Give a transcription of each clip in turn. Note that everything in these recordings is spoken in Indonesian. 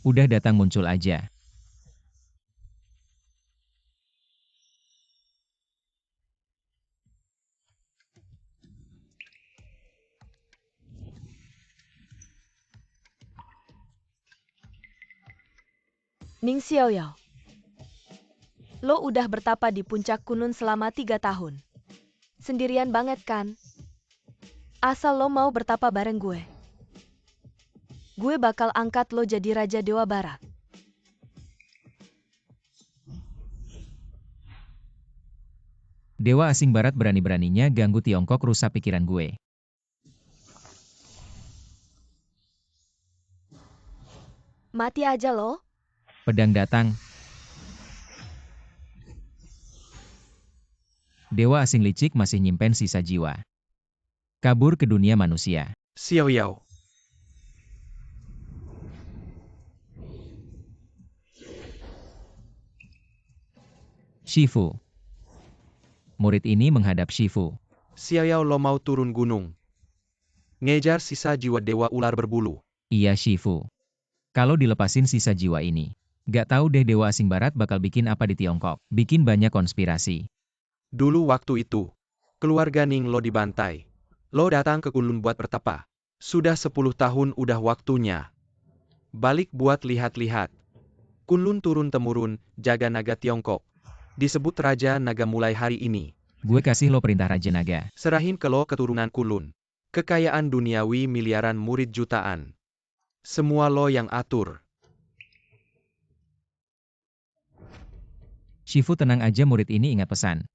Udah datang muncul aja. Ning Xiaoyao, lo udah bertapa di puncak Kunlun selama 3 tahun. Sendirian banget kan? Asal lo mau bertapa bareng gue bakal angkat lo jadi Raja Dewa Barat. Dewa asing barat berani-beraninya ganggu Tiongkok, rusak pikiran gue. Mati aja lo. Pedang datang. Dewa asing licik masih nyimpen sisa jiwa. Kabur ke dunia manusia. Xiaoyao. Shifu. Murid ini menghadap Shifu. Xiaoyao, lo mau turun gunung. Ngejar sisa jiwa dewa ular berbulu. Iya Shifu. Kalau dilepasin sisa jiwa ini, gak tahu deh Dewa asing barat bakal bikin apa di Tiongkok. Bikin banyak konspirasi. Dulu waktu itu, keluarga Ning lo dibantai. Lo datang ke Kunlun buat bertapa. Sudah 10 tahun udah waktunya. Balik buat lihat-lihat. Kunlun turun-temurun, jaga naga Tiongkok. Disebut Raja Naga mulai hari ini. Gue kasih lo perintah Raja Naga. Serahin ke lo keturunan Kunlun. Kekayaan duniawi miliaran, murid jutaan. Semua lo yang atur. Shifu, tenang aja, murid ini ingat pesan.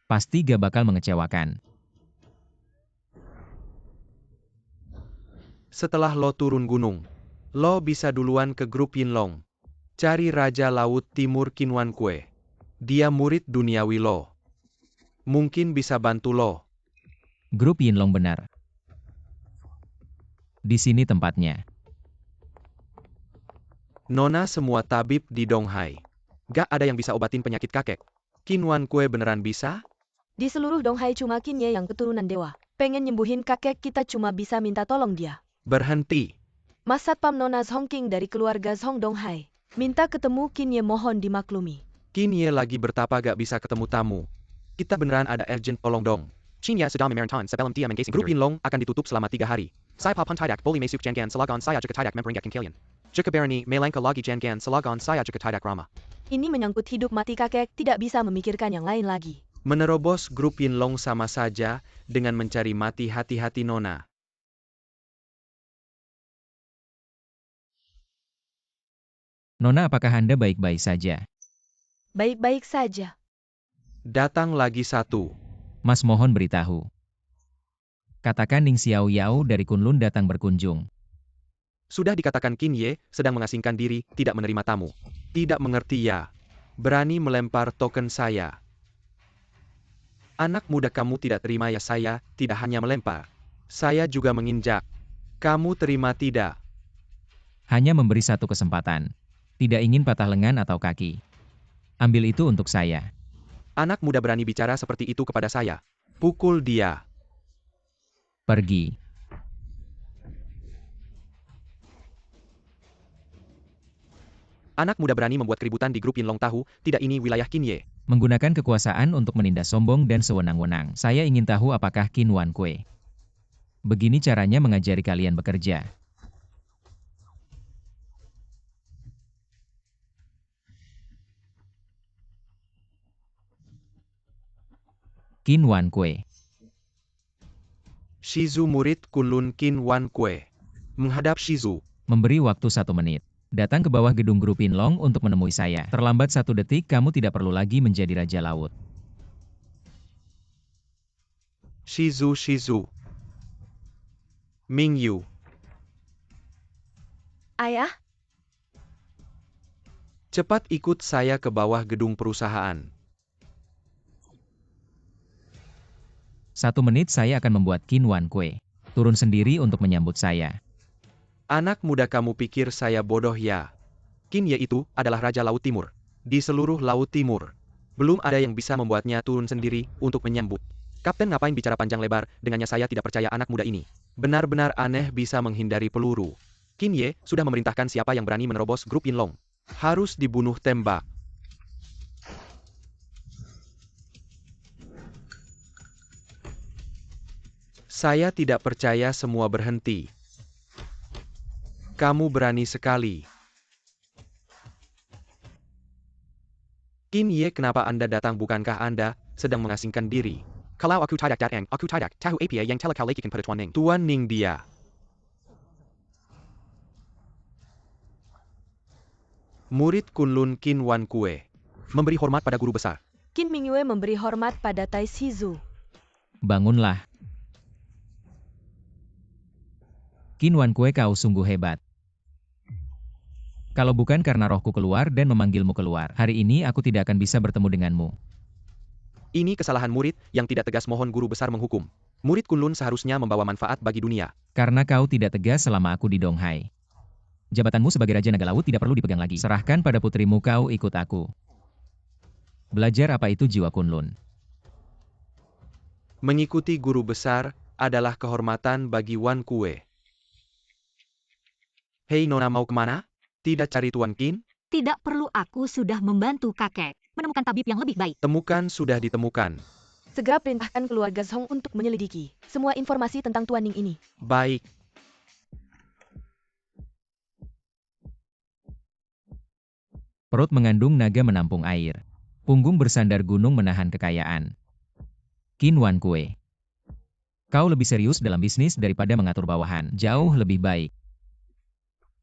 Pasti gak bakal mengecewakan. Setelah lo turun gunung, lo bisa duluan ke grup Yinlong. Cari Raja Laut Timur Qinwan Kue. Dia murid duniawi lo. Mungkin bisa bantu lo. Grup Yinlong benar. Di sini tempatnya. Nona semua tabib di Donghai. Gak ada yang bisa obatin penyakit kakek. Qinwan Kue beneran bisa? Di seluruh Donghai cuma Qinye yang keturunan dewa. Pengen nyembuhin kakek kita cuma bisa minta tolong dia. Berhenti. Mas Satpam Nona Zhongking dari keluarga Zhong Donghai. Minta ketemu Qinye, mohon dimaklumi. Qinye lagi bertapa gak bisa ketemu tamu. Kita beneran ada urgent, tolong dong. Qinye sedang memerintahkan sebelum dia menggasing Grup Yinlong akan ditutup selama 3 hari. Saya pun tidak boleh masuk jangan selagon saya juga tidak memperingatkan kalian. Jika berani melangkah lagi jangan selagon saya juga tidak ramah. Ini menyangkut hidup mati kakek, tidak bisa memikirkan yang lain lagi. Menerobos grup Yinlong sama saja dengan mencari mati. Hati-hati Nona. Nona, apakah Anda baik-baik saja? Baik-baik saja. Datang lagi satu. Mas, mohon beritahu. Katakan Ning Xiaoyao dari Kunlun datang berkunjung. Sudah dikatakan Qinye sedang mengasingkan diri, tidak menerima tamu. Tidak mengerti ya. Berani melempar token saya. Anak muda, kamu tidak terima ya? Saya tidak hanya melempar. Saya juga menginjak. Kamu terima tidak? Hanya memberi satu kesempatan. Tidak ingin patah lengan atau kaki. Ambil itu untuk saya. Anak muda berani bicara seperti itu kepada saya. Pukul dia. Pergi. Anak muda berani membuat keributan di grup Yinlong, tahu, tidak ini wilayah Qinye. Menggunakan kekuasaan untuk menindas sombong dan sewenang-wenang. Saya ingin tahu apakah Qinwan Kue. Begini caranya mengajari kalian bekerja. Qinwan Kue. Shizu, murid Kunlun Qinwan Kue. Menghadap Shizu. Memberi waktu 1 menit. Datang ke bawah gedung grup Yinlong untuk menemui saya. Terlambat 1 detik, kamu tidak perlu lagi menjadi Raja Laut. Shizu. Mingyu. Ayah? Cepat ikut saya ke bawah gedung perusahaan. 1 menit saya akan membuat Qinwan Kue turun sendiri untuk menyambut saya. Anak muda, kamu pikir saya bodoh ya? Qinye itu adalah Raja Laut Timur. Di seluruh Laut Timur. Belum ada yang bisa membuatnya turun sendiri untuk menyambut. Kapten ngapain bicara panjang lebar, dengannya saya tidak percaya anak muda ini. Benar-benar aneh bisa menghindari peluru. Qin Ye sudah memerintahkan siapa yang berani menerobos grup Yinlong. Harus dibunuh tembak. Saya tidak percaya semua berhenti. Kamu berani sekali. Qin Ye, kenapa Anda datang? Bukankah Anda sedang mengasingkan diri? Kalau aku tidak datang, aku tidak tahu apa yang telah kau lakukan pada Tuan Ning. Tuan Ning dia. Murid Kunlun Qin Wan Kue. Memberi hormat pada guru besar. Qin Mingyue memberi hormat pada Tai Shizu. Bangunlah. Qin Wan Kue, kau sungguh hebat. Kalau bukan karena rohku keluar dan memanggilmu keluar, hari ini aku tidak akan bisa bertemu denganmu. Ini kesalahan murid yang tidak tegas, mohon guru besar menghukum. Murid Kunlun seharusnya membawa manfaat bagi dunia. Karena kau tidak tegas selama aku di Donghai. Jabatanmu sebagai Raja Naga Laut tidak perlu dipegang lagi. Serahkan pada putrimu, kau ikut aku. Belajar apa itu jiwa Kunlun. Mengikuti guru besar adalah kehormatan bagi Wan Kue. Hei Nona, mau kemana? Tidak cari Tuan Qin? Tidak perlu, aku sudah membantu kakek menemukan tabib yang lebih baik. Temukan sudah ditemukan. Segera perintahkan keluarga Song untuk menyelidiki semua informasi tentang Tuan Ning ini. Baik. Perut mengandung naga menampung air. Punggung bersandar gunung menahan kekayaan. Qin Wan Kue. Kau lebih serius dalam bisnis daripada mengatur bawahan. Jauh lebih baik.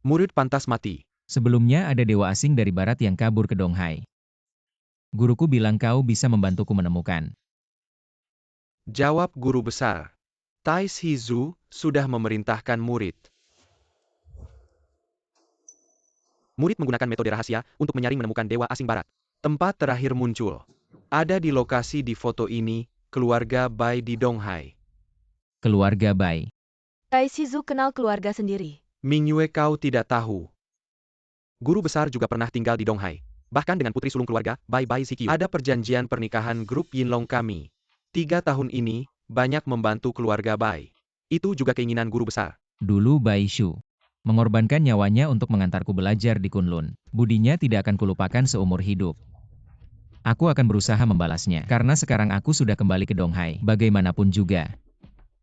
Murid pantas mati. Sebelumnya ada dewa asing dari barat yang kabur ke Donghai. Guruku bilang kau bisa membantuku menemukan. Jawab guru besar. Tai Shizu sudah memerintahkan murid. Murid menggunakan metode rahasia untuk menyaring menemukan dewa asing barat. Tempat terakhir muncul. Ada di lokasi di foto ini, keluarga Bai di Donghai. Keluarga Bai. Tai Shizu kenal keluarga sendiri. Mingyue, kau tidak tahu. Guru besar juga pernah tinggal di Donghai. Bahkan dengan putri sulung keluarga, Bai Zikyu. Ada perjanjian pernikahan grup Yinlong kami. 3 tahun ini, banyak membantu keluarga Bai. Itu juga keinginan guru besar. Dulu Bai Shu mengorbankan nyawanya untuk mengantarku belajar di Kunlun. Budinya tidak akan kulupakan seumur hidup. Aku akan berusaha membalasnya, karena sekarang aku sudah kembali ke Donghai. Bagaimanapun juga,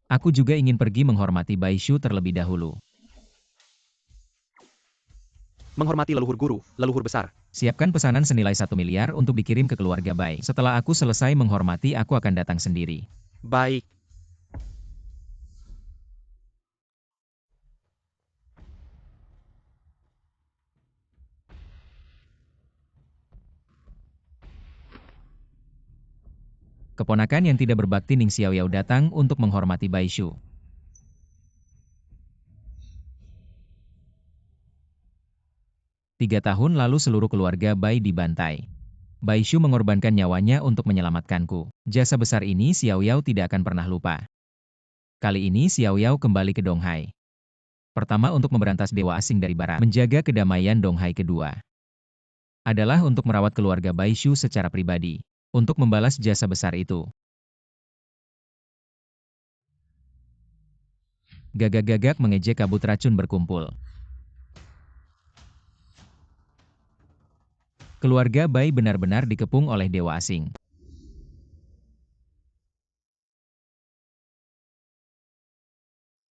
aku juga ingin pergi menghormati Bai Shu terlebih dahulu. Menghormati leluhur guru, leluhur besar. Siapkan pesanan senilai 1 miliar untuk dikirim ke keluarga Bai. Setelah aku selesai menghormati, aku akan datang sendiri. Baik. Keponakan yang tidak berbakti Ning Xiaoyao datang untuk menghormati Bai Shu. Tiga tahun lalu seluruh keluarga Bai dibantai. Bai Shu mengorbankan nyawanya untuk menyelamatkanku. Jasa besar ini Xiaoyao tidak akan pernah lupa. Kali ini Xiaoyao kembali ke Donghai. Pertama untuk memberantas dewa asing dari barat. Menjaga kedamaian Donghai. Kedua adalah untuk merawat keluarga Bai Shu secara pribadi. Untuk membalas jasa besar itu. Gagak-gagak mengejek kabut racun berkumpul. Keluarga Bai benar-benar dikepung oleh dewa asing.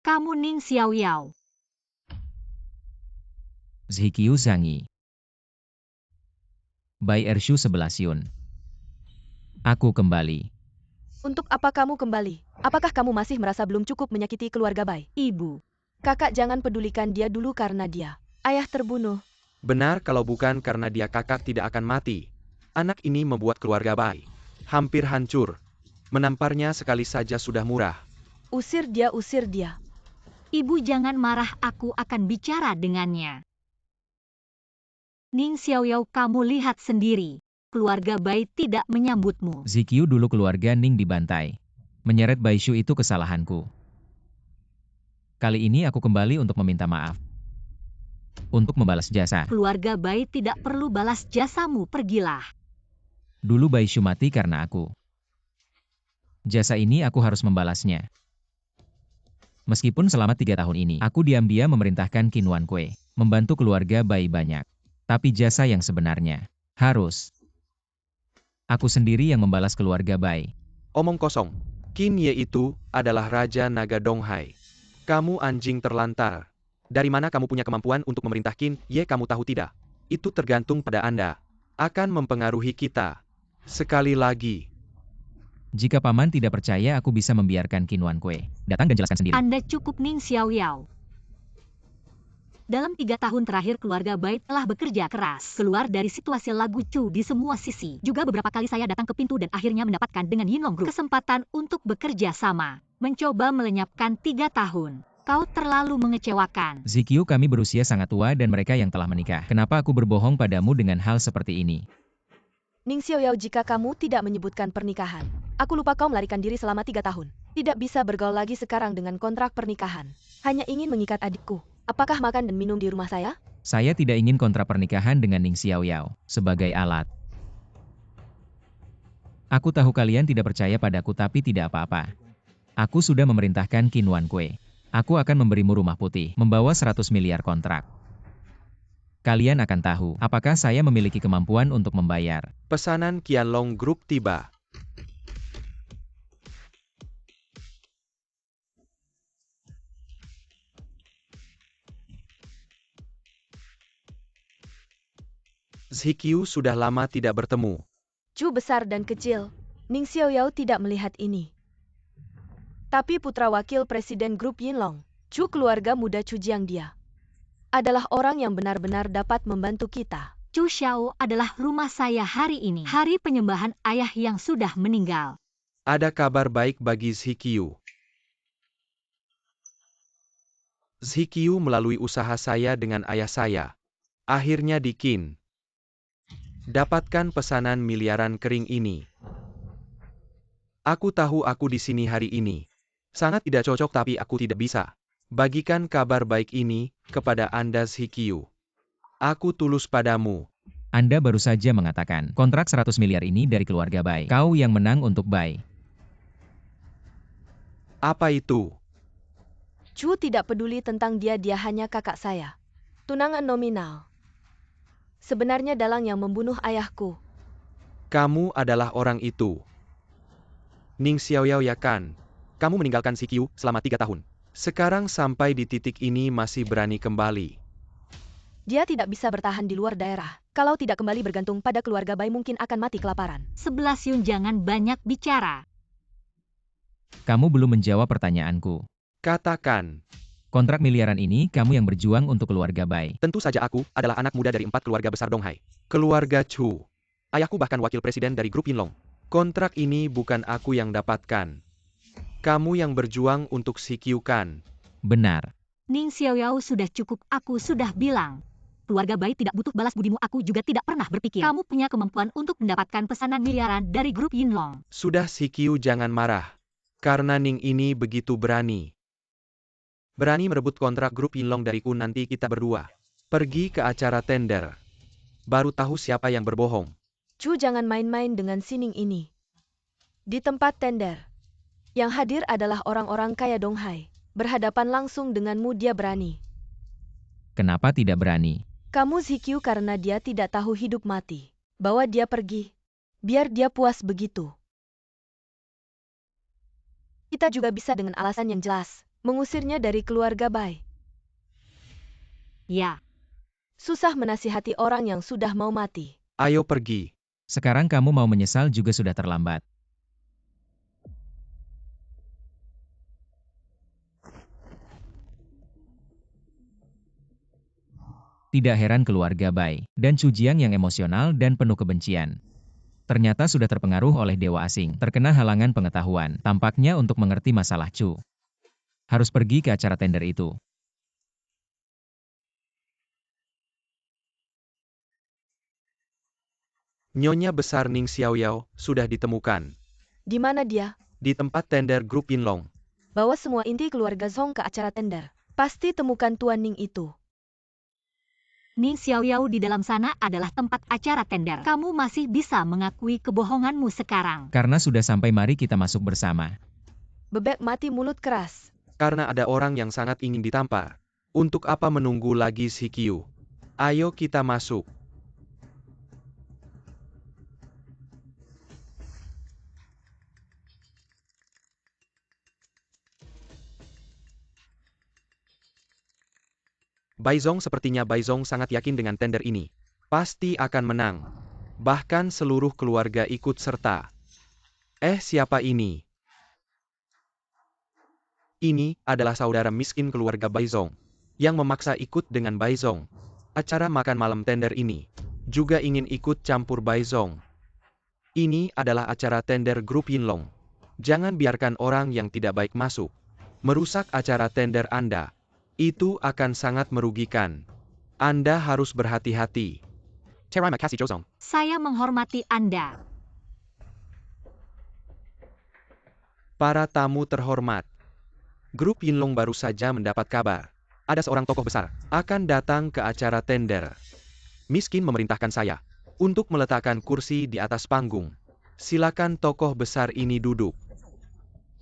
Kamu Ning Xiaoyao. Zhikyu Zhangyi. Bai Ershu 11 Yun. Aku kembali. Untuk apa kamu kembali? Apakah kamu masih merasa belum cukup menyakiti keluarga Bai? Ibu. Kakak, jangan pedulikan dia dulu karena dia. Ayah terbunuh. Benar, kalau bukan karena dia kakak tidak akan mati. Anak ini membuat keluarga Bai hampir hancur. Menamparnya sekali saja sudah murah. Usir dia, usir dia. Ibu jangan marah, aku akan bicara dengannya. Ning Xiaoyao, kamu lihat sendiri. Keluarga Bai tidak menyambutmu. Zhikyu, dulu keluarga Ning dibantai. Menyeret Bai Shu itu kesalahanku. Kali ini aku kembali untuk meminta maaf. Untuk membalas jasa. Keluarga Bai tidak perlu balas jasamu, pergilah. Dulu Bai Shu mati karena aku. Jasa ini aku harus membalasnya. Meskipun selama 3 tahun ini, aku diam-diam memerintahkan Qin Wan Kue, membantu keluarga Bai banyak. Tapi jasa yang sebenarnya, harus aku sendiri yang membalas keluarga Bai. Omong kosong. Qin Ye itu adalah Raja Naga Donghai. Kamu anjing terlantar. Dari mana kamu punya kemampuan untuk memerintah Qin Ye, kamu tahu tidak? Itu tergantung pada Anda. Akan mempengaruhi kita. Sekali lagi. Jika paman tidak percaya, aku bisa membiarkan Qin Wan Kue datang dan jelaskan sendiri. Anda cukup Ning Xiaoyao. Dalam 3 tahun terakhir keluarga Bai telah bekerja keras. Keluar dari situasi lagu Chu di semua sisi. Juga beberapa kali saya datang ke pintu dan akhirnya mendapatkan dengan Yinlong Group kesempatan untuk bekerja sama. Mencoba melenyapkan 3 tahun. Kau terlalu mengecewakan. Zikyu, kami berusia sangat tua dan mereka yang telah menikah. Kenapa aku berbohong padamu dengan hal seperti ini? Ning Xiaoyao, jika kamu tidak menyebutkan pernikahan, aku lupa kau melarikan diri selama 3 tahun. Tidak bisa bergaul lagi sekarang dengan kontrak pernikahan. Hanya ingin mengikat adikku. Apakah makan dan minum di rumah saya? Saya tidak ingin kontrak pernikahan dengan Ning Xiaoyao sebagai alat. Aku tahu kalian tidak percaya padaku, tapi tidak apa-apa. Aku sudah memerintahkan Qin Wan Kue. Aku akan memberimu rumah putih, membawa 100 miliar kontrak. Kalian akan tahu apakah saya memiliki kemampuan untuk membayar. Pesanan Qianlong Group tiba. Zikyu sudah lama tidak bertemu. Chu besar dan kecil. Ning Xiaoyao tidak melihat ini. Tapi putra wakil presiden grup Yinlong, Chu keluarga muda Chu Jiangdia, adalah orang yang benar-benar dapat membantu kita. Chu Xiao adalah rumah saya hari ini. Hari penyembahan ayah yang sudah meninggal. Ada kabar baik bagi Zikyu. Zikyu melalui usaha saya dengan ayah saya. Akhirnya di Qin. Dapatkan pesanan miliaran kering ini. Aku tahu aku di sini hari ini. Sangat tidak cocok, tapi aku tidak bisa bagikan kabar baik ini kepada Anda, Zikyu. Aku tulus padamu. Anda baru saja mengatakan kontrak 100 miliar ini dari keluarga Bai. Kau yang menang untuk Bai. Apa itu? Chu tidak peduli tentang dia hanya kakak saya. Tunangan nominal. Sebenarnya dalang yang membunuh ayahku. Kamu adalah orang itu. Ning Xiaoyao, ya kan? Kamu meninggalkan Zikyu selama 3 tahun. Sekarang sampai di titik ini masih berani kembali. Dia tidak bisa bertahan di luar daerah. Kalau tidak kembali bergantung pada keluarga Bai, mungkin akan mati kelaparan. 11 Yun, jangan banyak bicara. Kamu belum menjawab pertanyaanku. Katakan. Kontrak miliaran ini kamu yang berjuang untuk keluarga Bai. Tentu saja aku adalah anak muda dari 4 keluarga besar Donghai. Keluarga Chu. Ayahku bahkan wakil presiden dari grup Yinlong. Kontrak ini bukan aku yang dapatkan. Kamu yang berjuang untuk Zikyu, kan? Benar. Ning Xiaoyao, sudah cukup, aku sudah bilang. Keluarga Bai tidak butuh balas budimu, aku juga tidak pernah berpikir kamu punya kemampuan untuk mendapatkan pesanan miliaran dari grup Yinlong. Sudah, Zikyu, jangan marah. Karena Ning ini begitu berani. Berani merebut kontrak grup Yinlong dariku, nanti kita berdua pergi ke acara tender. Baru tahu siapa yang berbohong. Chu, jangan main-main dengan Sining ini. Di tempat tender, yang hadir adalah orang-orang kaya Donghai. Berhadapan langsung denganmu dia berani. Kenapa tidak berani? Kamu Zikyu karena dia tidak tahu hidup mati. Bawa dia pergi. Biar dia puas begitu. Kita juga bisa dengan alasan yang jelas, mengusirnya dari keluarga Bai. Ya. Susah menasihati orang yang sudah mau mati. Ayo pergi. Sekarang kamu mau menyesal juga sudah terlambat. Tidak heran keluarga Bai dan Chu Jiang yang emosional dan penuh kebencian. Ternyata sudah terpengaruh oleh dewa asing, terkena halangan pengetahuan, tampaknya untuk mengerti masalah Chu. Harus pergi ke acara tender itu. Nyonya besar Ning Xiaoyao sudah ditemukan. Di mana dia? Di tempat tender grup Yinlong. Bawa semua inti keluarga Zhong ke acara tender. Pasti temukan Tuan Ning itu. Ning Xiaoyao, di dalam sana adalah tempat acara tender. Kamu masih bisa mengakui kebohonganmu sekarang. Karena sudah sampai, mari kita masuk bersama. Bebek mati mulut keras. Karena ada orang yang sangat ingin ditampar. Untuk apa menunggu lagi Shikyu? Ayo kita masuk. Baizong sepertinya Baizong sangat yakin dengan tender ini. Pasti akan menang. Bahkan seluruh keluarga ikut serta. Siapa ini? Ini adalah saudara miskin keluarga Baizong, yang memaksa ikut dengan Baizong. Acara makan malam tender ini, juga ingin ikut campur Baizong. Ini adalah acara tender grup Yinlong. Jangan biarkan orang yang tidak baik masuk. Merusak acara tender Anda. Itu akan sangat merugikan. Anda harus berhati-hati. Terima kasih Jozong. Saya menghormati Anda. Para tamu terhormat. Grup Yinlong baru saja mendapat kabar. Ada seorang tokoh besar akan datang ke acara tender. Miskin memerintahkan saya untuk meletakkan kursi di atas panggung. Silakan tokoh besar ini duduk.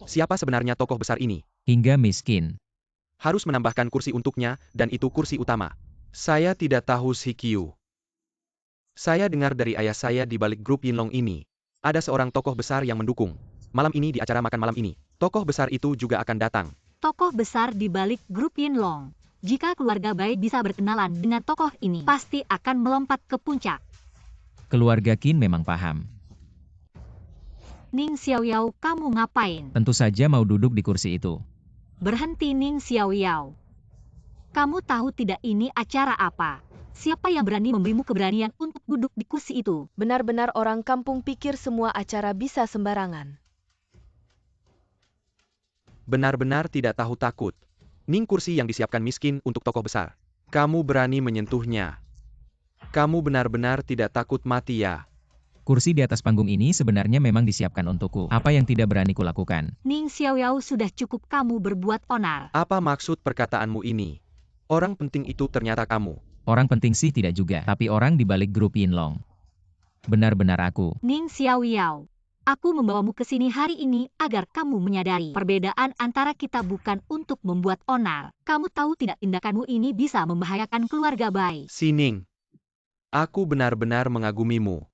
Siapa sebenarnya tokoh besar ini? Hingga Miskin. Harus menambahkan kursi untuknya, dan itu kursi utama. Saya tidak tahu Shikyu. Saya dengar dari ayah saya di balik grup Yinlong ini. Ada seorang tokoh besar yang mendukung. Malam ini di acara makan malam ini, tokoh besar itu juga akan datang. Tokoh besar di balik grup Yinlong. Jika keluarga Bai bisa berkenalan dengan tokoh ini, pasti akan melompat ke puncak. Keluarga Qin memang paham. Ning Xiaoyao, kamu ngapain? Tentu saja mau duduk di kursi itu. Berhenti Ning Xiaoyao. Kamu tahu tidak ini acara apa? Siapa yang berani memberimu keberanian untuk duduk di kursi itu? Benar-benar orang kampung pikir semua acara bisa sembarangan. Benar-benar tidak tahu takut. Ning kursi yang disiapkan miskin untuk tokoh besar. Kamu berani menyentuhnya. Kamu benar-benar tidak takut mati ya? Kursi di atas panggung ini sebenarnya memang disiapkan untukku. Apa yang tidak berani kulakukan? Ning Xiaoyao, sudah cukup kamu berbuat onar. Apa maksud perkataanmu ini? Orang penting itu ternyata kamu. Orang penting sih tidak juga, tapi orang di balik grup Yinlong. Benar-benar aku. Ning Xiaoyao, aku membawamu ke sini hari ini agar kamu menyadari perbedaan antara kita bukan untuk membuat onar. Kamu tahu tidak tindakanmu ini bisa membahayakan keluarga Bai. Sining. Aku benar-benar mengagumimu.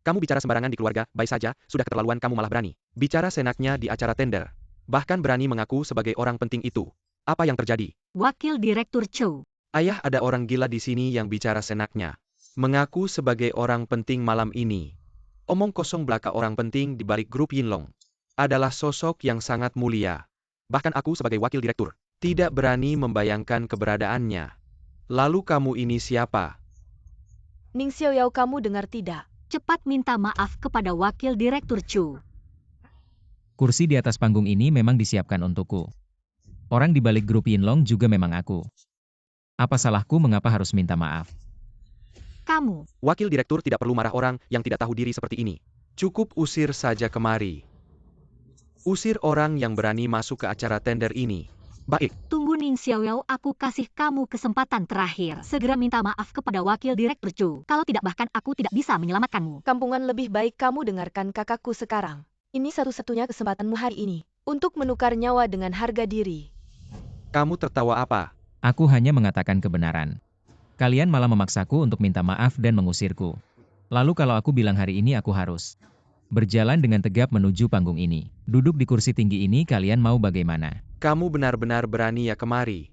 Kamu bicara sembarangan di keluarga Bai saja, sudah keterlaluan kamu malah berani. Bicara senaknya di acara tender. Bahkan berani mengaku sebagai orang penting itu. Apa yang terjadi? Wakil Direktur Chou. Ayah, ada orang gila di sini yang bicara senaknya. Mengaku sebagai orang penting malam ini. Omong kosong belaka orang penting di balik grup Yinlong. Adalah sosok yang sangat mulia. Bahkan aku sebagai wakil direktur, tidak berani membayangkan keberadaannya. Lalu kamu ini siapa? Ning Xiaoyao, kamu dengar tidak? Cepat minta maaf kepada Wakil Direktur Chou. Kursi di atas panggung ini memang disiapkan untukku. Orang di balik grup Yinlong juga memang aku. Apa salahku mengapa harus minta maaf? Kamu. Wakil direktur tidak perlu marah orang yang tidak tahu diri seperti ini. Cukup usir saja kemari. Usir orang yang berani masuk ke acara tender ini. Baik. Tunggu Ning Xiaoyao, aku kasih kamu kesempatan terakhir. Segera minta maaf kepada Wakil Direktur Chou. Kalau tidak bahkan aku tidak bisa menyelamatkanmu. Kampungan, lebih baik kamu dengarkan kakakku sekarang. Ini satu-satunya kesempatanmu hari ini. Untuk menukar nyawa dengan harga diri. Kamu tertawa apa? Aku hanya mengatakan kebenaran. Kalian malah memaksaku untuk minta maaf dan mengusirku. Lalu kalau aku bilang hari ini aku harus berjalan dengan tegap menuju panggung ini. Duduk di kursi tinggi ini, kalian mau bagaimana? Kamu benar-benar berani ya kemari.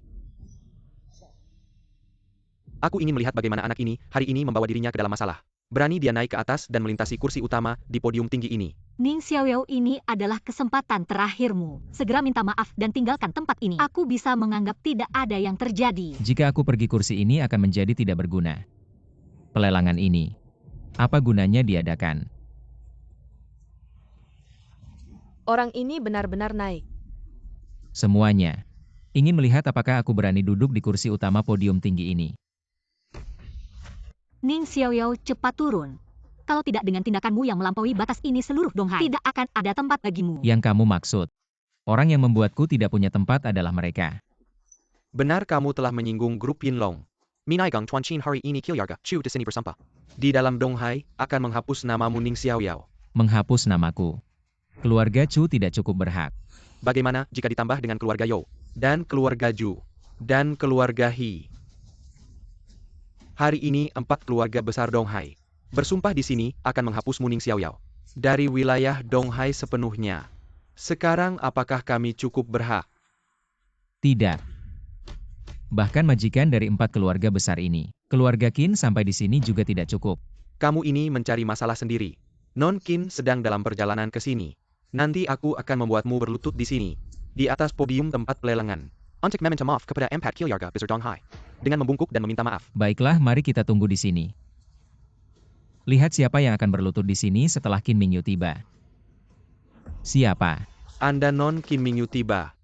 Aku ingin melihat bagaimana anak ini hari ini membawa dirinya ke dalam masalah. Berani dia naik ke atas dan melintasi kursi utama di podium tinggi ini. Ning Xiaoyao, ini adalah kesempatan terakhirmu. Segera minta maaf dan tinggalkan tempat ini. Aku bisa menganggap tidak ada yang terjadi. Jika aku pergi, kursi ini akan menjadi tidak berguna. Pelelangan ini, apa gunanya diadakan? Orang ini benar-benar naik. Semuanya ingin melihat apakah aku berani duduk di kursi utama podium tinggi ini. Ning Xiaoyao, cepat turun. Kalau tidak, dengan tindakanmu yang melampaui batas ini, seluruh Donghai tidak akan ada tempat bagimu. Yang kamu maksud, orang yang membuatku tidak punya tempat adalah mereka. Benar, kamu telah menyinggung grup Yinlong. Minaigang Tuanchin hari ini Kilyarga, Chu di sini bersampah. Di dalam Donghai akan menghapus namamu Ning Xiaoyao. Menghapus namaku. Keluarga Chu tidak cukup berhak. Bagaimana jika ditambah dengan keluarga Yo? dan keluarga Ju, dan keluarga He. Hari ini 4 keluarga besar Donghai bersumpah di sini akan menghapus Muning Xiaoyao dari wilayah Donghai sepenuhnya. Sekarang apakah kami cukup berhak? Tidak. Bahkan majikan dari 4 keluarga besar ini, keluarga Qin sampai di sini juga tidak cukup. Kamu ini mencari masalah sendiri. Non Qin sedang dalam perjalanan ke sini. Nanti aku akan membuatmu berlutut di sini, di atas podium tempat pelelangan. Untuk meminta maaf kepada empat keluarga besar Donghai. Dengan membungkuk dan meminta maaf. Baiklah, mari kita tunggu di sini. Lihat siapa yang akan berlutut di sini setelah Qin Mingyu tiba. Siapa? Anda Non Qin Mingyu tiba.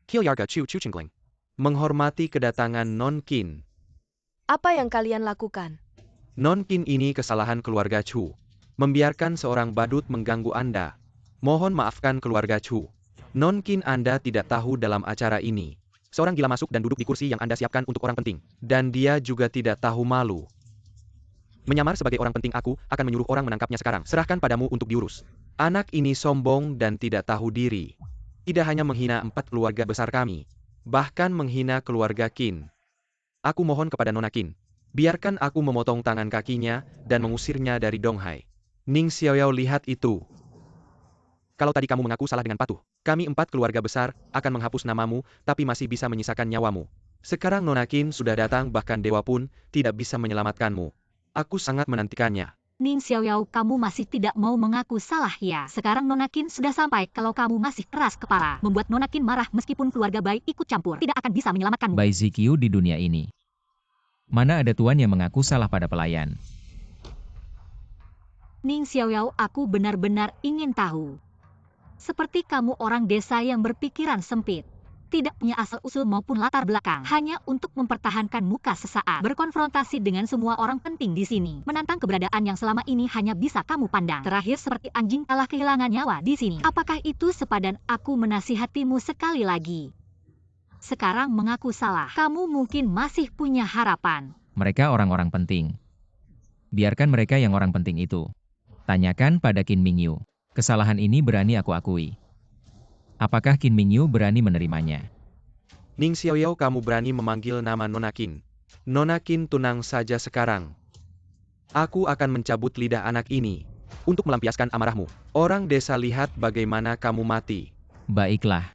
Keluarga Chu Chingling. Menghormati kedatangan Non Qin. Apa yang kalian lakukan? Non Qin ini kesalahan keluarga Chu. Membiarkan seorang badut mengganggu Anda. Mohon maafkan keluarga Chu. Non Qin, Anda tidak tahu dalam acara ini. Seorang gila masuk dan duduk di kursi yang Anda siapkan untuk orang penting. Dan dia juga tidak tahu malu. Menyamar sebagai orang penting, aku akan menyuruh orang menangkapnya sekarang. Serahkan padamu untuk diurus. Anak ini sombong dan tidak tahu diri. Tidak hanya menghina 4 keluarga besar kami, bahkan menghina keluarga Qin. Aku mohon kepada Nona Qin, biarkan aku memotong tangan kakinya dan mengusirnya dari Donghai. Ning Xiaoyao, lihat itu. Kalau tadi kamu mengaku salah dengan patuh, kami 4 keluarga besar akan menghapus namamu, tapi masih bisa menyisakan nyawamu. Sekarang Nona Qin sudah datang, bahkan dewa pun tidak bisa menyelamatkanmu. Aku sangat menantikannya. Ning Xiaoyao, kamu masih tidak mau mengaku salah ya? Sekarang Nona Qin sudah sampai. Kalau kamu masih keras kepala, membuat Nona Qin marah meskipun keluarga Bai ikut campur, tidak akan bisa menyelamatkanmu. Bai Ziqiu di dunia ini. Mana ada tuan yang mengaku salah pada pelayan? Ning Xiaoyao, aku benar-benar ingin tahu. Seperti kamu orang desa yang berpikiran sempit. Tidak punya asal-usul maupun latar belakang. Hanya untuk mempertahankan muka sesaat. Berkonfrontasi dengan semua orang penting di sini. Menantang keberadaan yang selama ini hanya bisa kamu pandang. Terakhir seperti anjing kalah kehilangan nyawa di sini. Apakah itu sepadan aku menasihatimu sekali lagi? Sekarang mengaku salah. Kamu mungkin masih punya harapan. Mereka orang-orang penting. Biarkan mereka yang orang penting itu. Tanyakan pada Qin Mingyu. Kesalahan ini berani aku akui. Apakah Qin Mingyu berani menerimanya? Ning Xiaoyao, kamu berani memanggil nama Nona Qin. Nona Qin, tenang saja sekarang. Aku akan mencabut lidah anak ini. Untuk melampiaskan amarahmu. Orang desa lihat bagaimana kamu mati. Baiklah.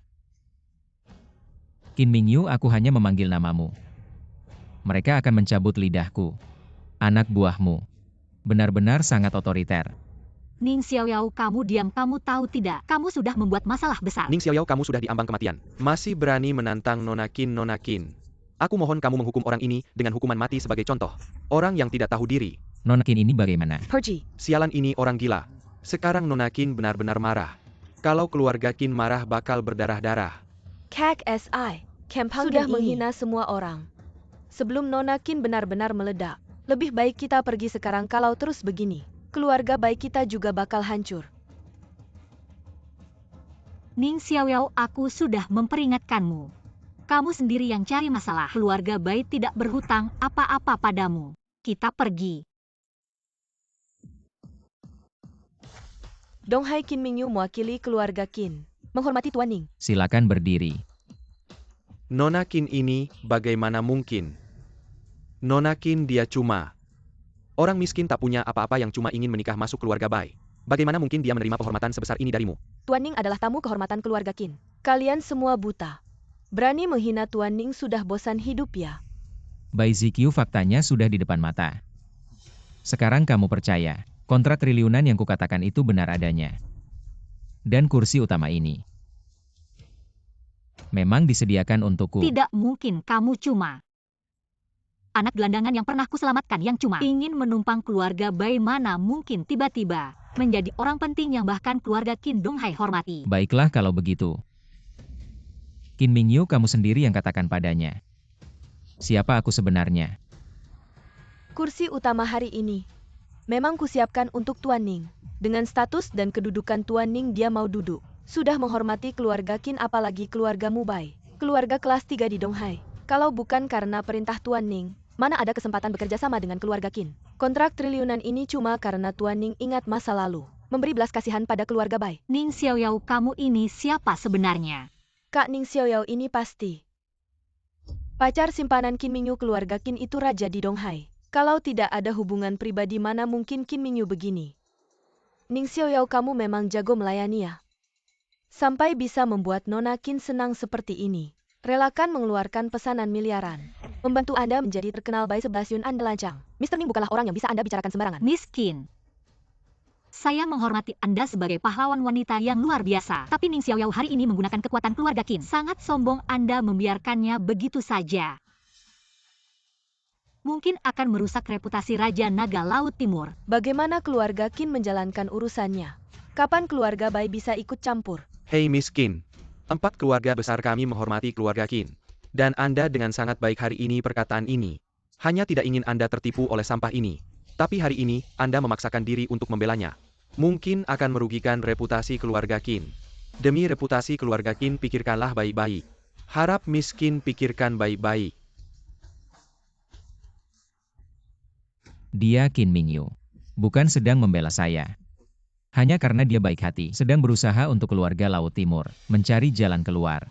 Qin Mingyu, aku hanya memanggil namamu. Mereka akan mencabut lidahku. Anak buahmu. Benar-benar sangat otoriter. Ning Xiaoyao, kamu diam, kamu tahu tidak? Kamu sudah membuat masalah besar. Ning Xiaoyao, kamu sudah diambang kematian. Masih berani menantang Nona Qin, Nona Qin. Aku mohon kamu menghukum orang ini dengan hukuman mati sebagai contoh. Orang yang tidak tahu diri. Nona Qin ini bagaimana? Pergi. Sialan, ini orang gila. Sekarang Nona Qin benar-benar marah. Kalau keluarga Qin marah bakal berdarah-darah. Kak SI. Sudah menghina semua orang. Sebelum Nona Qin benar-benar meledak. Lebih baik kita pergi sekarang, kalau terus begini. Keluarga baik kita juga bakal hancur. Ning Xiaoyao, aku sudah memperingatkanmu. Kamu sendiri yang cari masalah. Keluarga Bai tidak berhutang apa-apa padamu. Kita pergi. Donghai Qin Mingyu mewakili keluarga Qin. Menghormati Tuan Ning. Silakan berdiri. Nona Qin ini bagaimana mungkin? Nona Qin, dia cuma orang miskin tak punya apa-apa yang cuma ingin menikah masuk keluarga Bai. Bagaimana mungkin dia menerima penghormatan sebesar ini darimu? Tuan Ning adalah tamu kehormatan keluarga Qin. Kalian semua buta. Berani menghina Tuan Ning, sudah bosan hidup ya? Bai Ziqiu, faktanya sudah di depan mata. Sekarang kamu percaya, kontrak triliunan yang kukatakan itu benar adanya. Dan kursi utama ini memang disediakan untukku. Tidak mungkin kamu cuma anak gelandangan yang pernah kuselamatkan yang cuma ingin menumpang keluarga Bai. Mana mungkin tiba-tiba menjadi orang penting yang bahkan keluarga Qin Donghai hormati. Baiklah kalau begitu. Qin Mingyu, kamu sendiri yang katakan padanya. Siapa aku sebenarnya? Kursi utama hari ini memang kusiapkan untuk Tuan Ning. Dengan status dan kedudukan Tuan Ning, dia mau duduk. Sudah menghormati keluarga Qin, apalagi keluarga Mubai. Keluarga kelas 3 di Donghai. Kalau bukan karena perintah Tuan Ning, mana ada kesempatan bekerja sama dengan keluarga Qin. Kontrak triliunan ini cuma karena Tuan Ning ingat masa lalu. memberi belas kasihan pada keluarga Bai. Ning Xiaoyao, kamu ini siapa sebenarnya? Kak Ning Xiaoyao ini pasti pacar simpanan Qin Mingyu. Keluarga Qin itu raja di Donghai. Kalau tidak ada hubungan pribadi, mana mungkin Qin Mingyu begini. Ning Xiaoyao, kamu memang jago melayani ya. Sampai bisa membuat Nona Qin senang seperti ini. Relakan mengeluarkan pesanan miliaran. Membantu Anda menjadi terkenal by 11 Yun. Anda lancang. Mr. Ning bukanlah orang yang bisa Anda bicarakan sembarangan. Miskin. Saya menghormati Anda sebagai pahlawan wanita yang luar biasa. Tapi Ning Xiaoyao hari ini menggunakan kekuatan keluarga Qin. Sangat sombong Anda membiarkannya begitu saja. Mungkin akan merusak reputasi Raja Naga Laut Timur. Bagaimana keluarga Qin menjalankan urusannya? Kapan keluarga Bai bisa ikut campur? Hei Miss Qin. 4 keluarga besar kami menghormati keluarga Qin. Dan Anda dengan sangat baik hari ini perkataan ini. Hanya tidak ingin Anda tertipu oleh sampah ini. Tapi hari ini, Anda memaksakan diri untuk membelanya. Mungkin akan merugikan reputasi keluarga Qin. Demi reputasi keluarga Qin, pikirkanlah baik-baik. Harap Miss Qin pikirkan baik-baik. Dia Qin Mingyu. Bukan sedang membela saya. Hanya karena dia baik hati, sedang berusaha untuk keluarga Laut Timur, mencari jalan keluar.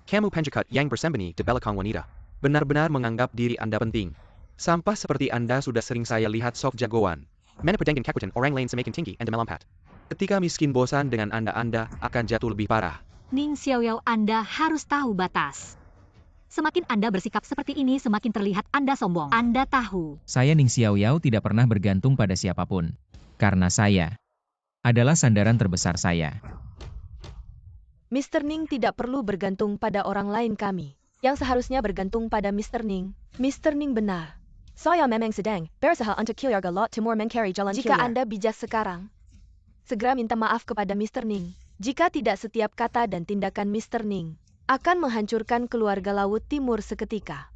Kamu penjakat yang bersembunyi di belakang wanita. Benar-benar menganggap diri Anda penting. Sampah seperti Anda sudah sering saya lihat sok jagoan. Mana pedangkan kekuatan orang lain semakin tinggi Anda melompat. Ketika miskin bosan dengan Anda akan jatuh lebih parah. Ning Xiaoyao, Anda harus tahu batas. Semakin Anda bersikap seperti ini, semakin terlihat Anda sombong. Anda tahu. Saya Ning Xiaoyao tidak pernah bergantung pada siapapun. Karena saya adalah sandaran terbesar saya. Mr. Ning tidak perlu bergantung pada orang lain kami. Yang seharusnya bergantung pada Mr. Ning. Mr. Ning benar. Saya memang sedang berusaha untuk keluarga Laut Timur mencari jalan keluar. Jika Anda bijak sekarang, segera minta maaf kepada Mr. Ning. Jika tidak, setiap kata dan tindakan Mr. Ning akan menghancurkan keluarga Laut Timur seketika.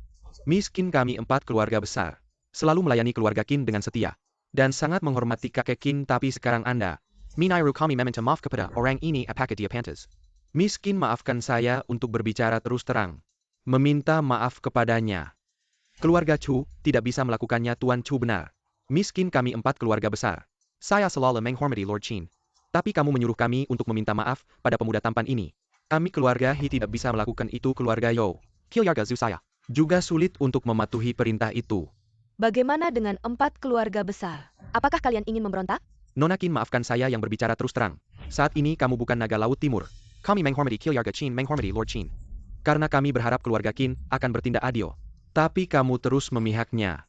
Miskin kami 4 keluarga besar. Selalu melayani keluarga Qin dengan setia. Dan sangat menghormati kakek Qin, tapi sekarang Anda. Minairu kami meminta maaf kepada orang ini apakah dia pantas. Miskin, maafkan saya untuk berbicara terus terang. Meminta maaf kepadanya. Keluarga Chu tidak bisa melakukannya, Tuan Chu benar. Miskin kami 4 keluarga besar. Saya selalu menghormati Lord Qin. Tapi kamu menyuruh kami untuk meminta maaf pada pemuda tampan ini. Kami keluarga He tidak bisa melakukan itu. Keluarga Yo Keluarga Zhu saya juga sulit untuk mematuhi perintah itu. Bagaimana dengan 4 keluarga besar? Apakah kalian ingin memberontak? Nona Qin, maafkan saya yang berbicara terus terang. Saat ini kamu bukan Naga Laut Timur. Kami menghormati keluarga Qin, menghormati Lord Qin. Karena kami berharap keluarga Qin akan bertindak adil. Tapi kamu terus memihaknya.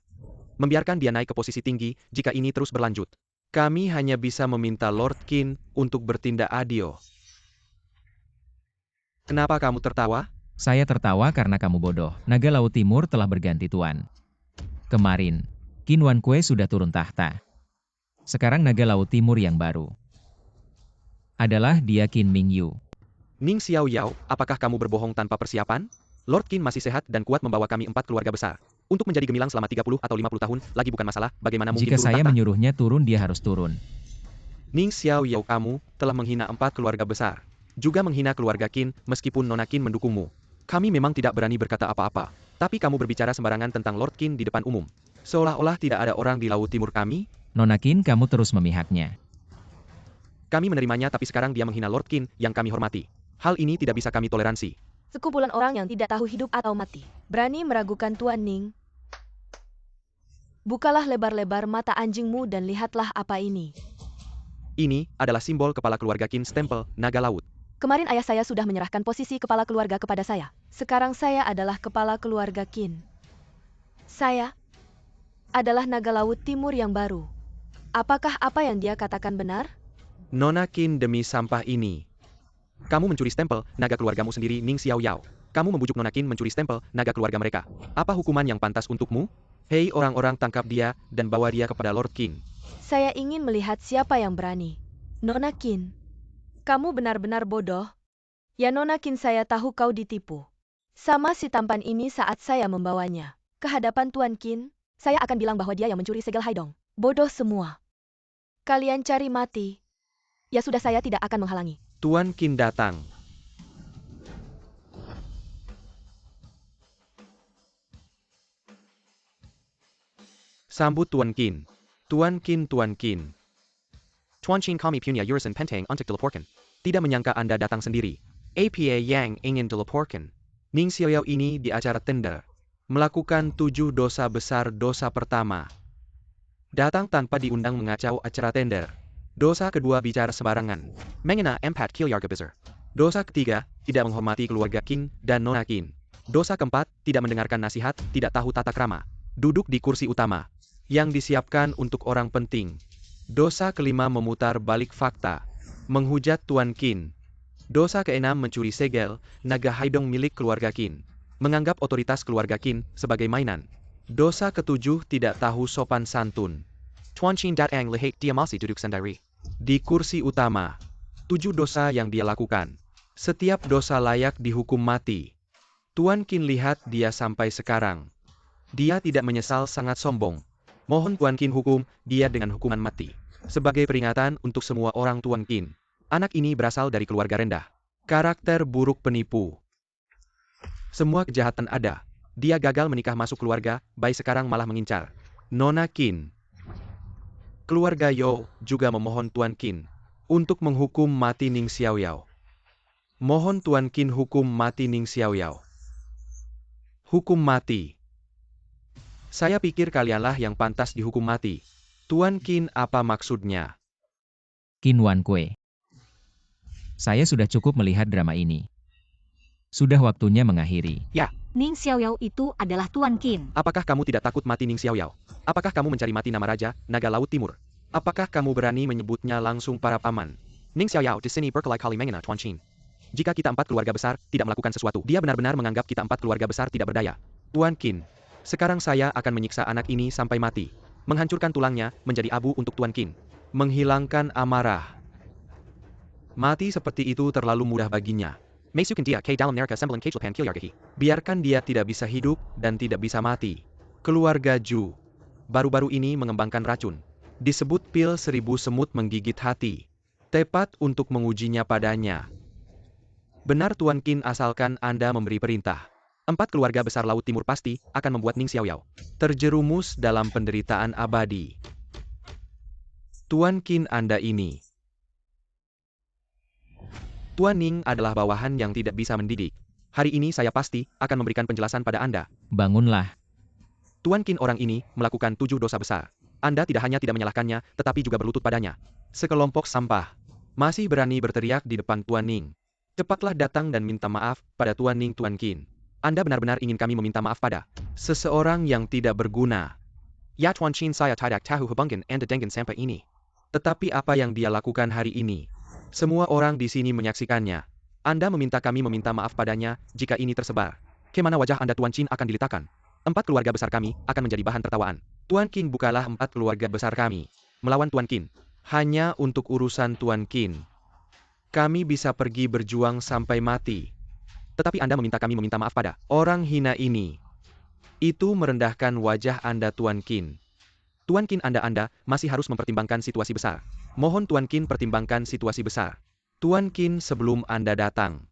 Membiarkan dia naik ke posisi tinggi. Jika ini terus berlanjut, kami hanya bisa meminta Lord Qin untuk bertindak adil. Kenapa kamu tertawa? Saya tertawa karena kamu bodoh. Naga Laut Timur telah berganti tuan. Kemarin, Qin Wan Kue sudah turun tahta. Sekarang Naga Laut Timur yang baru adalah dia Qin Mingyu. Ning Xiaoyao, apakah kamu berbohong tanpa persiapan? Lord Qin masih sehat dan kuat membawa kami 4 keluarga besar. Untuk menjadi gemilang selama 30 atau 50 tahun, lagi bukan masalah. Bagaimana mungkin Jika turun saya tahta? menyuruhnya turun, dia harus turun. Ning Xiaoyao, kamu telah menghina 4 keluarga besar. Juga menghina keluarga Qin, meskipun Nona Qin mendukungmu. Kami memang tidak berani berkata apa-apa. Tapi kamu berbicara sembarangan tentang Lord Qin di depan umum. Seolah-olah tidak ada orang di Laut Timur kami. Nona Qin, kamu terus memihaknya. Kami menerimanya, tapi sekarang dia menghina Lord Qin yang kami hormati. Hal ini tidak bisa kami toleransi. Sekumpulan orang yang tidak tahu hidup atau mati. Berani meragukan Tuan Ning. Bukalah lebar-lebar mata anjingmu dan lihatlah apa ini. Ini adalah simbol kepala keluarga Qin, stempel Naga Laut. Kemarin ayah saya sudah menyerahkan posisi kepala keluarga kepada saya. Sekarang saya adalah kepala keluarga Qin. Saya adalah Naga Laut Timur yang baru. Apakah apa yang dia katakan benar? Nona Qin, demi sampah ini. Kamu mencuri stempel naga keluargamu sendiri, Ning Xiaoyao. Kamu membujuk Nona Qin mencuri stempel naga keluarga mereka. Apa hukuman yang pantas untukmu? Hei orang-orang, tangkap dia dan bawa dia kepada Lord Qin. Saya ingin melihat siapa yang berani. Nona Qin, kamu benar-benar bodoh. Ya Nona Qin, saya tahu kau ditipu. Sama si tampan ini saat saya membawanya ke hadapan Tuan Qin, saya akan bilang bahwa dia yang mencuri segel Haidong. Bodoh semua. Kalian cari mati. Ya sudah, saya tidak akan menghalangi. Tuan Qin datang. Sambut Tuan Qin. Tuan Qin, Tuan Qin. Tuan Chin kami punya urusan penting untuk dilaporkan. Tidak menyangka Anda datang sendiri. Apa yang ingin dilaporkan? Ning Xiaoyao ini di acara tender. Melakukan 7 dosa besar. Dosa pertama, datang tanpa diundang mengacau acara tender. Dosa kedua, bicara sembarangan. Mengena empat keluarga besar. Dosa ketiga, tidak menghormati keluarga Qin dan Nona Qin. Dosa keempat, tidak mendengarkan nasihat, tidak tahu tata krama. Duduk di kursi utama yang disiapkan untuk orang penting. Dosa kelima, memutar balik fakta, menghujat Tuan Qin. Dosa keenam, mencuri segel naga haidong milik keluarga Qin, menganggap otoritas keluarga Qin sebagai mainan. Dosa ketujuh, tidak tahu sopan santun. Tuan Chin datang lihat dia masih duduk sendiri di kursi utama. 7 dosa yang dia lakukan. Setiap dosa layak dihukum mati. Tuan Qin lihat dia sampai sekarang. Dia tidak menyesal, sangat sombong. Mohon Tuan Qin hukum dia dengan hukuman mati. Sebagai peringatan untuk semua orang Tuan Qin. Anak ini berasal dari keluarga rendah. Karakter buruk, penipu. Semua kejahatan ada. Dia gagal menikah masuk keluarga, baik sekarang malah mengincar Nona Qin. Keluarga Yo juga memohon Tuan Qin untuk menghukum mati Ning Xiaoyao. Mohon Tuan Qin hukum mati Ning Xiaoyao. Hukum mati. Saya pikir kalianlah yang pantas dihukum mati. Tuan Qin, apa maksudnya? Qin Wan Kue. Saya sudah cukup melihat drama ini. Sudah waktunya mengakhiri. Ning Xiaoyao itu adalah Tuan Qin. Apakah kamu tidak takut mati Ning Xiaoyao? Apakah kamu mencari mati nama Raja Naga Laut Timur? Apakah kamu berani menyebutnya langsung para paman? Ning Xiaoyao di sini berkali-kali mengena Tuan Chin. Jika kita 4 keluarga besar tidak melakukan sesuatu, dia benar-benar menganggap kita 4 keluarga besar tidak berdaya. Tuan Qin, sekarang saya akan menyiksa anak ini sampai mati. Menghancurkan tulangnya menjadi abu untuk Tuan Qin. Menghilangkan amarah. Mati seperti itu terlalu mudah baginya. Masukan dia ke dalam neraka sembilan kecelpan keluarga. Biarkan dia tidak bisa hidup dan tidak bisa mati. Keluarga Ju baru-baru ini mengembangkan racun. Disebut pil 1000 semut menggigit hati. Tepat untuk mengujinya padanya. Benar Tuan Qin, asalkan Anda memberi perintah. 4 keluarga besar Laut Timur pasti akan membuat Ning Xiaoyao terjerumus dalam penderitaan abadi. Tuan Qin, Anda ini. Tuan Ning adalah bawahan yang tidak bisa mendidik. Hari ini saya pasti akan memberikan penjelasan pada Anda. Bangunlah. Tuan Qin orang ini melakukan 7 dosa besar. Anda tidak hanya tidak menyalahkannya, tetapi juga berlutut padanya. Sekelompok sampah masih berani berteriak di depan Tuan Ning. Cepatlah datang dan minta maaf pada Tuan Ning. Tuan Qin, Anda benar-benar ingin kami meminta maaf pada seseorang yang tidak berguna. Ya Tuan Chin, saya tidak tahu hubungan Anda dengan sampai ini. Tetapi apa yang dia lakukan hari ini? Semua orang di sini menyaksikannya. Anda meminta kami meminta maaf padanya jika ini tersebar. Kemana wajah Anda Tuan Chin akan dilitakan. 4 keluarga besar kami akan menjadi bahan tertawaan. Tuan Qin, bukalah 4 keluarga besar kami melawan Tuan Qin. Hanya untuk urusan Tuan Qin. Kami bisa pergi berjuang sampai mati. Tetapi Anda meminta kami meminta maaf pada orang hina ini. Itu merendahkan wajah Anda Tuan Qin. Tuan Qin, Anda masih harus mempertimbangkan situasi besar. Mohon Tuan Qin pertimbangkan situasi besar. Tuan Qin, sebelum Anda datang,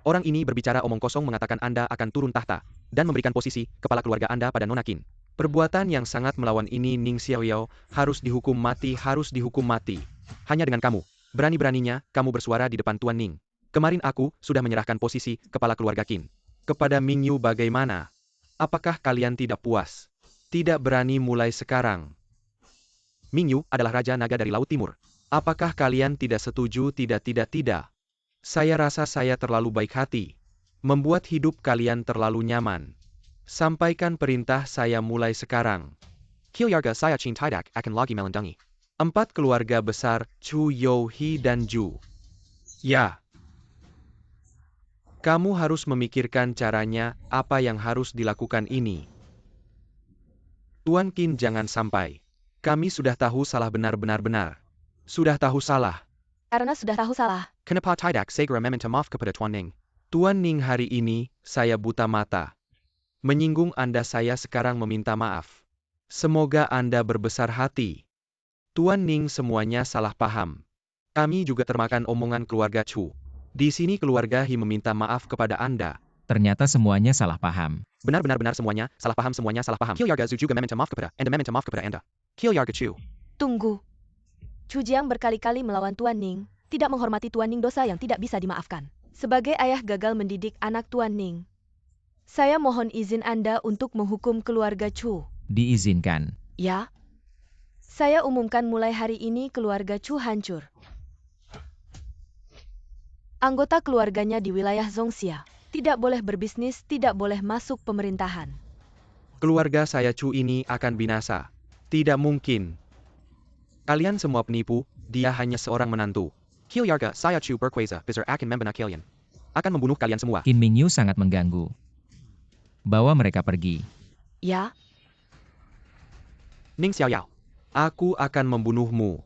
orang ini berbicara omong kosong mengatakan Anda akan turun tahta dan memberikan posisi kepala keluarga Anda pada Nona Qin. Perbuatan yang sangat melawan ini Ning Xiaoyao harus dihukum mati, harus dihukum mati. Hanya dengan kamu, berani-beraninya kamu bersuara di depan Tuan Ning. Kemarin aku sudah menyerahkan posisi kepala keluarga Qin kepada Mingyu. Bagaimana? Apakah kalian tidak puas? Tidak berani mulai sekarang? Mingyu adalah Raja Naga dari Laut Timur. Apakah kalian tidak setuju? Tidak. Saya rasa saya terlalu baik hati. Membuat hidup kalian terlalu nyaman. Sampaikan perintah saya mulai sekarang. Keluarga saya Chin tidak akan lagi melindungi 4 keluarga besar Chu, Yo, He dan Ju. Ya. Kamu harus memikirkan caranya, apa yang harus dilakukan ini. Tuan Qin, jangan sampai. Kami sudah tahu salah, benar-benar. Sudah tahu salah. Karena sudah tahu salah. Kenapa tidak segera meminta maaf kepada Tuan Ning? Tuan Ning, hari ini, saya buta mata. Menyinggung Anda, saya sekarang meminta maaf. Semoga Anda berbesar hati. Tuan Ning, semuanya salah paham. Kami juga termakan omongan keluarga Chu. Di sini keluarga He meminta maaf kepada Anda. Ternyata semuanya salah paham. Benar semuanya salah paham, semuanya salah paham. Keluarga Zu juga meminta maaf kepada Anda, Keluarga Chu. Tunggu. Chu Jiang berkali-kali melawan Tuan Ning, tidak menghormati Tuan Ning dosa yang tidak bisa dimaafkan. Sebagai ayah gagal mendidik anak Tuan Ning, saya mohon izin Anda untuk menghukum keluarga Chu. Diizinkan. Ya. Saya umumkan mulai hari ini keluarga Chu hancur. Anggota keluarganya di wilayah Zhongxia tidak boleh berbisnis, tidak boleh masuk pemerintahan. Keluarga saya Chu ini akan binasa. Tidak mungkin. Kalian semua penipu, dia hanya seorang menantu. Keluarga saya Chu berkuasa besar akan membunuh kalian. Akan membunuh kalian semua. Qin Mingyu sangat mengganggu. Bawa mereka pergi. Ya. Ning Xiaoyao. Aku akan membunuhmu.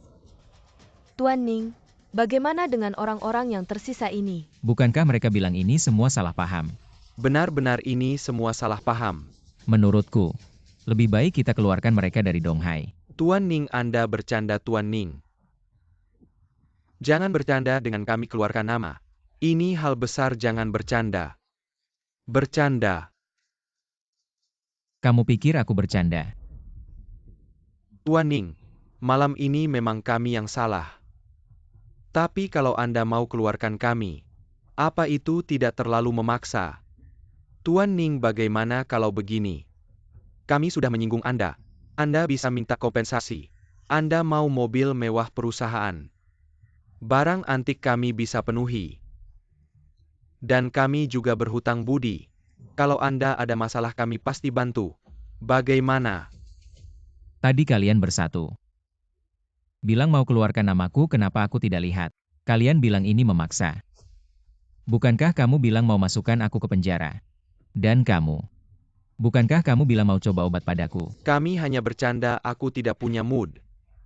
Tuan Ning, bagaimana dengan orang-orang yang tersisa ini? Bukankah mereka bilang ini semua salah paham? Benar-benar ini semua salah paham. Menurutku, lebih baik kita keluarkan mereka dari Donghai. Tuan Ning, Anda bercanda Tuan Ning. Jangan bercanda dengan kami keluarkan nama. Ini hal besar, jangan bercanda. Bercanda. Kamu pikir aku bercanda? Tuan Ning, malam ini memang kami yang salah. Tapi kalau Anda mau keluarkan kami, apa itu tidak terlalu memaksa? Tuan Ning, bagaimana kalau begini? Kami sudah menyinggung Anda. Anda bisa minta kompensasi. Anda mau mobil mewah perusahaan. Barang antik kami bisa penuhi. Dan kami juga berhutang budi. Kalau Anda ada masalah kami pasti bantu. Bagaimana? Tadi kalian bersatu. Bilang mau keluarkan namaku, kenapa aku tidak lihat? Kalian bilang ini memaksa. Bukankah kamu bilang mau masukkan aku ke penjara? Dan kamu? Bukankah kamu bilang mau coba obat padaku? Kami hanya bercanda, aku tidak punya mood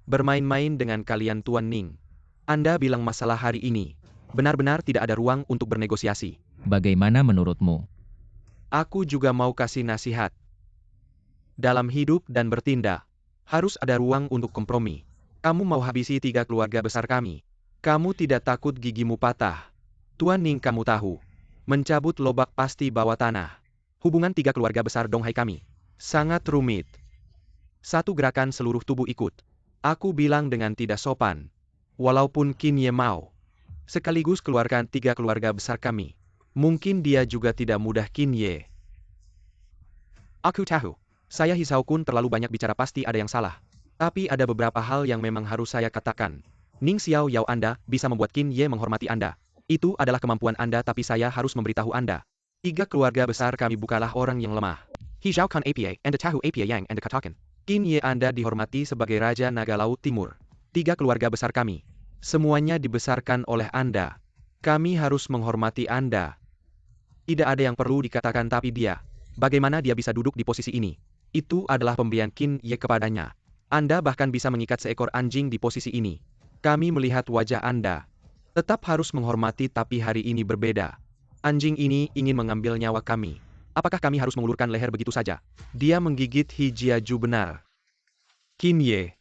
bermain-main dengan kalian Tuan Ning. Anda bilang masalah hari ini. Benar-benar tidak ada ruang untuk bernegosiasi. Bagaimana menurutmu? Aku juga mau kasih nasihat. Dalam hidup dan bertindak, harus ada ruang untuk kompromi. Kamu mau habisi 3 keluarga besar kami. Kamu tidak takut gigimu patah. Tuan Ning, kamu tahu. Mencabut lobak pasti bawa tanah. Hubungan 3 keluarga besar Donghai kami sangat rumit. Satu gerakan seluruh tubuh ikut. Aku bilang dengan tidak sopan. Walaupun Qin Ye mau sekaligus keluarkan 3 keluarga besar kami. Mungkin dia juga tidak mudah Qin Ye. Aku tahu. Saya Hisao Kun terlalu banyak bicara, pasti ada yang salah. Tapi ada beberapa hal yang memang harus saya katakan. Ning Xiaoyao, Anda bisa membuat Qin Ye menghormati Anda. Itu adalah kemampuan Anda, tapi saya harus memberitahu Anda. 3 keluarga besar kami bukanlah orang yang lemah. Hijau Kan APA, Anda tahu APA yang Anda katakan. Qin Ye, Anda dihormati sebagai Raja Naga Laut Timur. 3 keluarga besar kami. Semuanya dibesarkan oleh Anda. Kami harus menghormati Anda. Tidak ada yang perlu dikatakan, tapi dia. Bagaimana dia bisa duduk di posisi ini? Itu adalah pemberian Qin Ye kepadanya. Anda bahkan bisa mengikat seekor anjing di posisi ini. Kami melihat wajah Anda. Tetap harus menghormati, tapi hari ini berbeda. Anjing ini ingin mengambil nyawa kami. Apakah kami harus mengulurkan leher begitu saja? Dia menggigit Hijiaju benar. Qin Ye.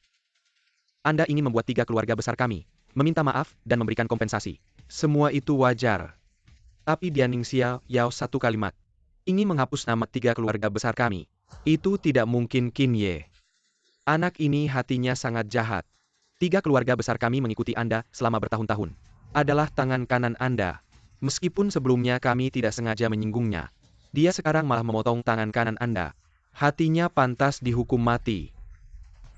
Anda ingin membuat 3 keluarga besar kami meminta maaf dan memberikan kompensasi. Semua itu wajar. Tapi dia Ning Xiaoyao satu kalimat. Ingin menghapus nama 3 keluarga besar kami. Itu tidak mungkin, Qin Ye. Anak ini hatinya sangat jahat. 3 keluarga besar kami mengikuti Anda selama bertahun-tahun. Adalah tangan kanan Anda. Meskipun sebelumnya kami tidak sengaja menyinggungnya. Dia sekarang malah memotong tangan kanan Anda. Hatinya pantas dihukum mati.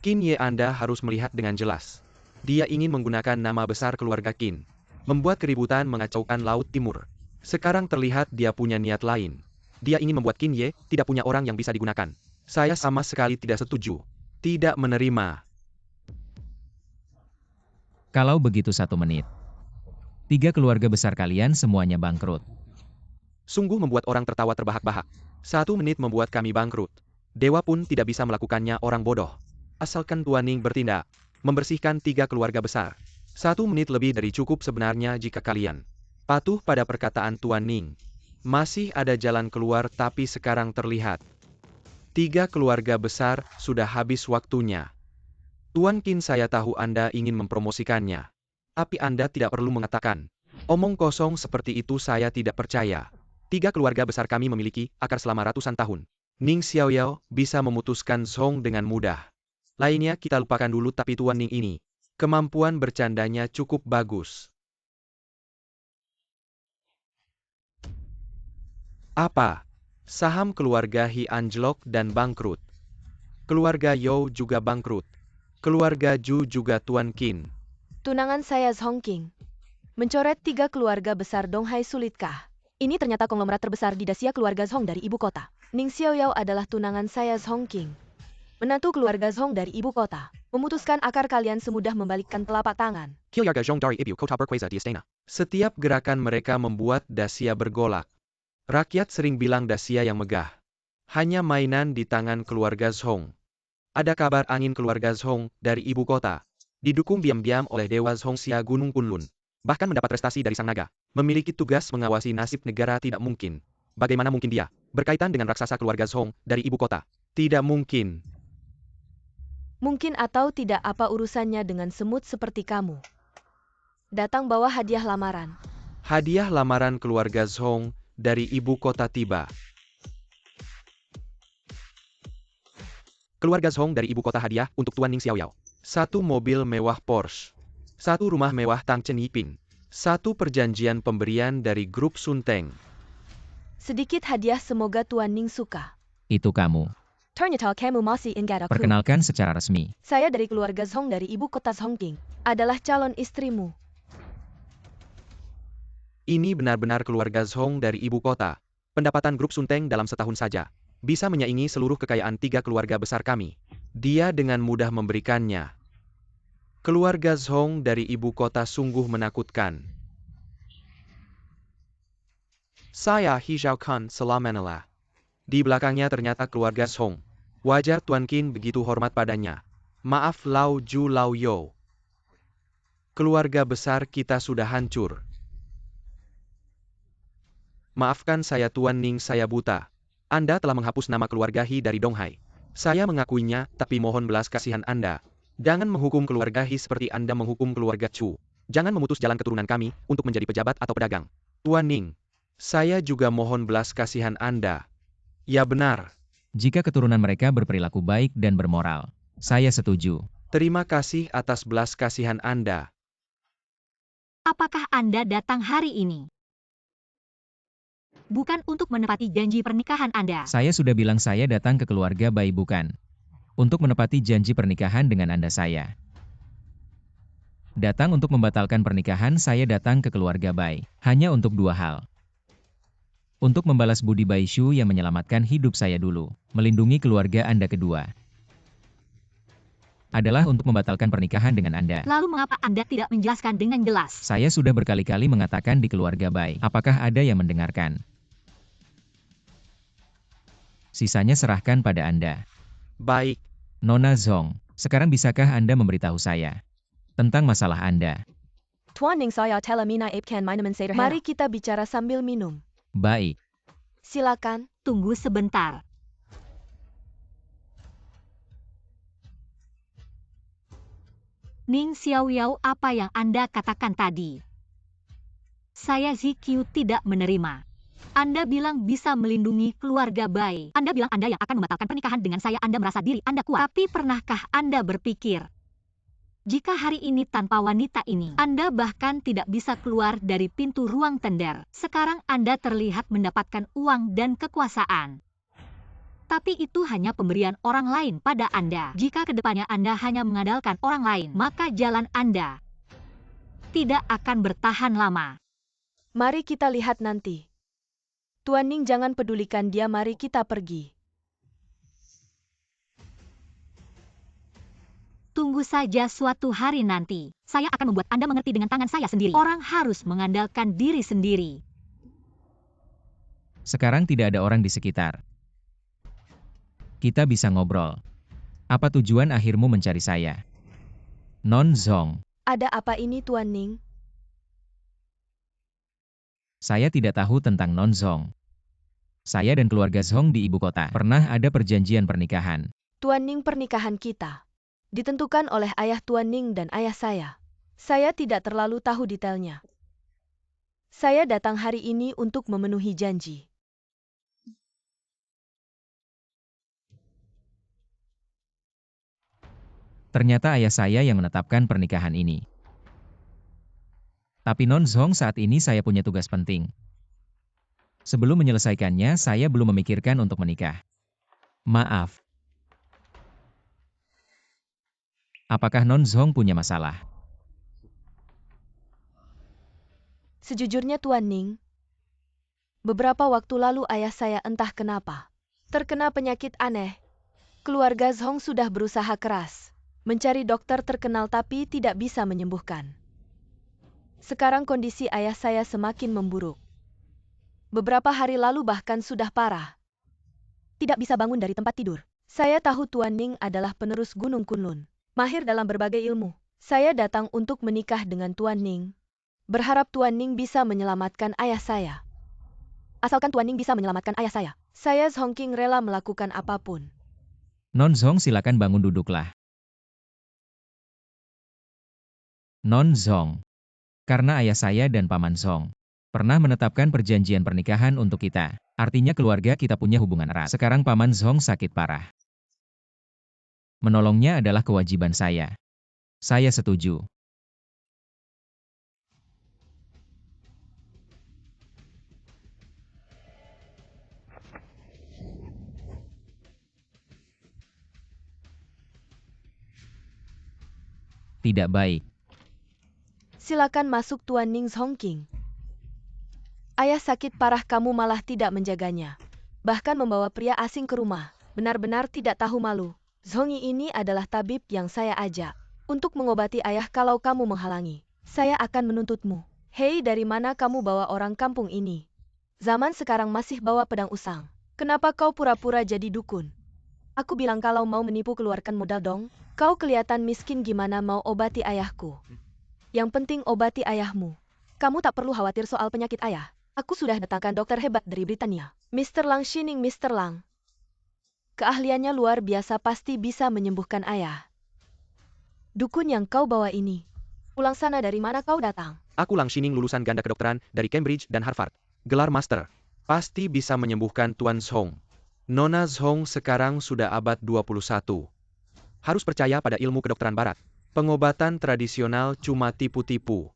Qin Ye, Anda harus melihat dengan jelas. Dia ingin menggunakan nama besar keluarga Qin. Membuat keributan, mengacaukan Laut Timur. Sekarang terlihat dia punya niat lain. Dia ingin membuat Qin Ye tidak punya orang yang bisa digunakan. Saya sama sekali tidak setuju. Tidak menerima. Kalau begitu 1 menit. 3 keluarga besar kalian semuanya bangkrut. Sungguh membuat orang tertawa terbahak-bahak. 1 menit membuat kami bangkrut. Dewa pun tidak bisa melakukannya, orang bodoh. Asalkan Tuan Ning bertindak. Membersihkan 3 keluarga besar. 1 menit lebih dari cukup sebenarnya jika kalian patuh pada perkataan Tuan Ning. Masih ada jalan keluar, tapi sekarang terlihat. 3 keluarga besar sudah habis waktunya. Tuan Qin, saya tahu Anda ingin mempromosikannya. Tapi Anda tidak perlu mengatakan. Omong kosong seperti itu, saya tidak percaya. 3 keluarga besar kami memiliki akar selama ratusan tahun. Ning Xiaoyao bisa memutuskan Song dengan mudah. Lainnya kita lupakan dulu, tapi Tuan Ning ini Kemampuan bercandanya cukup bagus. Apa? Saham keluarga He anjlok dan bangkrut. Keluarga Yao juga bangkrut. Keluarga Ju juga Tuan Qin. Tunangan saya Zhong King. Mencoret 3 keluarga besar Donghai sulitkah? Ini ternyata konglomerat terbesar di Dasia keluarga Zhong dari ibu kota. Ning Xiaoyao adalah tunangan saya Zhong King. Menantu keluarga Zhong dari ibu kota. Memutuskan akar kalian semudah membalikkan telapak tangan. Keluarga Zhong dari ibu kota berkuasa di istana. Setiap gerakan mereka membuat Dasia bergolak. Rakyat sering bilang Dasia yang megah. Hanya mainan di tangan keluarga Zhong. Ada kabar angin keluarga Zhong dari ibu kota. Didukung diam-diam oleh Dewa Zhongxia Gunung Kunlun. Bahkan mendapat prestasi dari sang naga. Memiliki tugas mengawasi nasib negara tidak mungkin. Bagaimana mungkin dia berkaitan dengan raksasa keluarga Zhong dari ibu kota? Tidak mungkin. Mungkin atau tidak apa urusannya dengan semut seperti kamu. Datang bawa hadiah lamaran. Hadiah lamaran keluarga Zhong dari ibu kota tiba. Keluarga Zhong dari ibu kota hadiah untuk Tuan Ning Xiaoyao. 1 mobil mewah Porsche. 1 rumah mewah Tang Chen Yiping. 1 perjanjian pemberian dari grup Sunteng. Sedikit hadiah semoga Tuan Ning suka. Itu kamu. Ternyata kamu masih ingat aku. Perkenalkan secara resmi. Saya dari keluarga Zhong dari ibu kota Zhong King. Adalah calon istrimu. Ini benar-benar keluarga Zhong dari ibu kota. Pendapatan grup Sunteng dalam setahun saja bisa menyaingi seluruh kekayaan 3 keluarga besar kami. Dia dengan mudah memberikannya. Keluarga Zhong dari ibu kota sungguh menakutkan. Saya He Zhaokan Selamenela. Di belakangnya ternyata keluarga Zhong. Wajar Tuan Qin begitu hormat padanya. Maaf Lao Ju Lao Yo. Keluarga besar kita sudah hancur. Maafkan saya Tuan Ning, saya buta. Anda telah menghapus nama keluarga He dari Donghai. Saya mengakuinya, tapi mohon belas kasihan Anda. Jangan menghukum keluarga He seperti Anda menghukum keluarga Chu. Jangan memutus jalan keturunan kami untuk menjadi pejabat atau pedagang. Tuan Ning, saya juga mohon belas kasihan Anda. Ya benar. Jika keturunan mereka berperilaku baik dan bermoral, saya setuju. Terima kasih atas belas kasihan Anda. Apakah Anda datang hari ini? Bukan untuk menepati janji pernikahan Anda. Saya sudah bilang saya datang ke keluarga Bai bukan untuk menepati janji pernikahan dengan Anda saya. Datang untuk membatalkan pernikahan, saya datang ke keluarga Bai hanya untuk 2 hal. Untuk membalas budi Bai Shu yang menyelamatkan hidup saya dulu, melindungi keluarga Anda kedua. Adalah untuk membatalkan pernikahan dengan Anda. Lalu mengapa Anda tidak menjelaskan dengan jelas? Saya sudah berkali-kali mengatakan di keluarga Bai. Apakah ada yang mendengarkan? Sisanya serahkan pada Anda. Baik. Nona Zhong, sekarang bisakah Anda memberitahu saya tentang masalah Anda? Tuan Ning saya telah menaipkan minuman sederhana. Mari kita bicara sambil minum. Baik. Silakan. Tunggu sebentar. Ning Xiaoyao, apa yang Anda katakan tadi? Saya ZQ tidak menerima. Anda bilang bisa melindungi keluarga Bai. Anda bilang Anda yang akan membatalkan pernikahan dengan saya. Anda merasa diri Anda kuat. Tapi pernahkah Anda berpikir, jika hari ini tanpa wanita ini, Anda bahkan tidak bisa keluar dari pintu ruang tender. Sekarang Anda terlihat mendapatkan uang dan kekuasaan. Tapi itu hanya pemberian orang lain pada Anda. Jika kedepannya Anda hanya mengandalkan orang lain, maka jalan Anda tidak akan bertahan lama. Mari kita lihat nanti. Tuan Ning jangan pedulikan dia, mari kita pergi. Tunggu saja suatu hari nanti. Saya akan membuat Anda mengerti dengan tangan saya sendiri. Orang harus mengandalkan diri sendiri. Sekarang tidak ada orang di sekitar. Kita bisa ngobrol. Apa tujuan akhirmu mencari saya? Non Zhong. Ada apa ini Tuan Ning? Saya tidak tahu tentang Non Zhong. Saya dan keluarga Zhong di ibu kota pernah ada perjanjian pernikahan. Tuan Ning, pernikahan kita ditentukan oleh ayah Tuan Ning dan ayah saya. Saya tidak terlalu tahu detailnya. Saya datang hari ini untuk memenuhi janji. Ternyata ayah saya yang menetapkan pernikahan ini. Tapi Non Zhong, saat ini saya punya tugas penting. Sebelum menyelesaikannya, saya belum memikirkan untuk menikah. Maaf. Apakah Non Zhong punya masalah? Sejujurnya Tuan Ning, beberapa waktu lalu ayah saya entah kenapa terkena penyakit aneh. Keluarga Zhong sudah berusaha keras mencari dokter terkenal tapi tidak bisa menyembuhkan. Sekarang kondisi ayah saya semakin memburuk. Beberapa hari lalu bahkan sudah parah. Tidak bisa bangun dari tempat tidur. Saya tahu Tuan Ning adalah penerus Gunung Kunlun, mahir dalam berbagai ilmu. Saya datang untuk menikah dengan Tuan Ning, berharap Tuan Ning bisa menyelamatkan ayah saya. Asalkan Tuan Ning bisa menyelamatkan ayah saya Zhong King rela melakukan apapun. Non Zhong, silakan bangun, duduklah. Non Zhong. Karena ayah saya dan Paman Zhong pernah menetapkan perjanjian pernikahan untuk kita. Artinya keluarga kita punya hubungan erat. Sekarang Paman Zhong sakit parah. Menolongnya adalah kewajiban saya. Saya setuju. Tidak baik. Silakan masuk Tuan Ning Zhong King. Ayah sakit parah, kamu malah tidak menjaganya. Bahkan membawa pria asing ke rumah. Benar-benar tidak tahu malu. Zhongi ini adalah tabib yang saya ajak untuk mengobati ayah. Kalau kamu menghalangi, saya akan menuntutmu. Hei, dari mana kamu bawa orang kampung ini? Zaman sekarang masih bawa pedang usang. Kenapa kau pura-pura jadi dukun? Aku bilang kalau mau menipu keluarkan modal dong. Kau kelihatan miskin, gimana mau obati ayahku? Yang penting obati ayahmu. Kamu tak perlu khawatir soal penyakit ayah. Aku sudah datangkan dokter hebat dari Britania. Mr. Lang Shining. Mr. Lang, keahliannya luar biasa, pasti bisa menyembuhkan ayah. Dukun yang kau bawa ini, pulang sana, dari mana kau datang? Aku Lang Shining, lulusan ganda kedokteran dari Cambridge dan Harvard. Gelar master. Pasti bisa menyembuhkan Tuan Zhong. Nona Zhong sekarang sudah abad 21. Harus percaya pada ilmu kedokteran barat. Pengobatan tradisional cuma tipu-tipu.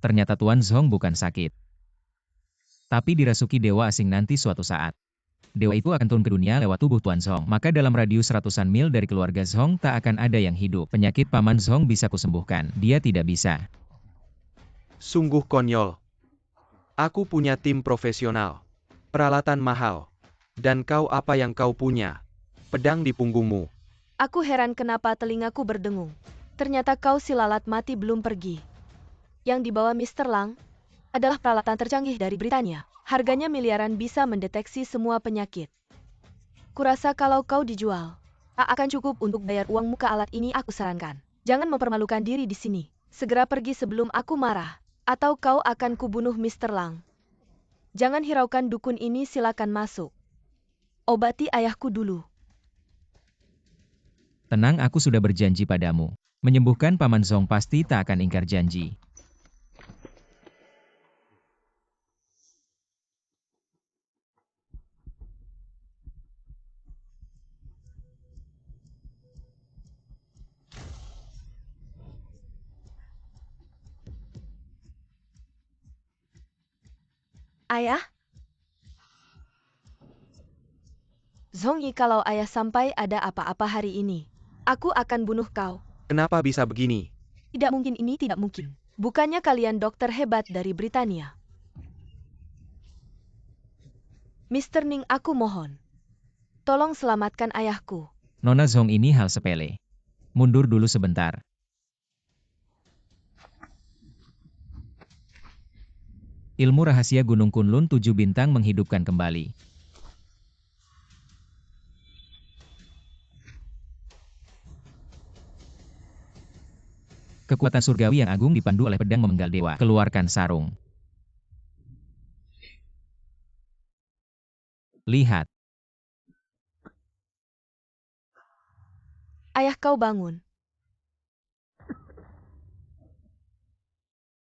Ternyata Tuan Zhong bukan sakit, tapi dirasuki dewa asing nanti suatu saat. Dewa itu akan turun ke dunia lewat tubuh Tuan Zhong. Maka dalam radius ratusan mil dari keluarga Zhong tak akan ada yang hidup. Penyakit Paman Zhong bisa kusembuhkan. Dia tidak bisa. Sungguh konyol. Aku punya tim profesional, peralatan mahal, dan kau apa yang kau punya? Pedang di punggungmu. Aku heran kenapa telingaku berdengung. Ternyata kau si lalat mati belum pergi. Yang dibawa Mr. Lang adalah peralatan tercanggih dari Britania. Harganya miliaran, bisa mendeteksi semua penyakit. Kurasa kalau kau dijual, tak akan cukup untuk bayar uang muka alat ini. Aku sarankan, jangan mempermalukan diri di sini. Segera pergi sebelum aku marah, atau kau akan kubunuh. Mr. Lang, jangan hiraukan dukun ini, silakan masuk. Obati ayahku dulu. Tenang, aku sudah berjanji padamu. Menyembuhkan Paman Zhong pasti tak akan ingkar janji. Ayah? Zhongi, kalau ayah sampai ada apa-apa hari ini, aku akan bunuh kau. Kenapa bisa begini? Tidak mungkin, ini tidak mungkin. Bukannya kalian dokter hebat dari Britania? Mr. Ning, aku mohon, tolong selamatkan ayahku. Nona Zhong, ini hal sepele. Mundur dulu sebentar. Ilmu rahasia Gunung Kunlun 7 bintang menghidupkan kembali. Kekuatan surgawi yang agung dipandu oleh pedang memenggal dewa. Keluarkan sarung. Lihat. Ayah, kau bangun.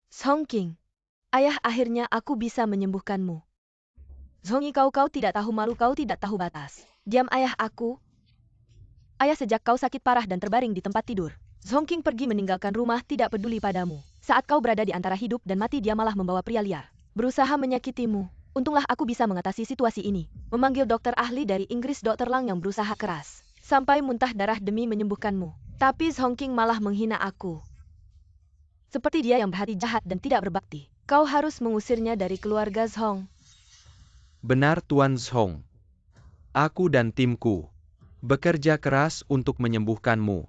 Zhong King, ayah, akhirnya aku bisa menyembuhkanmu. Zhongi, kau tidak tahu malu, kau tidak tahu batas. Diam ayah aku. Ayah sejak kau sakit parah dan terbaring di tempat tidur. Zhong King pergi meninggalkan rumah tidak peduli padamu. Saat kau berada di antara hidup dan mati dia malah membawa pria liar. Berusaha menyakitimu. Untunglah aku bisa mengatasi situasi ini. Memanggil dokter ahli dari Inggris Dr. Lang yang berusaha keras. Sampai muntah darah demi menyembuhkanmu. Tapi Zhong King malah menghina aku. Seperti dia yang berhati jahat dan tidak berbakti. Kau harus mengusirnya dari keluarga Zhong. Benar Tuan Zhong. Aku dan timku bekerja keras untuk menyembuhkanmu.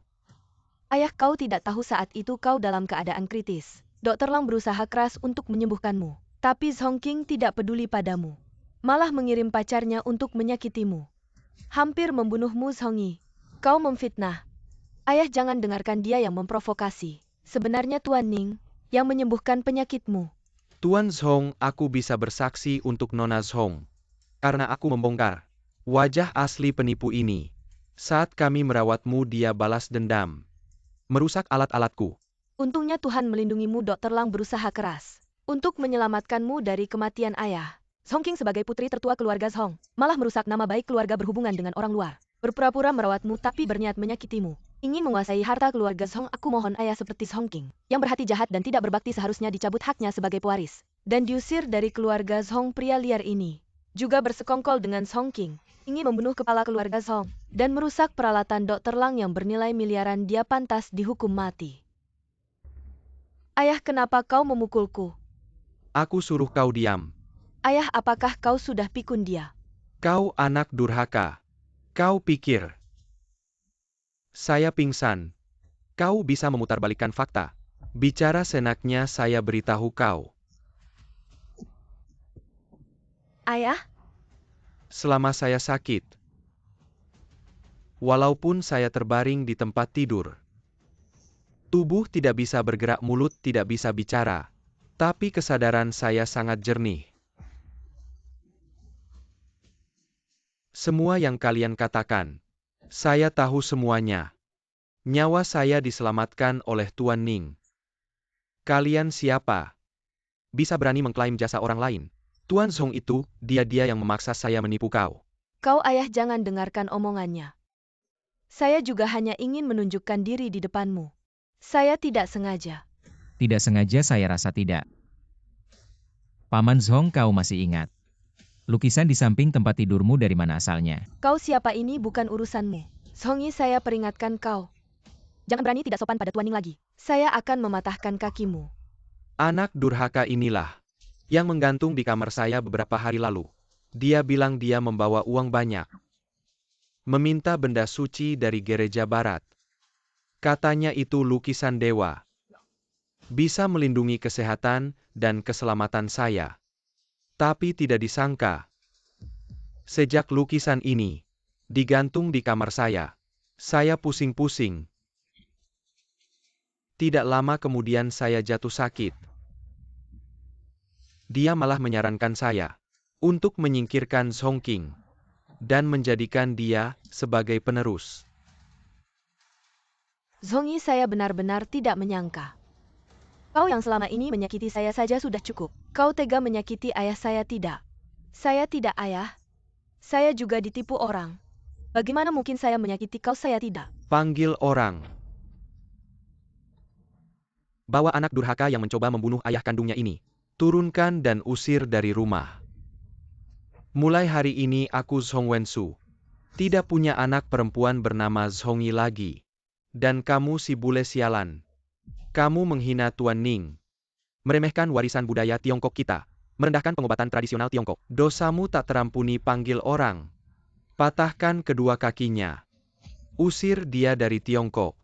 Ayah kau tidak tahu saat itu kau dalam keadaan kritis. Dr. Lang berusaha keras untuk menyembuhkanmu. Tapi Zhong King tidak peduli padamu. Malah mengirim pacarnya untuk menyakitimu. Hampir membunuhmu Zhongi. Kau memfitnah. Ayah jangan dengarkan dia yang memprovokasi. Sebenarnya Tuan Ning yang menyembuhkan penyakitmu. Tuan Zhong, aku bisa bersaksi untuk Nona Zhong. Karena aku membongkar wajah asli penipu ini. Saat kami merawatmu dia balas dendam. Merusak alat-alatku. Untungnya Tuhan melindungimu. Dr. Lang berusaha keras untuk menyelamatkanmu dari kematian ayah. Zhong King sebagai putri tertua keluarga Zhong malah merusak nama baik keluarga berhubungan dengan orang luar. Berpura-pura merawatmu tapi berniat menyakitimu. Ingin menguasai harta keluarga Zhong. Aku mohon ayah seperti Zhong King yang berhati jahat dan tidak berbakti seharusnya dicabut haknya sebagai pewaris. Dan diusir dari keluarga Zhong. Pria liar ini juga bersekongkol dengan Zhong King. Ingin membunuh kepala keluarga Zhong dan merusak peralatan Dr. Lang yang bernilai miliaran. Dia pantas dihukum mati. Ayah, kenapa kau memukulku? Aku suruh kau diam. Ayah, apakah kau sudah pikun dia? Kau anak durhaka. Kau pikir saya pingsan. Kau bisa memutarbalikkan fakta. Bicara senaknya saya beritahu kau. Ayah? Selama saya sakit, walaupun saya terbaring di tempat tidur, tubuh tidak bisa bergerak, mulut tidak bisa bicara, tapi kesadaran saya sangat jernih. Semua yang kalian katakan, saya tahu semuanya. Nyawa saya diselamatkan oleh Tuan Ning. Kalian siapa? Bisa berani mengklaim jasa orang lain? Tuan Zhong itu, dia yang memaksa saya menipu kau. Kau ayah jangan dengarkan omongannya. Saya juga hanya ingin menunjukkan diri di depanmu. Saya tidak sengaja. Tidak sengaja saya rasa tidak. Paman Zhong, kau masih ingat. Lukisan di samping tempat tidurmu dari mana asalnya? Kau siapa ini bukan urusanmu. Zhongi, saya peringatkan kau. Jangan berani tidak sopan pada Tuan Ning lagi. Saya akan mematahkan kakimu. Anak durhaka inilah yang menggantung di kamar saya beberapa hari lalu. Dia bilang dia membawa uang banyak. Meminta benda suci dari gereja barat. Katanya itu lukisan dewa. Bisa melindungi kesehatan dan keselamatan saya. Tapi tidak disangka. Sejak lukisan ini digantung di kamar saya pusing-pusing. Tidak lama kemudian saya jatuh sakit. Dia malah menyarankan saya untuk menyingkirkan Zhong King dan menjadikan dia sebagai penerus. Zhongi, saya benar-benar tidak menyangka. Kau yang selama ini menyakiti saya saja sudah cukup. Kau tega menyakiti ayah saya tidak. Saya tidak ayah. Saya juga ditipu orang. Bagaimana mungkin saya menyakiti kau? Saya tidak. Panggil orang. Bawa anak durhaka yang mencoba membunuh ayah kandungnya ini. Turunkan dan usir dari rumah. Mulai hari ini aku Zhong Wensu. Tidak punya anak perempuan bernama Zhongi lagi. Dan kamu si bule sialan. Kamu menghina Tuan Ning. Meremehkan warisan budaya Tiongkok kita. Merendahkan pengobatan tradisional Tiongkok. Dosamu tak terampuni. Panggil orang. Patahkan kedua kakinya. Usir dia dari Tiongkok.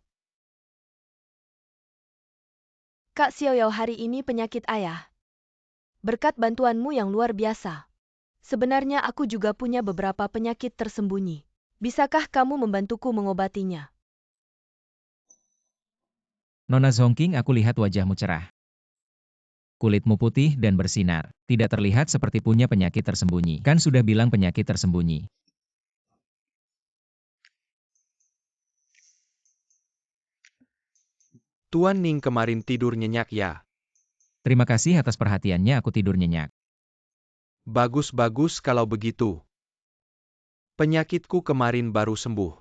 Kak Xiaoyao, hari ini penyakit ayah. Berkat bantuanmu yang luar biasa. Sebenarnya aku juga punya beberapa penyakit tersembunyi. Bisakah kamu membantuku mengobatinya? Nona Zhong King, aku lihat wajahmu cerah. Kulitmu putih dan bersinar. Tidak terlihat seperti punya penyakit tersembunyi. Kan sudah bilang penyakit tersembunyi. Tuan Ning kemarin tidur nyenyak ya. Terima kasih atas perhatiannya, aku tidur nyenyak. Bagus-bagus kalau begitu. Penyakitku kemarin baru sembuh.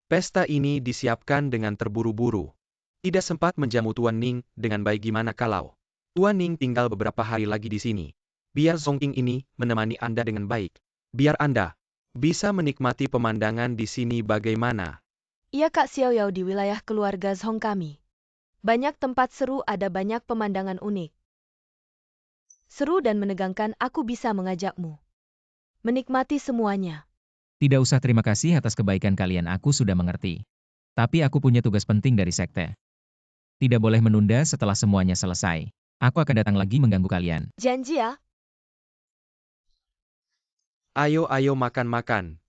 Pesta ini disiapkan dengan terburu-buru. Tidak sempat menjamu Tuan Ning dengan baik. Gimana kalau Tuan Ning tinggal beberapa hari lagi di sini? Biar Zongking ini menemani Anda dengan baik. Biar Anda bisa menikmati pemandangan di sini bagaimana? Iya Kak Xiao Yao, di wilayah keluarga Zhong kami. Banyak tempat seru, ada banyak pemandangan unik. Seru dan menegangkan, aku bisa mengajakmu menikmati semuanya. Tidak usah, terima kasih atas kebaikan kalian, aku sudah mengerti. Tapi aku punya tugas penting dari sekte. Tidak boleh menunda. Setelah semuanya selesai, aku akan datang lagi mengganggu kalian. Janji ya? Ayo makan-makan.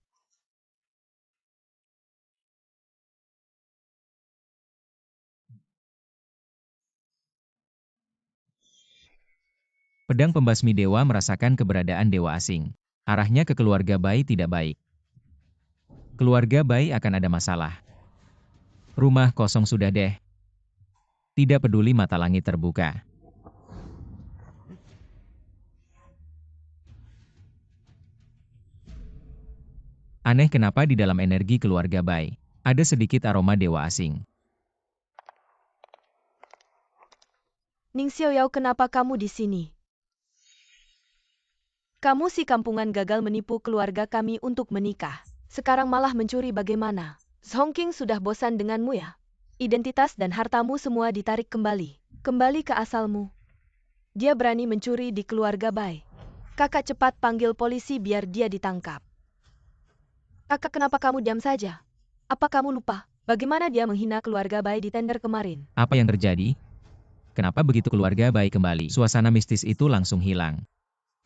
Pedang pembasmi dewa merasakan keberadaan dewa asing. Arahnya ke keluarga Bai tidak baik. Keluarga Bai akan ada masalah. Rumah kosong sudah deh. Tidak peduli mata langit terbuka. Aneh, kenapa di dalam energi keluarga Bai ada sedikit aroma dewa asing. Ning Xiao Yao, kenapa kamu di sini? Kamu si kampungan gagal menipu keluarga kami untuk menikah. Sekarang malah mencuri, bagaimana? Zhongking sudah bosan denganmu ya? Identitas dan hartamu semua ditarik kembali. Kembali ke asalmu. Dia berani mencuri di keluarga Bai. Kakak cepat panggil polisi biar dia ditangkap. Kakak, kenapa kamu diam saja? Apa kamu lupa bagaimana dia menghina keluarga Bai di tender kemarin? Apa yang terjadi? Kenapa begitu keluarga Bai kembali? Suasana mistis itu langsung hilang.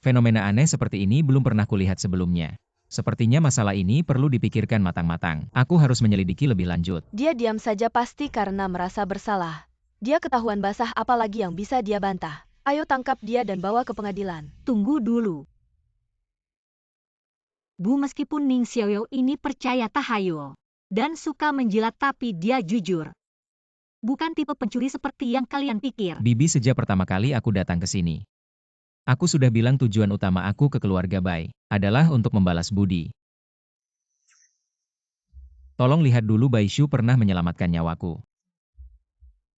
Fenomena aneh seperti ini belum pernah kulihat sebelumnya. Sepertinya masalah ini perlu dipikirkan matang-matang. Aku harus menyelidiki lebih lanjut. Dia diam saja pasti karena merasa bersalah. Dia ketahuan basah, apalagi yang bisa dia bantah. Ayo tangkap dia dan bawa ke pengadilan. Tunggu dulu. Bu, meskipun Ning Xiao Yao ini percaya tahayul dan suka menjilat, tapi dia jujur. Bukan tipe pencuri seperti yang kalian pikir. Bibi, sejak pertama kali aku datang ke sini, aku sudah bilang tujuan utama aku ke keluarga Bai adalah untuk membalas budi. Tolong lihat dulu, Bai Shu pernah menyelamatkan nyawaku.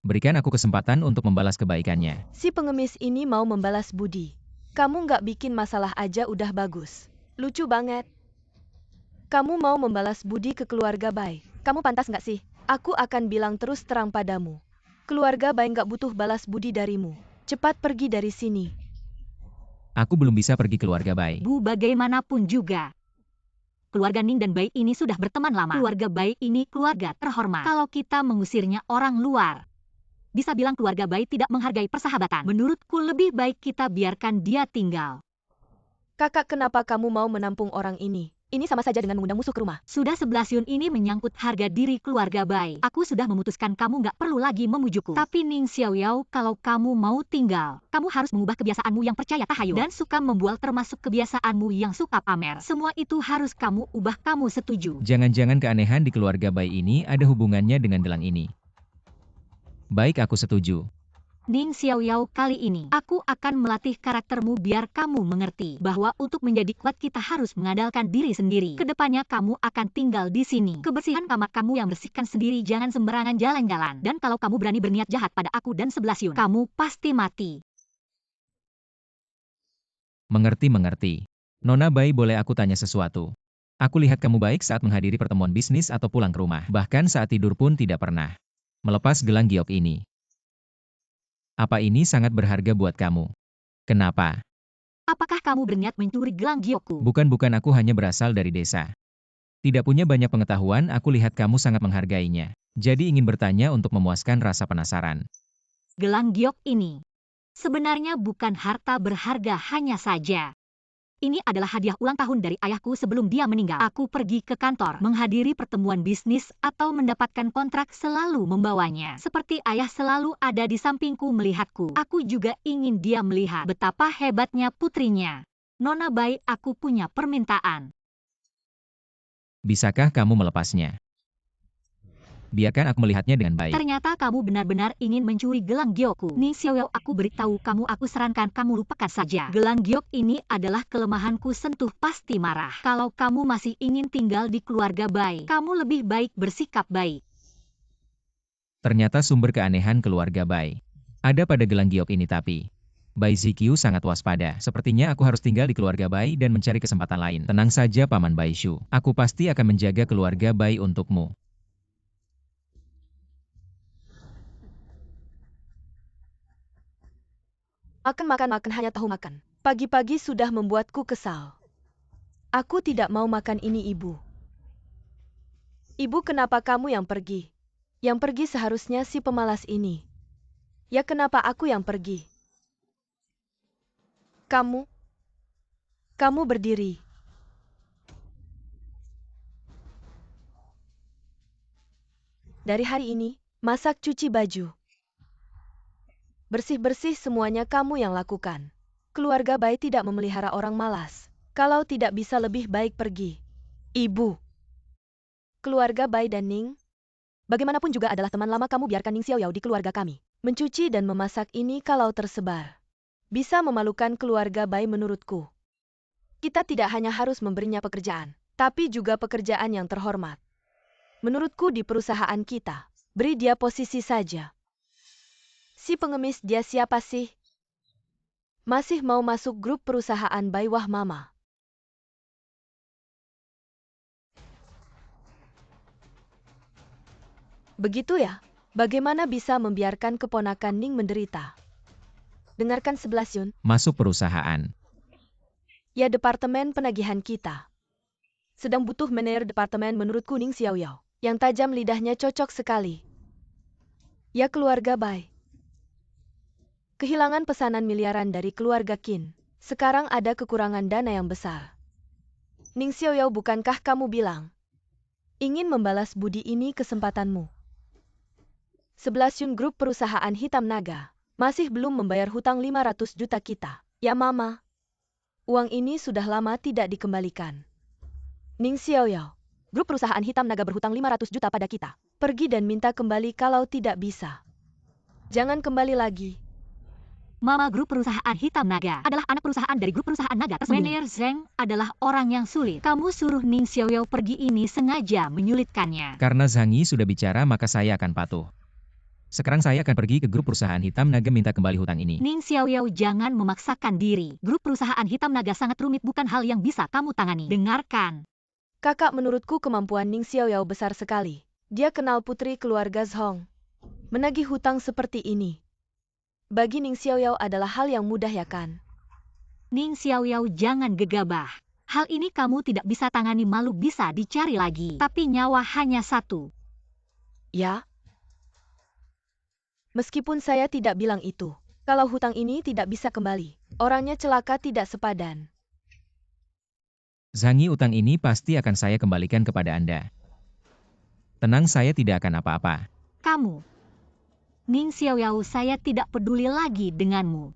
Berikan aku kesempatan untuk membalas kebaikannya. Si pengemis ini mau membalas budi. Kamu nggak bikin masalah aja udah bagus. Lucu banget. Kamu mau membalas budi ke keluarga Bai. Kamu pantas nggak sih? Aku akan bilang terus terang padamu. Keluarga Bai nggak butuh balas budi darimu. Cepat pergi dari sini. Aku belum bisa pergi keluarga Bai. Bu, bagaimanapun juga, keluarga Ning dan Bai ini sudah berteman lama. Keluarga Bai ini keluarga terhormat. Kalau kita mengusirnya, orang luar bisa bilang keluarga Bai tidak menghargai persahabatan. Menurutku lebih baik kita biarkan dia tinggal. Kakak, kenapa kamu mau menampung orang ini? Ini sama saja dengan mengundang musuh ke rumah. Sudah 11 yun, ini menyangkut harga diri keluarga Bai. Aku sudah memutuskan kamu nggak perlu lagi memujukku. Tapi Ning Xiao Yao, kalau kamu mau tinggal, kamu harus mengubah kebiasaanmu yang percaya tahayul dan suka membual, termasuk kebiasaanmu yang suka pamer. Semua itu harus kamu ubah. Kamu setuju? Jangan-jangan keanehan di keluarga Bai ini ada hubungannya dengan gelang ini. Baik, aku setuju. Ning Xiao Yao, kali ini aku akan melatih karaktermu biar kamu mengerti bahwa untuk menjadi kuat kita harus mengandalkan diri sendiri. Kedepannya kamu akan tinggal di sini. Kebersihan kamar kamu yang bersihkan sendiri, jangan sembarangan jalan-jalan. Dan kalau kamu berani berniat jahat pada aku dan 11 yun, kamu pasti mati. Mengerti. Nona Bai, boleh aku tanya sesuatu? Aku lihat kamu baik saat menghadiri pertemuan bisnis atau pulang ke rumah. Bahkan saat tidur pun tidak pernah melepas gelang giok ini. Apa ini sangat berharga buat kamu? Kenapa? Apakah kamu berniat mencuri gelang giokku? Bukan, aku hanya berasal dari desa. Tidak punya banyak pengetahuan, aku lihat kamu sangat menghargainya. Jadi ingin bertanya untuk memuaskan rasa penasaran. Gelang giok ini sebenarnya bukan harta berharga hanya saja. Ini adalah hadiah ulang tahun dari ayahku sebelum dia meninggal. Aku pergi ke kantor, menghadiri pertemuan bisnis, atau mendapatkan kontrak, selalu membawanya. Seperti ayah selalu ada di sampingku melihatku. Aku juga ingin dia melihat betapa hebatnya putrinya. Nona Bai, aku punya permintaan. Bisakah kamu melepasnya? Biarkan aku melihatnya dengan baik. Ternyata kamu benar-benar ingin mencuri gelang giokku. Ning Xiaoyao, aku beritahu kamu, aku sarankan kamu lupakan saja. Gelang giok ini adalah kelemahanku, sentuh pasti marah. Kalau kamu masih ingin tinggal di keluarga Bai, kamu lebih baik bersikap baik. Ternyata sumber keanehan keluarga Bai ada pada gelang giok ini, tapi Bai Ziqiu sangat waspada. Sepertinya aku harus tinggal di keluarga Bai dan mencari kesempatan lain. Tenang saja Paman Baishu. Aku pasti akan menjaga keluarga Bai untukmu. Makan hanya tahu makan. Pagi-pagi sudah membuatku kesal. Aku tidak mau makan ini, Ibu. Ibu, kenapa kamu yang pergi? Yang pergi seharusnya si pemalas ini. Ya, kenapa aku yang pergi? Kamu berdiri. Dari hari ini, masak, cuci baju. Bersih-bersih semuanya kamu yang lakukan. Keluarga Bai tidak memelihara orang malas. Kalau tidak bisa lebih baik pergi. Ibu. Keluarga Bai dan Ning, bagaimanapun juga adalah teman lama kamu, biarkan Ning Xiaoyao di keluarga kami. Mencuci dan memasak ini kalau tersebar bisa memalukan keluarga Bai menurutku. Kita tidak hanya harus memberinya pekerjaan, tapi juga pekerjaan yang terhormat. Menurutku di perusahaan kita, beri dia posisi saja. Si pengemis dia siapa sih? Masih mau masuk grup perusahaan Bai? Wah mama. Begitu ya? Bagaimana bisa membiarkan keponakan Ning menderita? Dengarkan 11 Yun. Masuk perusahaan. Ya, departemen penagihan kita sedang butuh manajer departemen. Menurutku Ning Xiaoyao yang tajam lidahnya cocok sekali. Ya, keluarga Bai kehilangan pesanan miliaran dari keluarga Qin. Sekarang ada kekurangan dana yang besar. Ning Xiaoyao, bukankah kamu bilang ingin membalas budi? Ini kesempatanmu. 11 Yun, grup perusahaan Hitam Naga masih belum membayar hutang 500 juta kita. Ya mama, uang ini sudah lama tidak dikembalikan. Ning Xiaoyao, grup perusahaan Hitam Naga berhutang 500 juta pada kita. Pergi dan minta kembali kalau tidak bisa. Jangan kembali lagi. Mama, grup perusahaan Hitam Naga adalah anak perusahaan dari grup perusahaan naga tersembunyi. Manajer Zheng adalah orang yang sulit. Kamu suruh Ning Xiaoyao pergi ini sengaja menyulitkannya. Karena Zhang Yi sudah bicara, maka saya akan patuh. Sekarang saya akan pergi ke grup perusahaan Hitam Naga minta kembali hutang ini. Ning Xiaoyao, jangan memaksakan diri. Grup perusahaan Hitam Naga sangat rumit, bukan hal yang bisa kamu tangani. Dengarkan. Kakak, menurutku kemampuan Ning Xiaoyao besar sekali. Dia kenal putri keluarga Zhong. Menagih hutang seperti ini bagi Ning Xiaoyao adalah hal yang mudah, ya kan? Ning Xiaoyao, jangan gegabah. Hal ini kamu tidak bisa tangani, malu bisa dicari lagi. Tapi nyawa hanya satu. Ya? Meskipun saya tidak bilang itu. Kalau hutang ini tidak bisa kembali, orangnya celaka tidak sepadan. Zhang Yi, utang ini pasti akan saya kembalikan kepada Anda. Tenang, saya tidak akan apa-apa. Kamu. Ning Xiaoyao, saya tidak peduli lagi denganmu.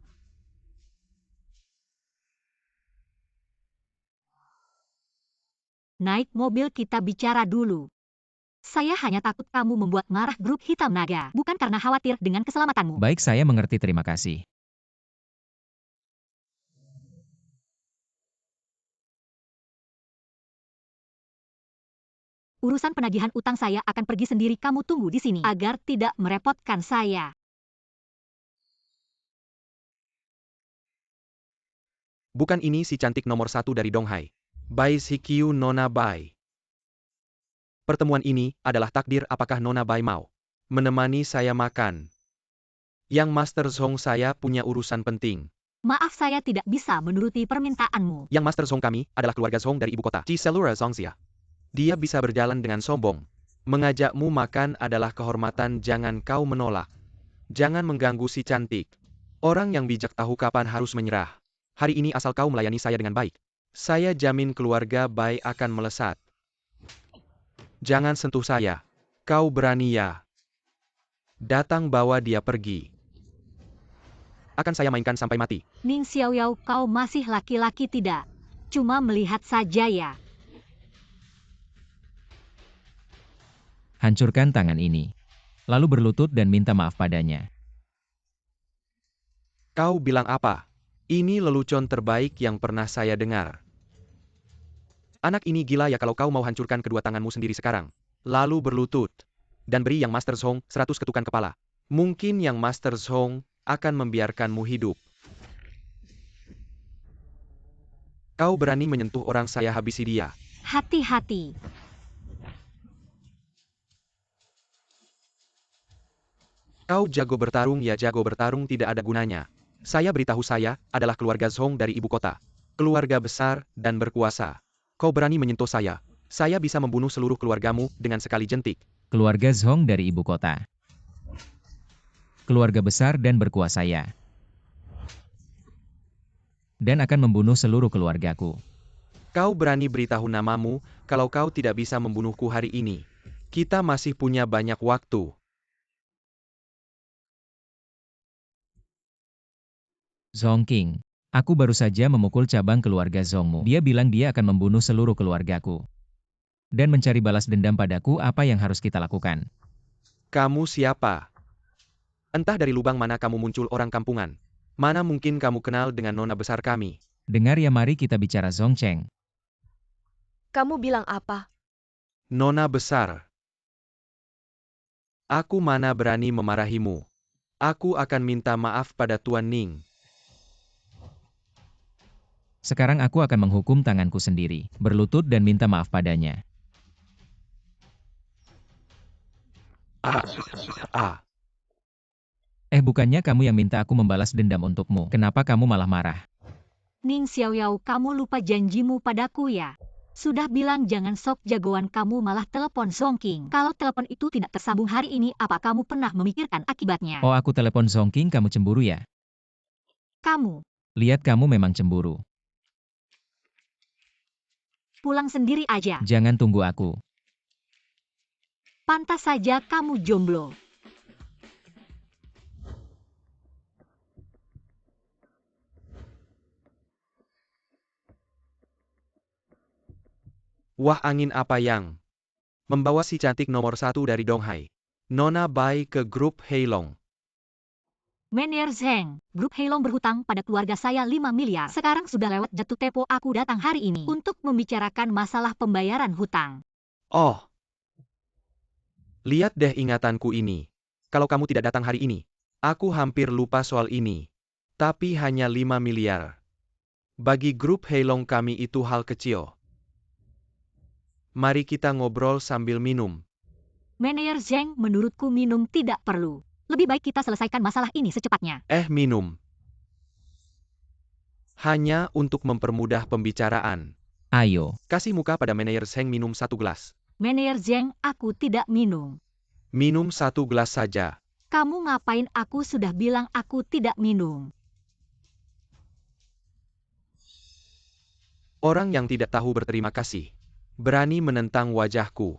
Naik mobil, kita bicara dulu. Saya hanya takut kamu membuat marah grup Hitam Naga, bukan karena khawatir dengan keselamatanmu. Baik, saya mengerti, terima kasih. Urusan penagihan utang saya akan pergi sendiri, kamu tunggu di sini agar tidak merepotkan saya. Bukan ini si cantik nomor 1 dari Donghai? Bai Ziqiu, Nona Bai. Pertemuan ini adalah takdir. Apakah Nona Bai mau menemani saya makan? Yang Master Zhong, saya punya urusan penting. Maaf, saya tidak bisa menuruti permintaanmu. Yang Master Zhong kami adalah keluarga Zhong dari ibu kota, Ciselura Zhongxia. Dia bisa berjalan dengan sombong. Mengajakmu makan adalah kehormatan, jangan kau menolak. Jangan mengganggu si cantik. Orang yang bijak tahu kapan harus menyerah. Hari ini asal kau melayani saya dengan baik, saya jamin keluarga Bai akan melesat. Jangan sentuh saya. Kau berani ya? Datang, bawa dia pergi. Akan saya mainkan sampai mati. Ning Xiaoyao, kau masih laki-laki tidak? Cuma melihat saja ya. Hancurkan tangan ini. Lalu berlutut dan minta maaf padanya. Kau bilang apa? Ini lelucon terbaik yang pernah saya dengar. Anak ini gila ya kalau kau mau hancurkan kedua tanganmu sendiri sekarang. Lalu berlutut. Dan beri Yang Master Zhong 100 ketukan kepala. Mungkin Yang Master Zhong akan membiarkanmu hidup. Kau berani menyentuh orang, saya habisi dia. Hati-hati. Kau jago bertarung ya, jago bertarung tidak ada gunanya. Saya beritahu, saya adalah keluarga Zhong dari ibu kota. Keluarga besar dan berkuasa. Kau berani menyentuh saya bisa membunuh seluruh keluargamu dengan sekali jentik. Keluarga Zhong dari ibu kota. Keluarga besar dan berkuasa ya. Dan akan membunuh seluruh keluargaku. Kau berani beritahu namamu, kalau kau tidak bisa membunuhku hari ini. Kita masih punya banyak waktu. Zhong King. Aku baru saja memukul cabang keluarga Zhongmu. Dia bilang dia akan membunuh seluruh keluargaku. Dan mencari balas dendam padaku, apa yang harus kita lakukan? Kamu siapa? Entah dari lubang mana kamu muncul, orang kampungan. Mana mungkin kamu kenal dengan nona besar kami? Dengar ya, mari kita bicara Zhong Cheng. Kamu bilang apa? Nona besar. Aku mana berani memarahimu. Aku akan minta maaf pada Tuan Ning. Sekarang aku akan menghukum tanganku sendiri, berlutut dan minta maaf padanya. Bukannya kamu yang minta aku membalas dendam untukmu. Kenapa kamu malah marah? Ning Xiaoyao, kamu lupa janjimu padaku ya? Sudah bilang jangan sok jagoan, kamu malah telepon Zhong King. Kalau telepon itu tidak tersambung hari ini, apa kamu pernah memikirkan akibatnya? Oh, aku telepon Zhong King, kamu cemburu ya? Kamu Lihat, kamu memang cemburu. pulang sendiri aja. Jangan tunggu aku. Pantas saja kamu jomblo. Wah, angin apa yang membawa si cantik nomor 1 dari Donghai, Nona Bai, ke grup Heilong? Manager Zheng, grup Heilong berhutang pada keluarga saya 5 miliar. Sekarang sudah lewat jatuh tempo, aku datang hari ini untuk membicarakan masalah pembayaran hutang. Oh. Lihat deh ingatanku ini. Kalau kamu tidak datang hari ini, aku hampir lupa soal ini. Tapi hanya 5 miliar. Bagi grup Heilong kami itu hal kecil. Mari kita ngobrol sambil minum. Manager Zheng, menurutku minum tidak perlu. Lebih baik kita selesaikan masalah ini secepatnya. Minum. Hanya untuk mempermudah pembicaraan. Ayo. Kasih muka pada manajer Zheng, minum 1 gelas. Manager Zheng, aku tidak minum. Minum 1 gelas saja. Kamu ngapain? Aku sudah bilang aku tidak minum. Orang yang tidak tahu berterima kasih berani menentang wajahku.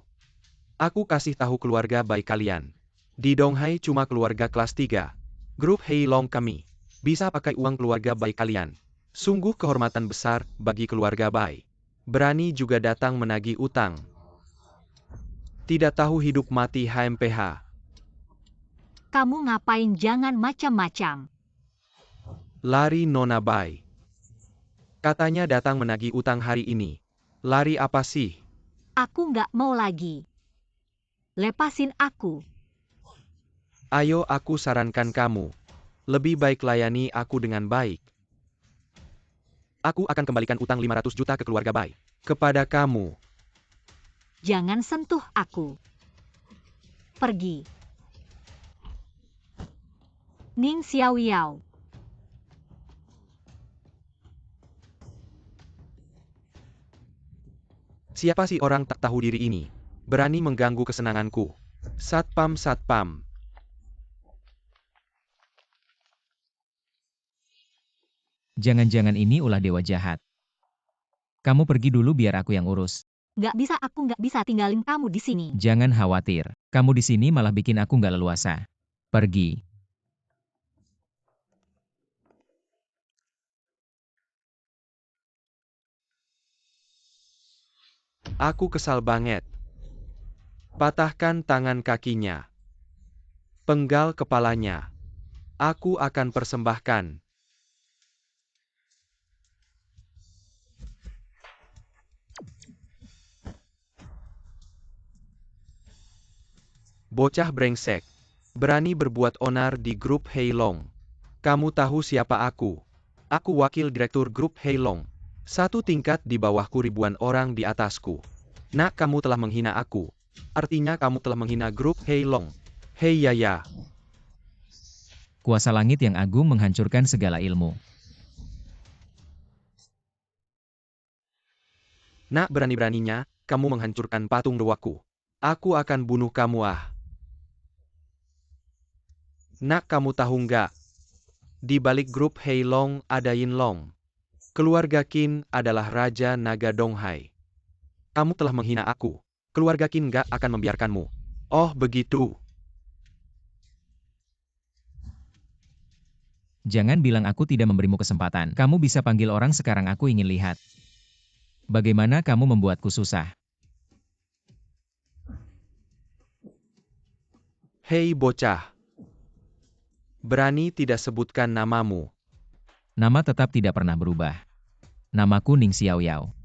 Aku kasih tahu keluarga baik kalian. Di Donghai cuma keluarga kelas 3. Grup Heilong kami bisa pakai uang keluarga baik kalian. Sungguh kehormatan besar bagi keluarga baik. Berani juga datang menagih utang. Tidak tahu hidup mati HMPH. Kamu ngapain? Jangan macam-macam. Lari Nona Bai. Katanya datang menagih utang hari ini. Lari apa sih? Aku nggak mau lagi. Lepasin aku. Ayo, aku sarankan kamu. Lebih baik layani aku dengan baik. Aku akan kembalikan utang 500 juta ke keluarga Bai. Kepada kamu. Jangan sentuh aku. Pergi. Ning Xiaoyao. Siapa sih orang tak tahu diri ini? Berani mengganggu kesenanganku. Satpam, satpam. Jangan-jangan ini ulah dewa jahat. Kamu pergi dulu biar aku yang urus. Nggak bisa, aku nggak bisa tinggalin kamu di sini. Jangan khawatir. Kamu di sini malah bikin aku nggak leluasa. Pergi. Aku kesal banget. Patahkan tangan kakinya. Penggal kepalanya. Aku akan persembahkan. Bocah brengsek. Berani berbuat onar di grup Heilong. Kamu tahu siapa aku? Aku wakil direktur grup Heilong. Satu tingkat di bawahku, ribuan orang di atasku. Nak, kamu telah menghina aku. Artinya kamu telah menghina grup Heilong. Hei Yaya. Kuasa langit yang agung menghancurkan segala ilmu. Nak, berani-beraninya, kamu menghancurkan patung dewaku. Aku akan bunuh kamu ah. Nak, kamu tahu nggak? Di balik grup Heilong ada Yinlong. Keluarga Qin adalah Raja Naga Donghai. Kamu telah menghina aku. Keluarga Qin nggak akan membiarkanmu. Oh begitu. Jangan bilang aku tidak memberimu kesempatan. Kamu bisa panggil orang sekarang, aku ingin lihat. Bagaimana kamu membuatku susah? Hei bocah. Berani tidak sebutkan namamu. Nama tetap tidak pernah berubah. Namaku Ning Xiaoyao.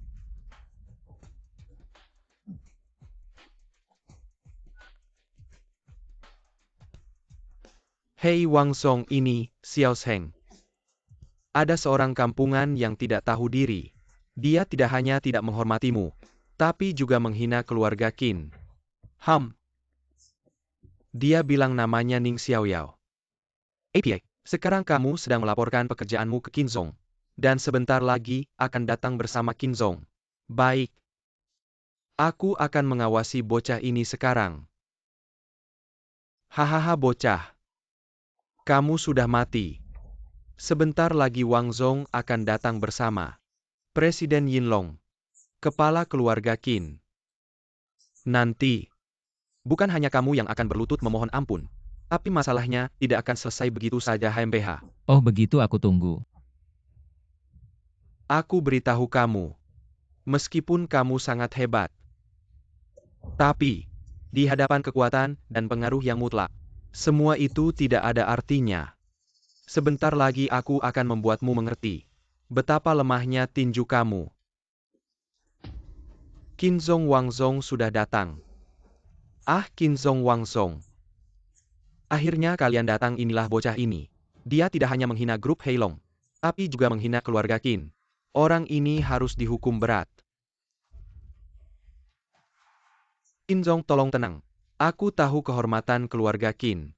Hei Wang Song, ini, Xiao Sheng. Ada seorang kampungan yang tidak tahu diri. Dia tidak hanya tidak menghormatimu, tapi juga menghina keluarga Qin. Dia bilang namanya Ning Xiaoyao. APA, sekarang kamu sedang melaporkan pekerjaanmu ke Qin Zong. Dan sebentar lagi akan datang bersama Qin Zong. Baik. Aku akan mengawasi bocah ini sekarang. Hahaha bocah. Kamu sudah mati. Sebentar lagi Wang Zong akan datang bersama Presiden Yinlong, kepala keluarga Qin. Nanti, bukan hanya kamu yang akan berlutut memohon ampun, tapi masalahnya tidak akan selesai begitu saja HMBH. Oh begitu, aku tunggu. Aku beritahu kamu, meskipun kamu sangat hebat, tapi di hadapan kekuatan dan pengaruh yang mutlak, semua itu tidak ada artinya. Sebentar lagi aku akan membuatmu mengerti betapa lemahnya tinju kamu. Qin Zong Wang Zong sudah datang. Ah, Qin Zong Wang Zong. Akhirnya kalian datang, inilah bocah ini. Dia tidak hanya menghina grup Heilong, tapi juga menghina keluarga Qin. Orang ini harus dihukum berat. Qin Zong, tolong tenang. Aku tahu kehormatan keluarga Qin.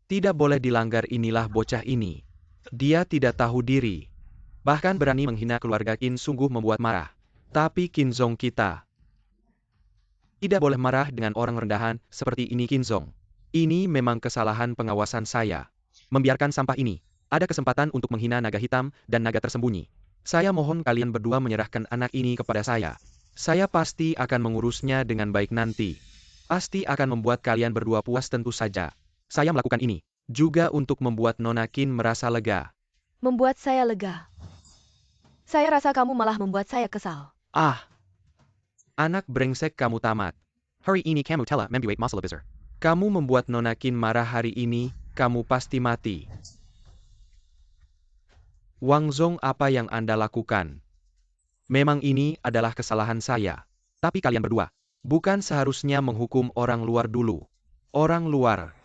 Tidak boleh dilanggar, inilah bocah ini. Dia tidak tahu diri. Bahkan berani menghina keluarga Qin, sungguh membuat marah. Tapi Qin Zong kita tidak boleh marah dengan orang rendahan seperti ini Qin Zong. Ini memang kesalahan pengawasan saya. Membiarkan sampah ini. Ada kesempatan untuk menghina naga hitam dan naga tersembunyi. Saya mohon kalian berdua menyerahkan anak ini kepada saya. Saya pasti akan mengurusnya dengan baik nanti. Pasti akan membuat kalian berdua puas tentu saja. Saya melakukan ini juga untuk membuat Nona Qin merasa lega. Membuat saya lega. Saya rasa kamu malah membuat saya kesal. Ah! Anak brengsek, kamu tamat. Hari ini kamu telah membuat masalah besar. Kamu membuat Nona Qin marah hari ini, kamu pasti mati. Wang Zong, apa yang Anda lakukan? Memang ini adalah kesalahan saya. Tapi kalian berdua, bukan seharusnya menghukum orang luar dulu. Orang luar.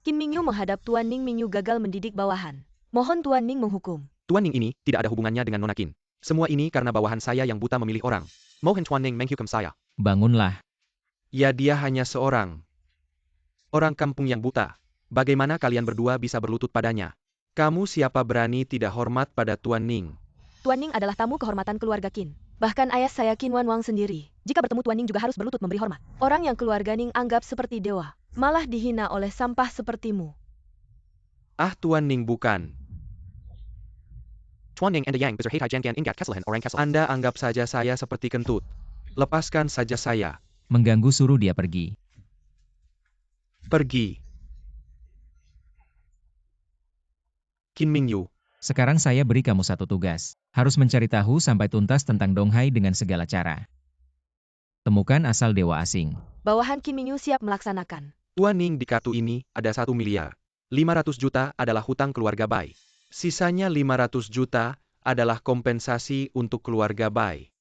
Qin Mingyu menghadap Tuan Ning. Mingyu gagal mendidik bawahan. Mohon Tuan Ning menghukum. Tuan Ning ini tidak ada hubungannya dengan Nona Qin. Semua ini karena bawahan saya yang buta memilih orang. Mohon Tuan Ning menghukum saya. Bangunlah. Ya, dia hanya seorang orang kampung yang buta. Bagaimana kalian berdua bisa berlutut padanya? Kamu siapa berani tidak hormat pada Tuan Ning? Tuan Ning adalah tamu kehormatan keluarga Qin. Bahkan ayah saya Qin Wan Wang sendiri. Jika bertemu Tuan Ning juga harus berlutut memberi hormat. Orang yang keluarga Ning anggap seperti dewa, malah dihina oleh sampah sepertimu. Ah, Tuan Ning bukan. Tuan Ning Anda yang besar hei jangan ingat kesalahan orang kesal. Anda anggap saja saya seperti kentut. Lepaskan saja saya. Mengganggu, suruh dia pergi. Pergi. Qin Mingyu. Sekarang saya beri kamu satu tugas. Harus mencari tahu sampai tuntas tentang Donghai dengan segala cara. Temukan asal dewa asing. Bawahan Kim Mingyu siap melaksanakan. Tuan Ning, di kartu ini ada 1 miliar. 500 juta adalah hutang keluarga Bai. Sisanya 500 juta adalah kompensasi untuk keluarga Bai.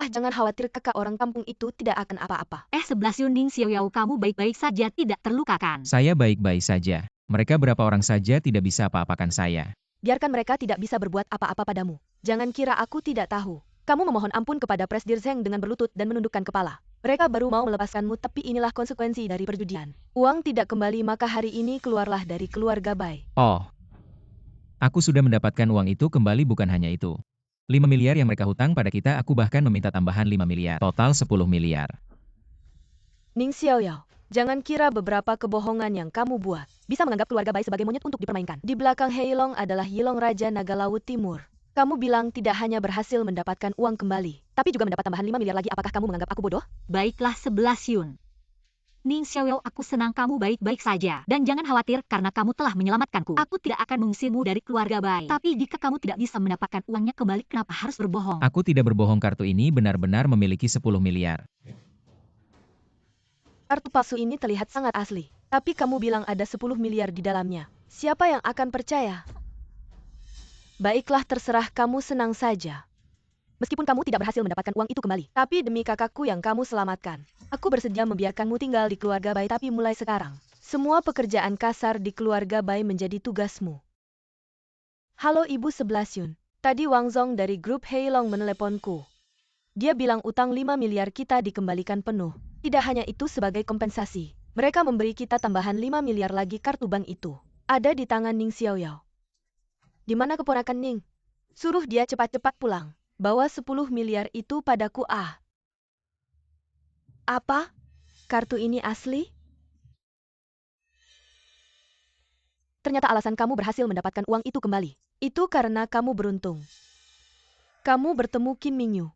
Jangan khawatir kakak, orang kampung itu tidak akan apa-apa. 11 Yun, Ning Xiaoyao, kamu baik-baik saja, tidak terlukakan. Saya baik-baik saja. Mereka berapa orang saja tidak bisa apa-apakan saya. Biarkan mereka tidak bisa berbuat apa-apa padamu. Jangan kira aku tidak tahu. Kamu memohon ampun kepada Presdir Zheng dengan berlutut dan menundukkan kepala. Mereka baru mau melepaskanmu, tapi inilah konsekuensi dari perjudian. Uang tidak kembali, maka hari ini keluarlah dari keluarga Bai. Oh. Aku sudah mendapatkan uang itu kembali, bukan hanya itu. 5 miliar yang mereka hutang pada kita, aku bahkan meminta tambahan 5 miliar. Total 10 miliar. Ning Xiaoyao, jangan kira beberapa kebohongan yang kamu buat bisa menganggap keluarga Bai sebagai monyet untuk dipermainkan. Di belakang Heilong adalah Yilong, Raja Naga Laut Timur. Kamu bilang tidak hanya berhasil mendapatkan uang kembali, tapi juga mendapat tambahan 5 miliar lagi. Apakah kamu menganggap aku bodoh? Baiklah 11 Yun. Ning Xiaoyao, aku senang kamu baik-baik saja. Dan jangan khawatir karena kamu telah menyelamatkanku. Aku tidak akan mengusirmu dari keluarga Bai. Tapi jika kamu tidak bisa mendapatkan uangnya kembali, kenapa harus berbohong? Aku tidak berbohong, kartu ini benar-benar memiliki 10 miliar. Kartu palsu ini terlihat sangat asli, tapi kamu bilang ada 10 miliar di dalamnya. Siapa yang akan percaya? Baiklah, terserah kamu, senang saja. Meskipun kamu tidak berhasil mendapatkan uang itu kembali, tapi demi kakakku yang kamu selamatkan, aku bersedia membiarkanmu tinggal di keluarga Bai. Tapi mulai sekarang, semua pekerjaan kasar di keluarga Bai menjadi tugasmu. Halo Ibu 11 Yun, tadi Wang Zong dari grup Heilong meneleponku. Dia bilang utang 5 miliar kita dikembalikan penuh. Tidak hanya itu, sebagai kompensasi, mereka memberi kita tambahan 5 miliar lagi. Kartu bank itu ada di tangan Ning Xiaoyao. Di mana keponakan Ning? Suruh dia cepat-cepat pulang. Bawa 10 miliar itu padaku. Apa? Kartu ini asli? Ternyata alasan kamu berhasil mendapatkan uang itu kembali. Itu karena kamu beruntung. Kamu bertemu Kim Mingyu.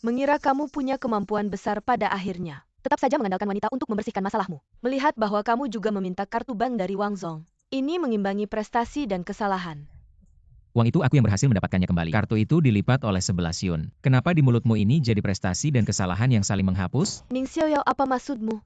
Mengira kamu punya kemampuan besar, pada akhirnya tetap saja mengandalkan wanita untuk membersihkan masalahmu. Melihat bahwa kamu juga meminta kartu bank dari Wang Zong, ini mengimbangi prestasi dan kesalahan. Uang itu aku yang berhasil mendapatkannya kembali. Kartu itu dilipat oleh 11 Yun. Kenapa di mulutmu ini jadi prestasi dan kesalahan yang saling menghapus? Ning Xiaoyao, apa maksudmu?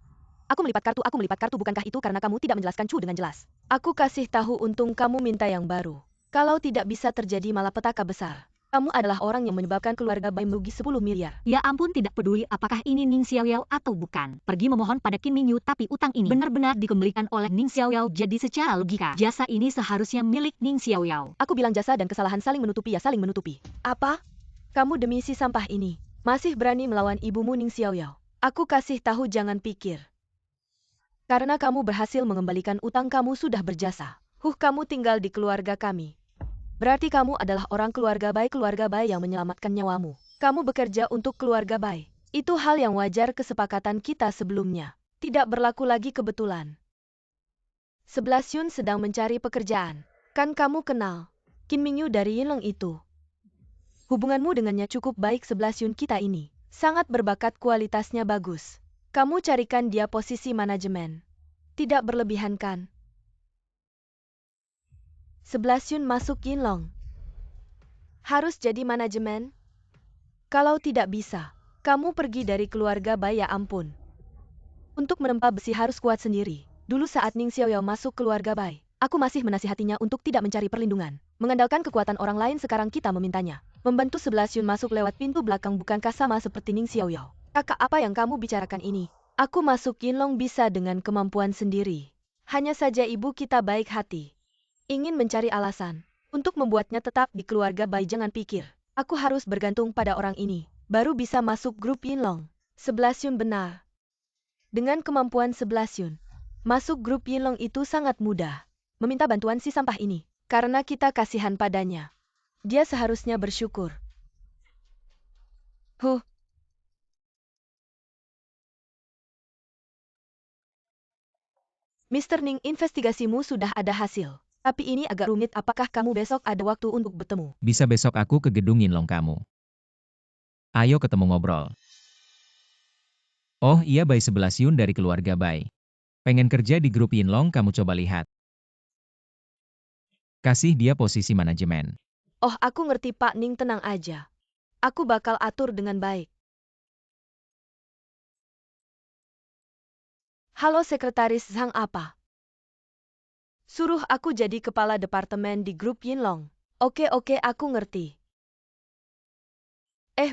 Aku melipat kartu, bukankah itu karena kamu tidak menjelaskan Chu dengan jelas? Aku kasih tahu, untung kamu minta yang baru. Kalau tidak bisa terjadi malapetaka besar. Kamu adalah orang yang menyebabkan keluarga Bai merugi 10 miliar. Ya ampun, tidak peduli apakah ini Ning Xiaoyao atau bukan. Pergi memohon pada Kim Mingyu, tapi utang ini benar-benar dikembalikan oleh Ning Xiaoyao. Jadi secara logika, jasa ini seharusnya milik Ning Xiaoyao. Aku bilang jasa dan kesalahan saling menutupi, ya saling menutupi. Apa? Kamu demi si sampah ini masih berani melawan ibumu Ning Xiaoyao? Aku kasih tahu, jangan pikir. Karena kamu berhasil mengembalikan utang, kamu sudah berjasa. Kamu tinggal di keluarga kami. Berarti kamu adalah orang keluarga Bai yang menyelamatkan nyawamu. Kamu bekerja untuk keluarga Bai. Itu hal yang wajar, kesepakatan kita sebelumnya. Tidak berlaku lagi kebetulan. 11 Yun sedang mencari pekerjaan. Kan kamu kenal Kim Mingyu dari Yinlong itu. Hubunganmu dengannya cukup baik. 11 Yun, kita ini sangat berbakat, kualitasnya bagus. Kamu carikan dia posisi manajemen. Tidak berlebihan kan? 11 Yun masuk Yinlong. Harus jadi manajemen? Kalau tidak bisa, kamu pergi dari keluarga Bai. Ya ampun. Untuk menempa besi harus kuat sendiri. Dulu saat Ning Xiaoyao masuk keluarga Bai, aku masih menasihatinya untuk tidak mencari perlindungan. Mengandalkan kekuatan orang lain, sekarang kita memintanya membantu 11 Yun masuk lewat pintu belakang. Bukankah sama seperti Ning Xiaoyao? Kakak, apa yang kamu bicarakan ini? Aku masuk Yinlong bisa dengan kemampuan sendiri. Hanya saja ibu kita baik hati. Ingin mencari alasan untuk membuatnya tetap di keluarga Bai. Jangan pikir aku harus bergantung pada orang ini baru bisa masuk grup Yinlong. 11 Yun benar. Dengan kemampuan 11 Yun, masuk grup Yinlong itu sangat mudah. Meminta bantuan si sampah ini karena kita kasihan padanya. Dia seharusnya bersyukur. Mr. Ning, investigasimu sudah ada hasil. Tapi ini agak rumit. Apakah kamu besok ada waktu untuk bertemu? Bisa besok aku ke gedung Yinlong kamu. Ayo ketemu ngobrol. Oh iya, Bai 11 Yun dari keluarga Bai. Pengen kerja di grup Yinlong, kamu coba lihat. Kasih dia posisi manajemen. Oh, aku ngerti Pak Ning, tenang aja. Aku bakal atur dengan baik. Halo Sekretaris Zhang apa? Suruh aku jadi kepala departemen di grup Yinlong. Oke, aku ngerti.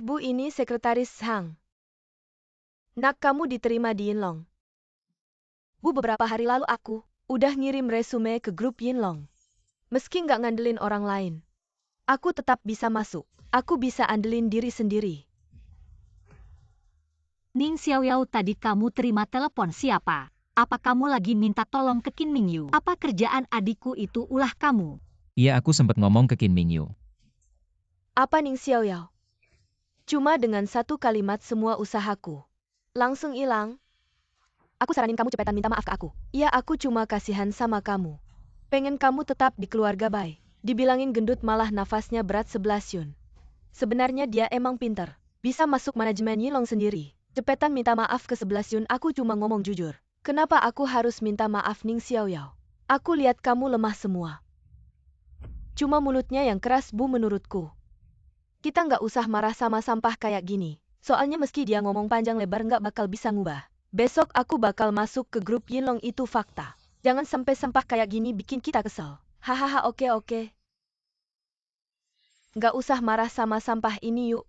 Bu, ini Sekretaris Zhang. Nak, kamu diterima di Yinlong. Bu, beberapa hari lalu aku udah ngirim resume ke grup Yinlong. Meski nggak ngandelin orang lain, aku tetap bisa masuk. Aku bisa andelin diri sendiri. Ning Xiaoyao, tadi kamu terima telepon siapa? Apa kamu lagi minta tolong ke Qin Mingyu? Apa kerjaan adikku itu ulah kamu? Iya, aku sempat ngomong ke Qin Mingyu. Apa Ning Xiaoyao? Cuma dengan satu kalimat semua usahaku langsung hilang. Aku saranin kamu cepetan minta maaf ke aku. Iya, aku cuma kasihan sama kamu. Pengen kamu tetap di keluarga Bai. Dibilangin gendut malah nafasnya berat 11 Yun. Sebenarnya dia emang pinter. Bisa masuk manajemen Yinlong sendiri. Cepetan minta maaf ke 11 Yun, aku cuma ngomong jujur. Kenapa aku harus minta maaf Ning Xiaoyao? Aku lihat kamu lemah semua. Cuma mulutnya yang keras Bu menurutku. Kita nggak usah marah sama sampah kayak gini. Soalnya meski dia ngomong panjang lebar nggak bakal bisa ngubah. Besok aku bakal masuk ke grup Yinlong, itu fakta. Jangan sampai sampah kayak gini bikin kita kesel. Hahaha, oke. Nggak usah marah sama sampah ini yuk.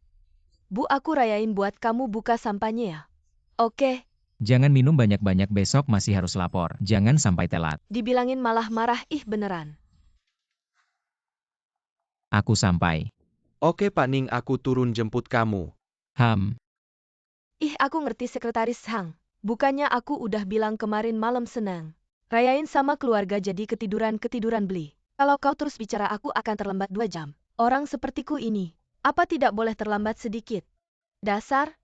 Bu, aku rayain buat kamu buka sampahnya ya. Oke. Jangan minum banyak-banyak, besok masih harus lapor. Jangan sampai telat. Dibilangin malah marah, beneran. Aku sampai. Oke Pak Ning, aku turun jemput kamu. Aku ngerti Sekretaris Hang. Bukannya aku udah bilang kemarin malam senang. Rayain sama keluarga jadi ketiduran beli. Kalau kau terus bicara aku akan terlambat 2 jam. Orang sepertiku ini, apa tidak boleh terlambat sedikit? Dasar.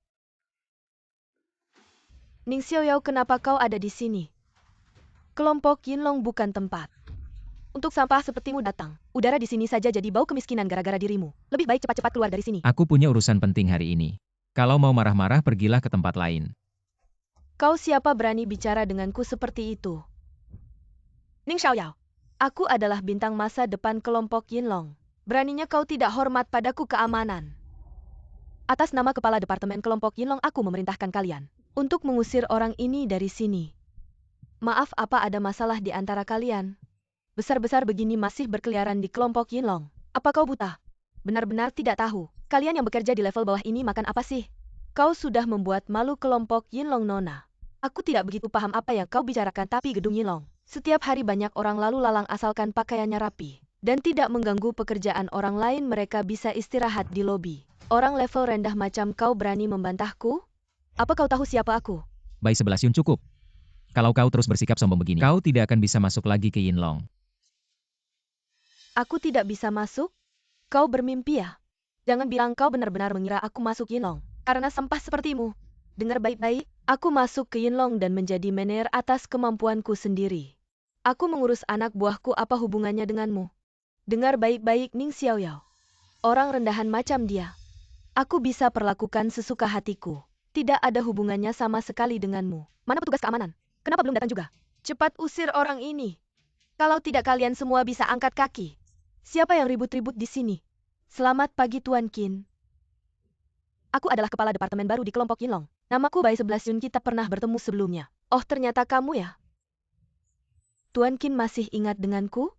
Ning Xiaoyao, kenapa kau ada di sini? Kelompok Yinlong bukan tempat untuk sampah sepertimu datang. Udara di sini saja jadi bau kemiskinan gara-gara dirimu. Lebih baik cepat-cepat keluar dari sini. Aku punya urusan penting hari ini. Kalau mau marah-marah, pergilah ke tempat lain. Kau siapa berani bicara denganku seperti itu? Ning Xiaoyao, aku adalah bintang masa depan kelompok Yinlong. Beraninya kau tidak hormat padaku keamanan. Atas nama kepala departemen kelompok Yinlong, aku memerintahkan kalian untuk mengusir orang ini dari sini. Maaf, apa ada masalah di antara kalian? Besar-besar begini masih berkeliaran di kelompok Yinlong. Apa kau buta? Benar-benar tidak tahu. Kalian yang bekerja di level bawah ini makan apa sih? Kau sudah membuat malu kelompok Yinlong, Nona. Aku tidak begitu paham apa yang kau bicarakan, tapi gedung Yinlong setiap hari banyak orang lalu lalang asalkan pakaiannya rapi dan tidak mengganggu pekerjaan orang lain. Mereka bisa istirahat di lobi. Orang level rendah macam kau berani membantahku? Apa kau tahu siapa aku? Bai 11 Yun, cukup. Kalau kau terus bersikap sombong begini, kau tidak akan bisa masuk lagi ke Yinlong. Aku tidak bisa masuk? Kau bermimpi ya? Jangan bilang kau benar-benar mengira aku masuk Yinlong karena sampah sepertimu. Dengar baik-baik, aku masuk ke Yinlong dan menjadi manajer atas kemampuanku sendiri. Aku mengurus anak buahku, apa hubungannya denganmu? Dengar baik-baik Ning Xiaoyao. Orang rendahan macam dia, aku bisa perlakukan sesuka hatiku. Tidak ada hubungannya sama sekali denganmu. Mana petugas keamanan? Kenapa belum datang juga? Cepat usir orang ini. Kalau tidak kalian semua bisa angkat kaki. Siapa yang ribut-ribut di sini? Selamat pagi Tuan Qin. Aku adalah kepala departemen baru di kelompok Yinlong. Namaku Bai 11 Yun, kita pernah bertemu sebelumnya. Oh, ternyata kamu ya? Tuan Qin masih ingat denganku?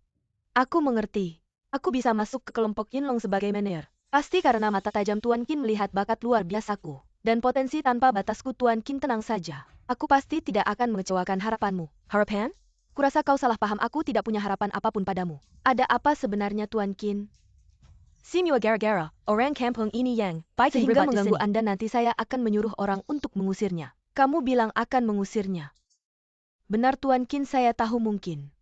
Aku mengerti. Aku bisa masuk ke kelompok Yinlong sebagai manajer. Pasti karena mata tajam Tuan Qin melihat bakat luar biasaku. Dan potensi tanpa batasku. Tuan Qin, tenang saja. Aku pasti tidak akan mengecewakan harapanmu. Harapan? Kurasa kau salah paham, aku tidak punya harapan apapun padamu. Ada apa sebenarnya Tuan Qin? Simua gara-gara, orang kampung ini yang baik sehingga mengganggu Anda. Nanti saya akan menyuruh orang untuk mengusirnya. Kamu bilang akan mengusirnya. Benar Tuan Qin, saya tahu mungkin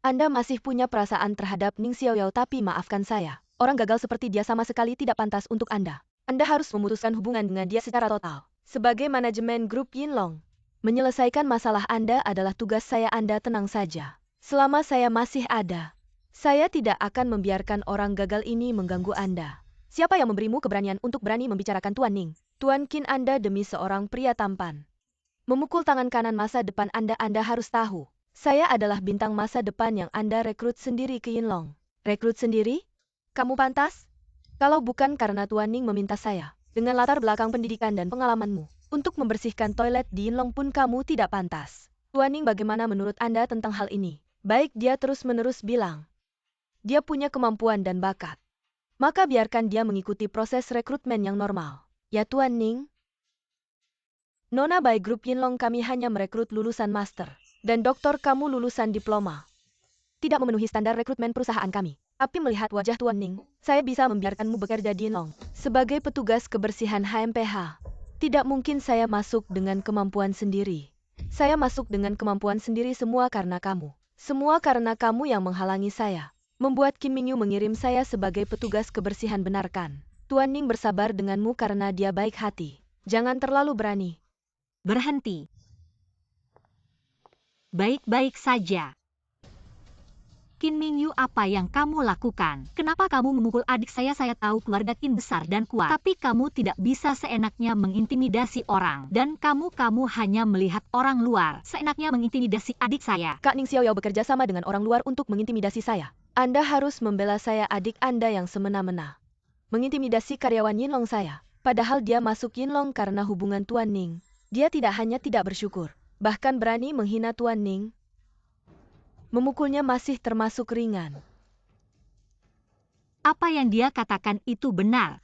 Anda masih punya perasaan terhadap Ning Xiaoyao, tapi maafkan saya. Orang gagal seperti dia sama sekali tidak pantas untuk Anda. Anda harus memutuskan hubungan dengan dia secara total. Sebagai manajemen grup Yinlong, menyelesaikan masalah Anda adalah tugas saya. Anda tenang saja. Selama saya masih ada, saya tidak akan membiarkan orang gagal ini mengganggu Anda. Siapa yang memberimu keberanian untuk berani membicarakan Tuan Ning? Tuan Qin, Anda demi seorang pria tampan memukul tangan kanan masa depan Anda. Anda harus tahu, saya adalah bintang masa depan yang Anda rekrut sendiri ke Yinlong. Rekrut sendiri? Kamu pantas? Kalau bukan karena Tuan Ning meminta saya, dengan latar belakang pendidikan dan pengalamanmu, untuk membersihkan toilet di Yinlong pun kamu tidak pantas. Tuan Ning, bagaimana menurut Anda tentang hal ini? Baik, dia terus-menerus bilang. Dia punya kemampuan dan bakat. Maka biarkan dia mengikuti proses rekrutmen yang normal. Ya Tuan Ning? Nona, by grup Yinlong kami hanya merekrut lulusan master. Dan doktor kamu lulusan diploma. Tidak memenuhi standar rekrutmen perusahaan kami. Tapi melihat wajah Tuan Ning, saya bisa membiarkanmu bekerja di Yinlong. Sebagai petugas kebersihan HMPH, tidak mungkin saya masuk dengan kemampuan sendiri. Saya masuk dengan kemampuan sendiri, semua karena kamu. Semua karena kamu yang menghalangi saya. Membuat Kim Mingyu mengirim saya sebagai petugas kebersihan, benarkan? Tuan Ning bersabar denganmu karena dia baik hati. Jangan terlalu berani. Berhenti. Baik-baik saja. Kim Mingyu, apa yang kamu lakukan? Kenapa kamu memukul adik saya? Saya tahu keluarga Kim besar dan kuat, tapi kamu tidak bisa seenaknya mengintimidasi orang. Dan kamu hanya melihat orang luar, seenaknya mengintimidasi adik saya. Kak Ning Xiaoyao bekerja sama dengan orang luar untuk mengintimidasi saya. Anda harus membela saya, adik Anda yang semena-mena. Mengintimidasi karyawan Yinlong saya. Padahal dia masuk Yinlong karena hubungan Tuan Ning. Dia tidak hanya tidak bersyukur, bahkan berani menghina Tuan Ning. Memukulnya masih termasuk ringan. Apa yang dia katakan itu benar.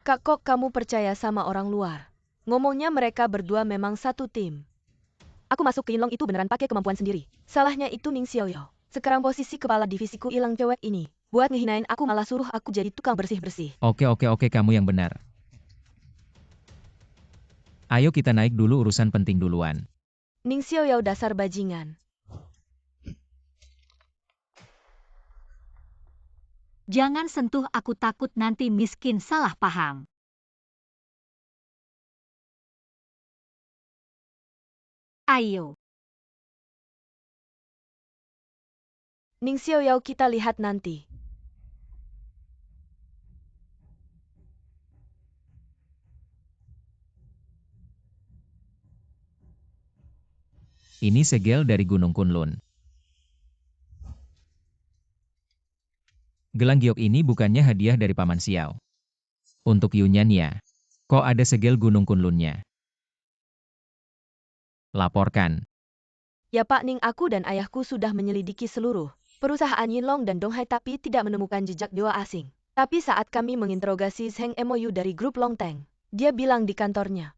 Kak, kok kamu percaya sama orang luar? Ngomongnya mereka berdua memang satu tim. Aku masuk ke Yinlong itu beneran pakai kemampuan sendiri. Salahnya itu Ning Xiaoyao. Sekarang posisi kepala divisiku hilang, cewek ini. Buat ngehinain aku malah suruh aku jadi tukang bersih-bersih. Oke, kamu yang benar. Ayo kita naik dulu, urusan penting duluan. Ning Xiaoyao dasar bajingan. Jangan sentuh aku, takut nanti miskin salah paham. Ayo. Ning Xiaoyao, kita lihat nanti. Ini segel dari Gunung Kunlun. Gelang giok ini bukannya hadiah dari Paman Xiao. Untuk Yunyan ya. Kok ada segel Gunung Kunlunnya? Laporkan. Ya Pak Ning, aku dan ayahku sudah menyelidiki seluruh perusahaan Yinlong dan Donghai tapi tidak menemukan jejak dewa asing. Tapi saat kami menginterogasi Zheng MOU dari grup Longteng, dia bilang di kantornya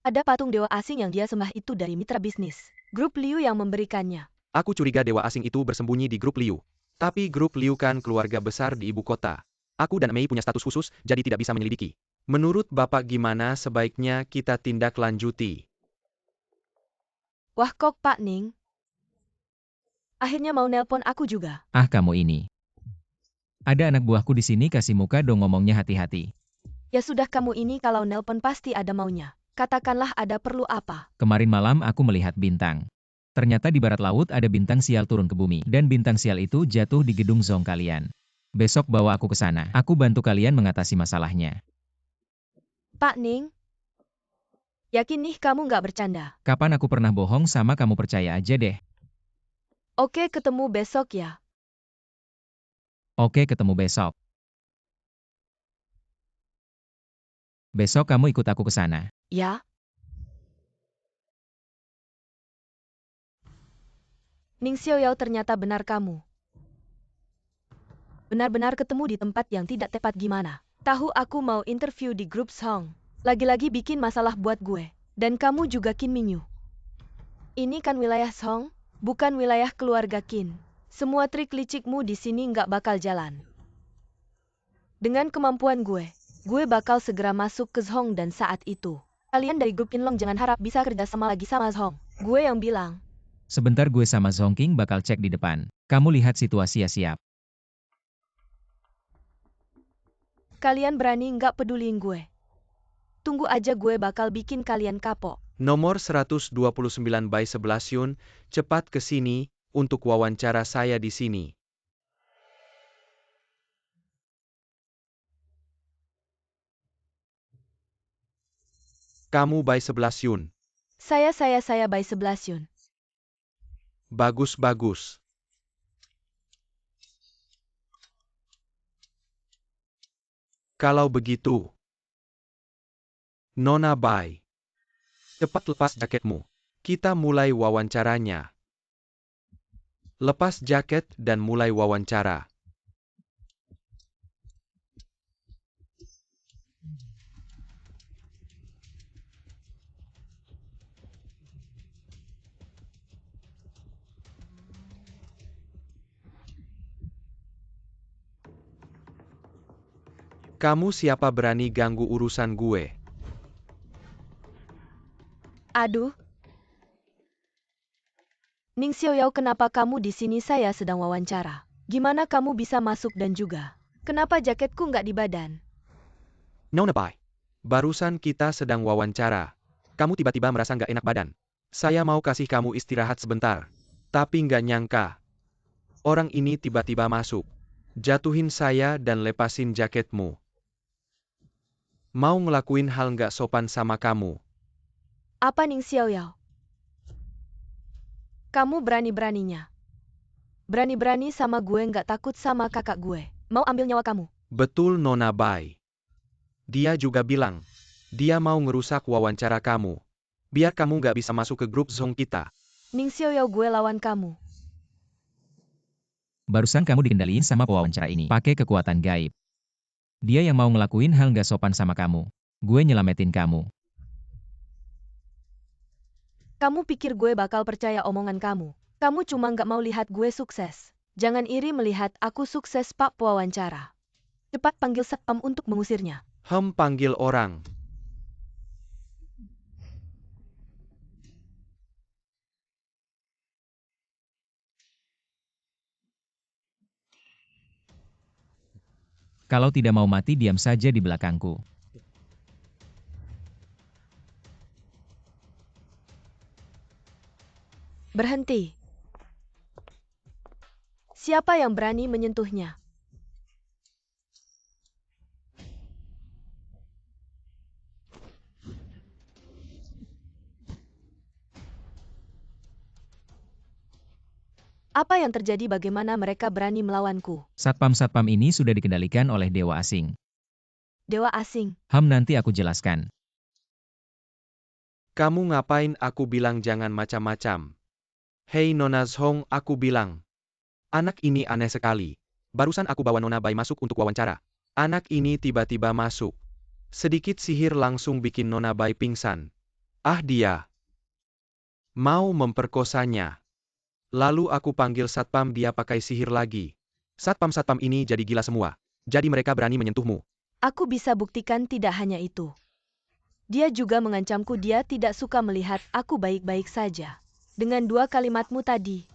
ada patung dewa asing yang dia sembah itu dari mitra bisnis grup Liu yang memberikannya. Aku curiga dewa asing itu bersembunyi di grup Liu. Tapi grup Liu kan keluarga besar di ibu kota. Aku dan Mei punya status khusus, jadi tidak bisa menyelidiki. Menurut Bapak gimana sebaiknya kita tindak lanjuti? Wah, kok Pak Ning? Akhirnya mau nelpon aku juga. Ah, kamu ini. Ada anak buahku di sini, kasih muka dong, ngomongnya hati-hati. Ya sudah, kamu ini kalau nelpon pasti ada maunya. Katakanlah ada perlu apa. Kemarin malam aku melihat bintang. Ternyata di barat laut ada bintang sial turun ke bumi, dan bintang sial itu jatuh di gedung Zong kalian. Besok bawa aku ke sana, aku bantu kalian mengatasi masalahnya. Pak Ning? Yakin nih kamu nggak bercanda? Kapan aku pernah bohong sama kamu, percaya aja deh. Oke, ketemu besok ya. Oke, ketemu besok. Besok kamu ikut aku ke sana. Ya. Ning Xiaoyao, ternyata benar kamu. Benar-benar ketemu di tempat yang tidak tepat gimana. Tahu aku mau interview di grup Song. Lagi-lagi bikin masalah buat gue. Dan kamu juga, Kim Mingyu. Ini kan wilayah Song, bukan wilayah keluarga Qin. Semua trik licikmu di sini nggak bakal jalan. Dengan kemampuan gue bakal segera masuk ke Song dan saat itu kalian dari grup Yinlong jangan harap bisa kerja sama lagi sama Song. Gue yang bilang. Sebentar, gue sama Zhongking bakal cek di depan. Kamu lihat situasi ya, siap. Kalian berani nggak peduliin gue. Tunggu aja, gue bakal bikin kalian kapok. Nomor 129 by 11 Yun, cepat ke sini, untuk wawancara saya di sini. Kamu by 11 Yun. Saya by 11 Yun. Kalau begitu, Nona Bai, cepat lepas jaketmu. Kita mulai wawancaranya. Lepas jaket dan mulai wawancara. Kamu siapa berani ganggu urusan gue? Aduh. Ning Xiaoyao, kenapa kamu di sini? Saya sedang wawancara. Gimana kamu bisa masuk dan juga? Kenapa jaketku nggak di badan? Nona Bai, barusan kita sedang wawancara. Kamu tiba-tiba merasa nggak enak badan. Saya mau kasih kamu istirahat sebentar. Tapi nggak nyangka. Orang ini tiba-tiba masuk. Jatuhin saya dan lepasin jaketmu. Mau ngelakuin hal nggak sopan sama kamu. Apa Ning Xiaoyao? Kamu berani-beraninya. Berani-berani sama gue, nggak takut sama kakak gue. Mau ambil nyawa kamu? Betul Nona Bai. Dia juga bilang, dia mau ngerusak wawancara kamu. Biar kamu nggak bisa masuk ke grup Zhong kita. Ning Xiaoyao, gue lawan kamu. Barusan kamu dikendaliin sama pewawancara ini. Pakai kekuatan gaib. Dia yang mau ngelakuin hal nggak sopan sama kamu. Gue nyelamatin kamu. Kamu pikir gue bakal percaya omongan kamu? Kamu cuma nggak mau lihat gue sukses. Jangan iri melihat aku sukses, Pak Pewawancara. Cepat panggil satpam untuk mengusirnya. Panggil orang. Kalau tidak mau mati, diam saja di belakangku. Berhenti. Siapa yang berani menyentuhnya? Apa yang terjadi? Bagaimana mereka berani melawanku? Satpam-satpam ini sudah dikendalikan oleh dewa asing. Dewa asing. Nanti aku jelaskan. Kamu ngapain? Aku bilang jangan macam-macam. Hei Nona Zhong, aku bilang. Anak ini aneh sekali. Barusan aku bawa Nona Bai masuk untuk wawancara. Anak ini tiba-tiba masuk. Sedikit sihir langsung bikin Nona Bai pingsan. Dia mau memperkosanya. Lalu aku panggil satpam, dia pakai sihir lagi. Satpam-satpam ini jadi gila semua. Jadi mereka berani menyentuhmu. Aku bisa buktikan tidak hanya itu. Dia juga mengancamku, dia tidak suka melihat aku baik-baik saja. Dengan 2 kalimatmu tadi.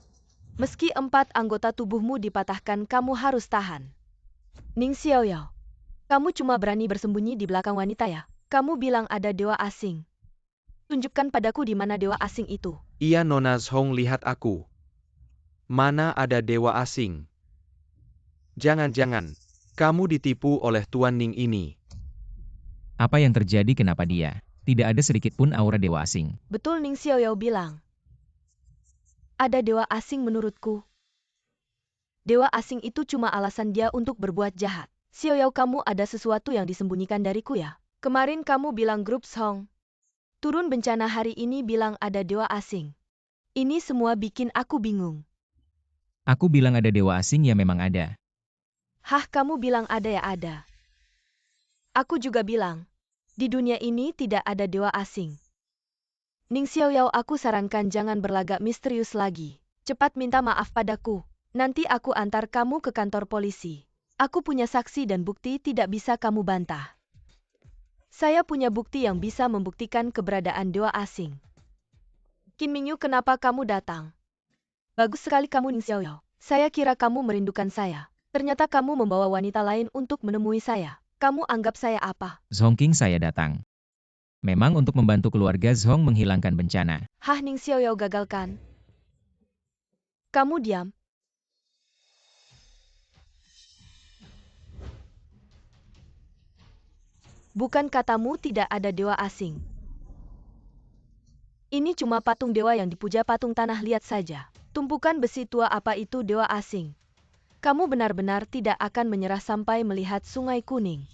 Meski 4 anggota tubuhmu dipatahkan, kamu harus tahan. Ning Xiaoyao, kamu cuma berani bersembunyi di belakang wanita ya? Kamu bilang ada dewa asing. Tunjukkan padaku di mana dewa asing itu. Iya Nona Zhong, lihat aku. Mana ada dewa asing? Jangan-jangan, kamu ditipu oleh Tuan Ning ini. Apa yang terjadi? Kenapa dia? Tidak ada sedikit pun aura dewa asing. Betul Ning Xiaoyao bilang. Ada dewa asing menurutku. Dewa asing itu cuma alasan dia untuk berbuat jahat. Xiaoyao, kamu ada sesuatu yang disembunyikan dariku ya? Kemarin kamu bilang grup Zhong turun bencana, hari ini bilang ada dewa asing. Ini semua bikin aku bingung. Aku bilang ada dewa asing, ya memang ada. Kamu bilang ada ya ada. Aku juga bilang, di dunia ini tidak ada dewa asing. Ning Xiaoyao, aku sarankan jangan berlagak misterius lagi. Cepat minta maaf padaku. Nanti aku antar kamu ke kantor polisi. Aku punya saksi dan bukti, tidak bisa kamu bantah. Saya punya bukti yang bisa membuktikan keberadaan dewa asing. Qin Mingyu, kenapa kamu datang? Bagus sekali kamu Ning Xiaoyao. Saya kira kamu merindukan saya. Ternyata kamu membawa wanita lain untuk menemui saya. Kamu anggap saya apa? Zhong King, saya datang. Memang untuk membantu keluarga Zhong menghilangkan bencana. Ning Xiaoyao, gagalkan. Kamu diam. Bukan katamu tidak ada dewa asing. Ini cuma patung dewa yang dipuja, patung tanah, lihat saja. Tumpukan besi tua, apa itu dewa asing? Kamu benar-benar tidak akan menyerah sampai melihat Sungai Kuning.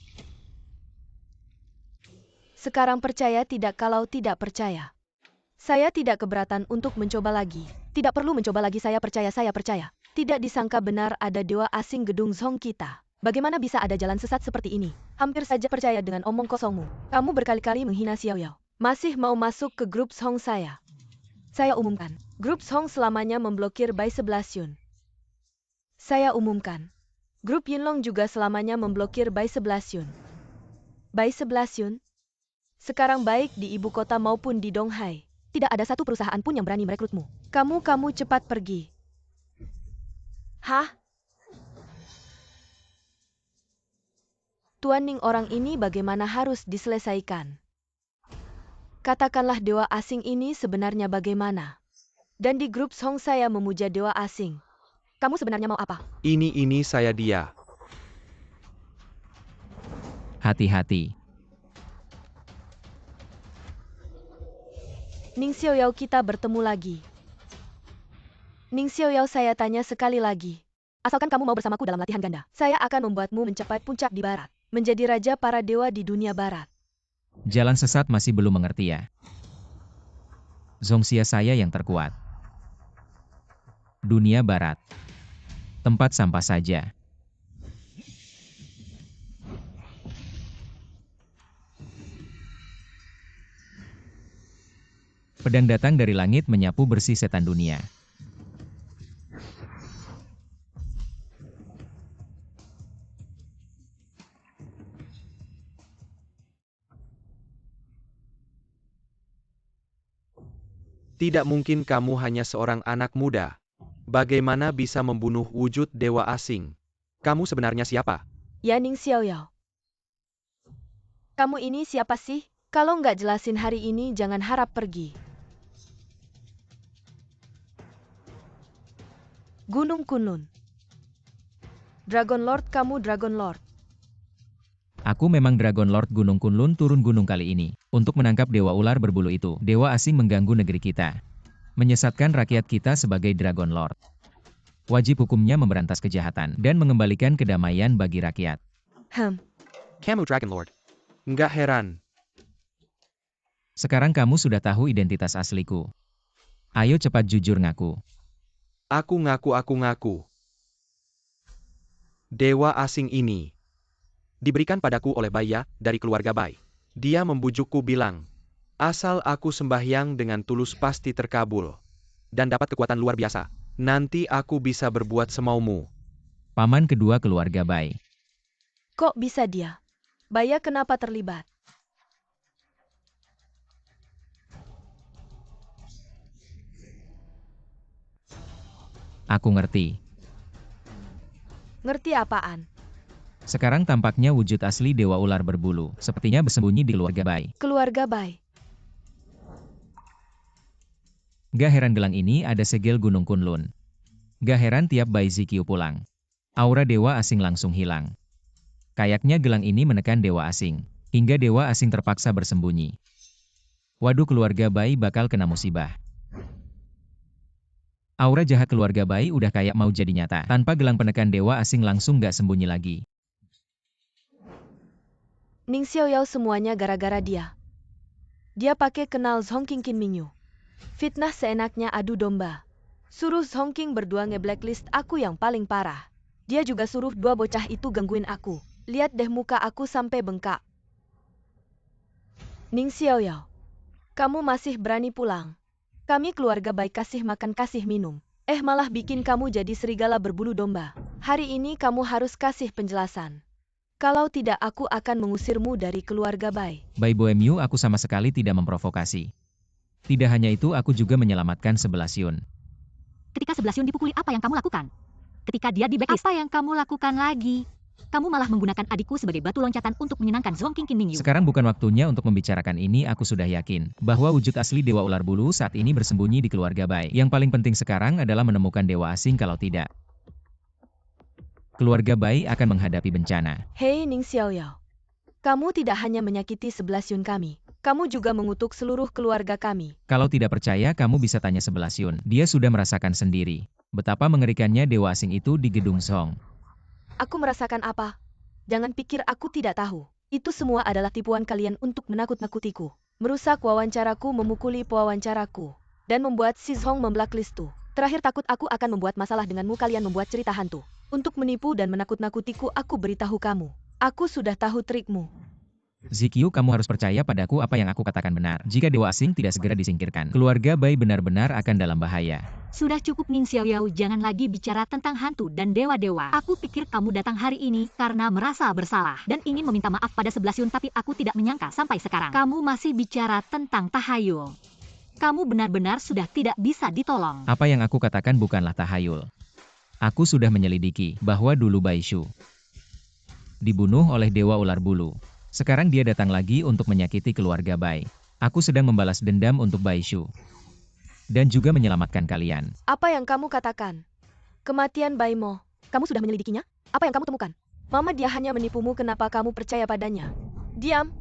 Sekarang percaya tidak kalau tidak percaya. Saya tidak keberatan untuk mencoba lagi. Tidak perlu mencoba lagi, saya percaya, saya percaya. Tidak disangka benar ada dewa asing gedung Zhong kita. Bagaimana bisa ada jalan sesat seperti ini? Hampir saja percaya dengan omong kosongmu. Kamu berkali-kali menghina Xiao Yao. Masih mau masuk ke grup Zhong saya. Saya umumkan, grup Zhong selamanya memblokir Bai 11 Yun. Saya umumkan, grup Yinlong juga selamanya memblokir Bai 11 Yun. Bai 11 Yun? Sekarang baik di ibu kota maupun di Donghai, tidak ada satu perusahaan pun yang berani merekrutmu. Kamu cepat pergi. Hah? Tuan Ning, orang ini bagaimana harus diselesaikan? Katakanlah dewa asing ini sebenarnya bagaimana? Dan di grup Song saya memuja dewa asing. Kamu sebenarnya mau apa? Ini saya dia. Hati-hati. Ning Xiao Yao, kita bertemu lagi. Ning Xiao Yao, saya tanya sekali lagi. Asalkan kamu mau bersamaku dalam latihan ganda, saya akan membuatmu mencapai puncak di barat. Menjadi raja para dewa di dunia barat. Jalan sesat masih belum mengerti ya. Zongxia saya yang terkuat. Dunia barat. Tempat sampah saja. Pedang datang dari langit menyapu bersih setan dunia. Tidak mungkin kamu hanya seorang anak muda. Bagaimana bisa membunuh wujud dewa asing? Kamu sebenarnya siapa? Ya, Ning Xiao Yao. Kamu ini siapa sih? Kalau nggak jelasin hari ini jangan harap pergi. Gunung Kunlun. Dragon Lord, kamu Dragon Lord. Aku memang Dragon Lord Gunung Kunlun turun gunung kali ini, untuk menangkap dewa ular berbulu itu. Dewa asing mengganggu negeri kita. Menyesatkan rakyat kita sebagai Dragon Lord. Wajib hukumnya memberantas kejahatan, dan mengembalikan kedamaian bagi rakyat. Kamu Dragon Lord. Nggak heran. Sekarang kamu sudah tahu identitas asliku. Ayo cepat jujur ngaku. Aku ngaku. Dewa asing ini diberikan padaku oleh Baya dari keluarga Bai. Dia membujukku bilang, asal aku sembahyang dengan tulus pasti terkabul. Dan dapat kekuatan luar biasa. Nanti aku bisa berbuat semaumu. Paman kedua keluarga Bai. Kok bisa dia? Baya kenapa terlibat? Aku ngerti. Ngerti apaan? Sekarang tampaknya wujud asli dewa ular berbulu, sepertinya bersembunyi di keluarga Bai. Keluarga Bai. Gak heran gelang ini ada segel Gunung Kunlun. Gak heran tiap Bai Ziqiu pulang. Aura dewa asing langsung hilang. Kayaknya gelang ini menekan dewa asing, hingga dewa asing terpaksa bersembunyi. Waduh, keluarga Bai bakal kena musibah. Aura jahat keluarga Bai udah kayak mau jadi nyata. Tanpa gelang penekan dewa asing langsung gak sembunyi lagi. Ning Xiao Yao, semuanya gara-gara dia. Dia pakai kenal Zhong King Qin Mingyu. Fitnah seenaknya, adu domba. Suruh Zhong King berdua nge-blacklist aku yang paling parah. Dia juga suruh dua bocah itu gangguin aku. Lihat deh muka aku sampai bengkak. Ning Xiao Yao, kamu masih berani pulang. Kami keluarga Bai kasih makan kasih minum. Malah bikin kamu jadi serigala berbulu domba. Hari ini kamu harus kasih penjelasan. Kalau tidak aku akan mengusirmu dari keluarga Bai. Bai Boemyu, aku sama sekali tidak memprovokasi. Tidak hanya itu, aku juga menyelamatkan 11 Yun. Ketika 11 Yun dipukuli, apa yang kamu lakukan? Ketika dia di blacklist, apa yang kamu lakukan lagi? Kamu malah menggunakan adikku sebagai batu loncatan untuk menyenangkan Zhong King Qin Mingyu. Sekarang bukan waktunya untuk membicarakan ini. Aku sudah yakin bahwa wujud asli dewa ular bulu saat ini bersembunyi di keluarga Bai. Yang paling penting sekarang adalah menemukan dewa asing, kalau tidak, keluarga Bai akan menghadapi bencana. Hei Ning Xiao Yao, kamu tidak hanya menyakiti 11 Yun kami, kamu juga mengutuk seluruh keluarga kami. Kalau tidak percaya, kamu bisa tanya 11 Yun. Dia sudah merasakan sendiri betapa mengerikannya dewa asing itu di gedung Zhong. Aku merasakan apa? Jangan pikir aku tidak tahu. Itu semua adalah tipuan kalian untuk menakut-nakutiku, merusak wawancaraku, memukuli pewawancaraku, dan membuat Si Zhong memblacklistku. Terakhir takut aku akan membuat masalah denganmu, kalian membuat cerita hantu. Untuk menipu dan menakut-nakutiku, aku beritahu kamu. Aku sudah tahu trikmu. Zikyu, kamu harus percaya padaku, apa yang aku katakan benar. Jika dewa asing tidak segera disingkirkan, keluarga Bai benar-benar akan dalam bahaya. Sudah cukup Ning Xiaoyao, jangan lagi bicara tentang hantu dan dewa-dewa. Aku pikir kamu datang hari ini karena merasa bersalah dan ingin meminta maaf pada 11 Yun, tapi aku tidak menyangka sampai sekarang kamu masih bicara tentang tahayul. Kamu benar-benar sudah tidak bisa ditolong. Apa yang aku katakan bukanlah tahayul. Aku sudah menyelidiki bahwa dulu Bai Shu dibunuh oleh Dewa Ular Bulu. Sekarang dia datang lagi untuk menyakiti keluarga Bai. Aku sedang membalas dendam untuk Bai Shu. Dan juga menyelamatkan kalian. Apa yang kamu katakan? Kematian Bai Mo. Kamu sudah menyelidikinya? Apa yang kamu temukan? Mama, dia hanya menipumu, kenapa kamu percaya padanya? Diam.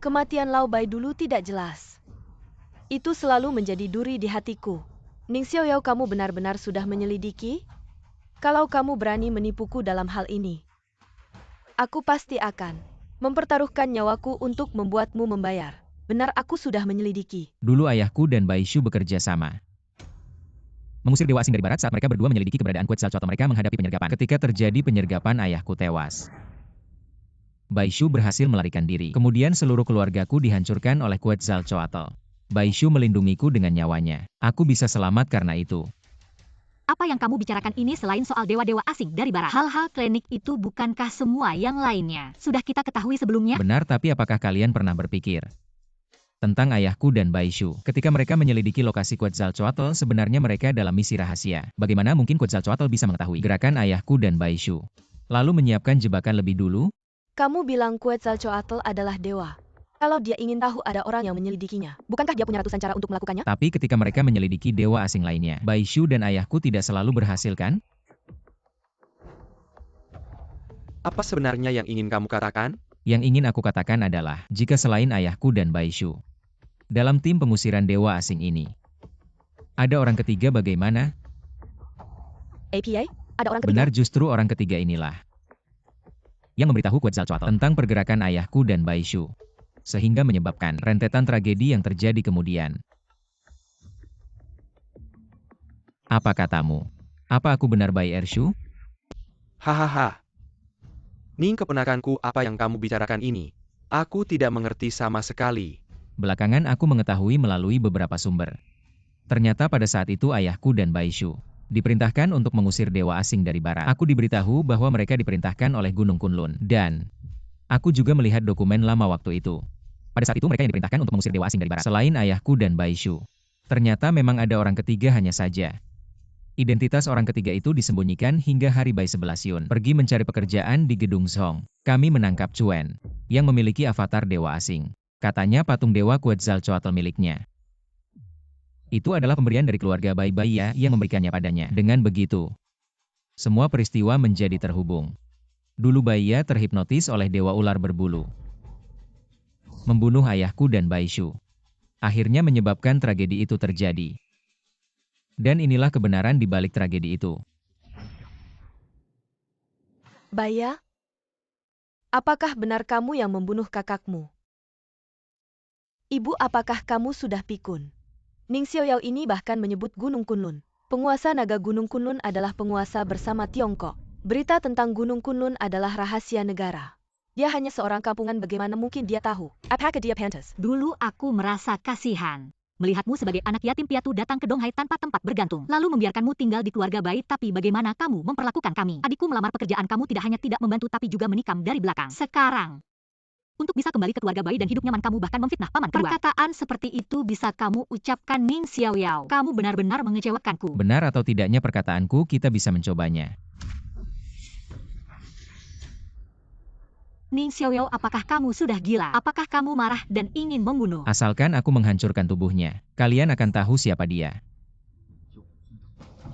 Kematian Lao Bai dulu tidak jelas. Itu selalu menjadi duri di hatiku. Ning Xiaoyao, kamu benar-benar sudah menyelidiki? Kalau kamu berani menipuku dalam hal ini, aku pasti akan mempertaruhkan nyawaku untuk membuatmu membayar. Benar, aku sudah menyelidiki. Dulu ayahku dan Bai Shu bekerja sama. Mengusir dewa asing dari barat saat mereka berdua menyelidiki keberadaan Quetzalcoatl. Mereka menghadapi penyergapan. Ketika terjadi penyergapan, ayahku tewas. Bai Shu berhasil melarikan diri. Kemudian seluruh keluargaku dihancurkan oleh Quetzalcoatl. Bai Shu melindungiku dengan nyawanya. Aku bisa selamat karena itu. Apa yang kamu bicarakan ini selain soal dewa-dewa asing dari barat? Hal-hal klinik itu bukankah semua yang lainnya sudah kita ketahui sebelumnya? Benar, tapi apakah kalian pernah berpikir tentang ayahku dan Bai Shu? Ketika mereka menyelidiki lokasi Quetzalcoatl, sebenarnya mereka dalam misi rahasia. Bagaimana mungkin Quetzalcoatl bisa mengetahui gerakan ayahku dan Bai Shu? Lalu menyiapkan jebakan lebih dulu? Kamu bilang Quetzalcoatl adalah dewa. Kalau dia ingin tahu ada orang yang menyelidikinya, bukankah dia punya ratusan cara untuk melakukannya? Tapi ketika mereka menyelidiki dewa asing lainnya, Bai Shu dan ayahku tidak selalu berhasil, kan? Apa sebenarnya yang ingin kamu katakan? Yang ingin aku katakan adalah, jika selain ayahku dan Bai Shu, dalam tim pengusiran dewa asing ini, ada orang ketiga, bagaimana? APA? Ada orang ketiga? Benar, justru orang ketiga inilah yang memberitahu Quetzalcoatl tentang pergerakan ayahku dan Bai Shu, sehingga menyebabkan rentetan tragedi yang terjadi kemudian. Apa katamu? Apa aku benar, Bai Ershu? Hahaha. Ning, keponakanku, apa yang kamu bicarakan ini? Aku tidak mengerti sama sekali. Belakangan aku mengetahui melalui beberapa sumber. Ternyata pada saat itu ayahku dan Bai Shu diperintahkan untuk mengusir dewa asing dari barat. Aku diberitahu bahwa mereka diperintahkan oleh Gunung Kunlun. Dan aku juga melihat dokumen lama waktu itu. Pada saat itu mereka yang diperintahkan untuk mengusir dewa asing dari barat. Selain ayahku dan Bai Shu, ternyata memang ada orang ketiga hanya saja. Identitas orang ketiga itu disembunyikan hingga hari Bai 11 Yun pergi mencari pekerjaan di gedung Zhong. Kami menangkap Chuen, yang memiliki avatar dewa asing. Katanya patung dewa Quetzalcoatl miliknya. Itu adalah pemberian dari keluarga Bai Baiya yang memberikannya padanya. Dengan begitu, semua peristiwa menjadi terhubung. Dulu Baiya terhipnotis oleh dewa ular berbulu, membunuh ayahku dan Bai Shu. Akhirnya menyebabkan tragedi itu terjadi. Dan inilah kebenaran di balik tragedi itu. Baiya? Apakah benar kamu yang membunuh kakakmu? Ibu, apakah kamu sudah pikun? Ning Xiaoyao ini bahkan menyebut Gunung Kunlun. Penguasa naga Gunung Kunlun adalah penguasa bersama Tiongkok. Berita tentang Gunung Kunlun adalah rahasia negara. Dia hanya seorang kampungan, bagaimana mungkin dia tahu? Apakah dia pantas? Dulu aku merasa kasihan melihatmu sebagai anak yatim piatu datang ke Donghai tanpa tempat bergantung, lalu membiarkanmu tinggal di keluarga baik. Tapi bagaimana kamu memperlakukan kami? Adikku melamar pekerjaan kamu tidak hanya tidak membantu tapi juga menikam dari belakang. Sekarang, untuk bisa kembali ke keluarga bayi dan hidup nyaman, kamu bahkan memfitnah paman kedua. Perkataan seperti itu bisa kamu ucapkan, Ning Xiaoyao? Kamu benar-benar mengecewakanku. Benar atau tidaknya perkataanku, kita bisa mencobanya. Ning Xiaoyao, apakah kamu sudah gila? Apakah kamu marah dan ingin membunuh? Asalkan aku menghancurkan tubuhnya, kalian akan tahu siapa dia.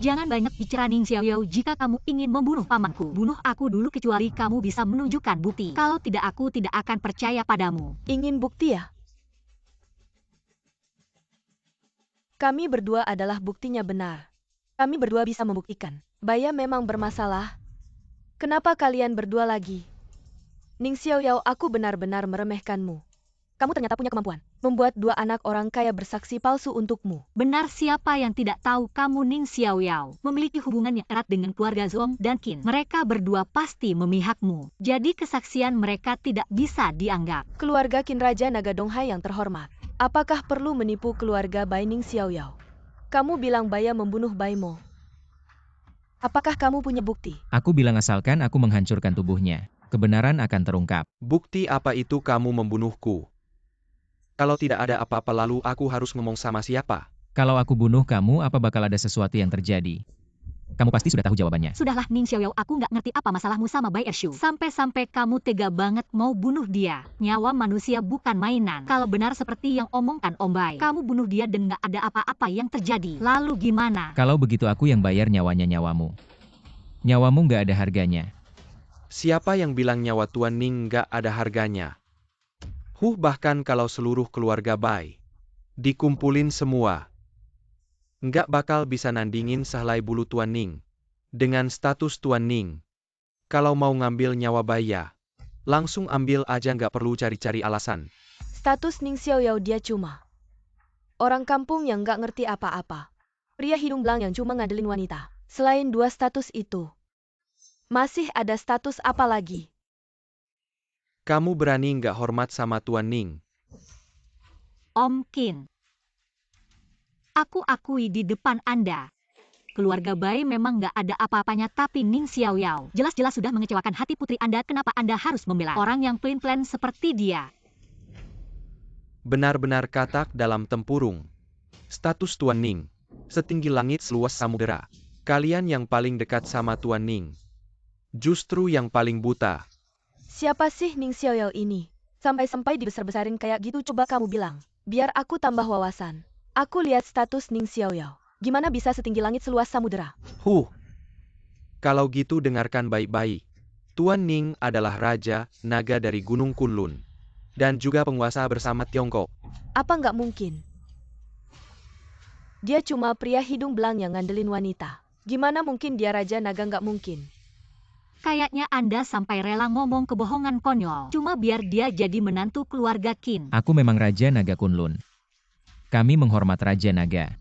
Jangan banyak bicara, Ning Xiaoyao. Jika kamu ingin membunuh pamanku, bunuh aku dulu, kecuali kamu bisa menunjukkan bukti. Kalau tidak, aku tidak akan percaya padamu. Ingin bukti ya? Kami berdua adalah buktinya benar. Kami berdua bisa membuktikan. Baiya memang bermasalah. Kenapa kalian berdua lagi? Ning Xiaoyao, aku benar-benar meremehkanmu. Kamu ternyata punya kemampuan membuat dua anak orang kaya bersaksi palsu untukmu. Benar, siapa yang tidak tahu kamu Ning Xiaoyao memiliki hubungan yang erat dengan keluarga Zhong dan Qin. Mereka berdua pasti memihakmu. Jadi kesaksian mereka tidak bisa dianggap. Keluarga Qin Raja Naga Donghai yang terhormat. Apakah perlu menipu keluarga Bai Ning Xiaoyao? Kamu bilang Baya membunuh Baimo. Apakah kamu punya bukti? Aku bilang asalkan aku menghancurkan tubuhnya, kebenaran akan terungkap. Bukti apa itu kamu membunuhku? Kalau tidak ada apa-apa lalu aku harus ngomong sama siapa? Kalau aku bunuh kamu, apa bakal ada sesuatu yang terjadi? Kamu pasti sudah tahu jawabannya. Sudahlah Ning Xiaoyao, aku nggak ngerti apa masalahmu sama Bai Ershu. Sampai-sampai kamu tega banget mau bunuh dia. Nyawa manusia bukan mainan. Kalau benar seperti yang omongkan Om Bai, kamu bunuh dia dan nggak ada apa-apa yang terjadi. Lalu gimana? Kalau begitu aku yang bayar nyawanya nyawamu. Nyawamu nggak ada harganya. Siapa yang bilang nyawa Tuan Ning nggak ada harganya? Bahkan kalau seluruh keluarga Bai dikumpulin semua, nggak bakal bisa nandingin sehelai bulu Tuan Ning. Dengan status Tuan Ning, kalau mau ngambil nyawa Baya, langsung ambil aja nggak perlu cari-cari alasan. Status Ning Xiaoyao dia cuma orang kampung yang nggak ngerti apa-apa. Pria hidung belang yang cuma ngadelin wanita. Selain dua status itu, masih ada status apa lagi? Kamu berani nggak hormat sama Tuan Ning? Om Qin, aku akui di depan Anda. Keluarga Bai memang nggak ada apa-apanya, tapi Ning Xiaoyao jelas-jelas sudah mengecewakan hati putri Anda. Kenapa Anda harus membela orang yang plain-plain seperti dia? Benar-benar katak dalam tempurung. Status Tuan Ning setinggi langit seluas samudera. Kalian yang paling dekat sama Tuan Ning, justru yang paling buta. Siapa sih Ning Xiaoyao ini? Sampai-sampai dibesar-besarin kayak gitu. Coba kamu bilang, biar aku tambah wawasan. Aku lihat status Ning Xiaoyao. Gimana bisa setinggi langit seluas samudera? Kalau gitu dengarkan baik-baik. Tuan Ning adalah Raja Naga dari Gunung Kunlun. Dan juga penguasa bersama Tiongkok. Apa nggak mungkin? Dia cuma pria hidung belang yang ngandelin wanita. Gimana mungkin dia Raja Naga? Nggak mungkin. Kayaknya Anda sampai rela ngomong kebohongan konyol. Cuma biar dia jadi menantu keluarga Qin. Aku memang Raja Naga Kunlun. Kami menghormat Raja Naga.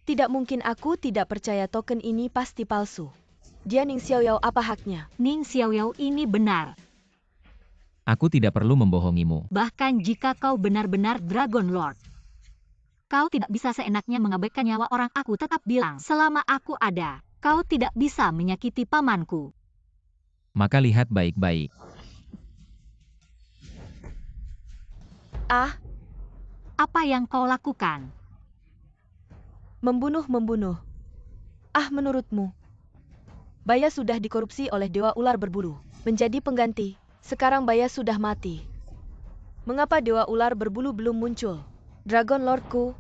Tidak mungkin, aku tidak percaya token ini pasti palsu. Dia Ning Xiaoyao, apa haknya? Ning Xiaoyao ini benar. Aku tidak perlu membohongimu. Bahkan jika kau benar-benar Dragon Lord, kau tidak bisa seenaknya mengabaikan nyawa orang. Aku tetap bilang, selama aku ada, kau tidak bisa menyakiti pamanku. Maka lihat baik-baik. Apa yang kau lakukan? Membunuh. Menurutmu, Baya sudah dikorupsi oleh Dewa Ular Berbulu menjadi pengganti. Sekarang Baya sudah mati. Mengapa Dewa Ular Berbulu belum muncul? Dragon Lordku,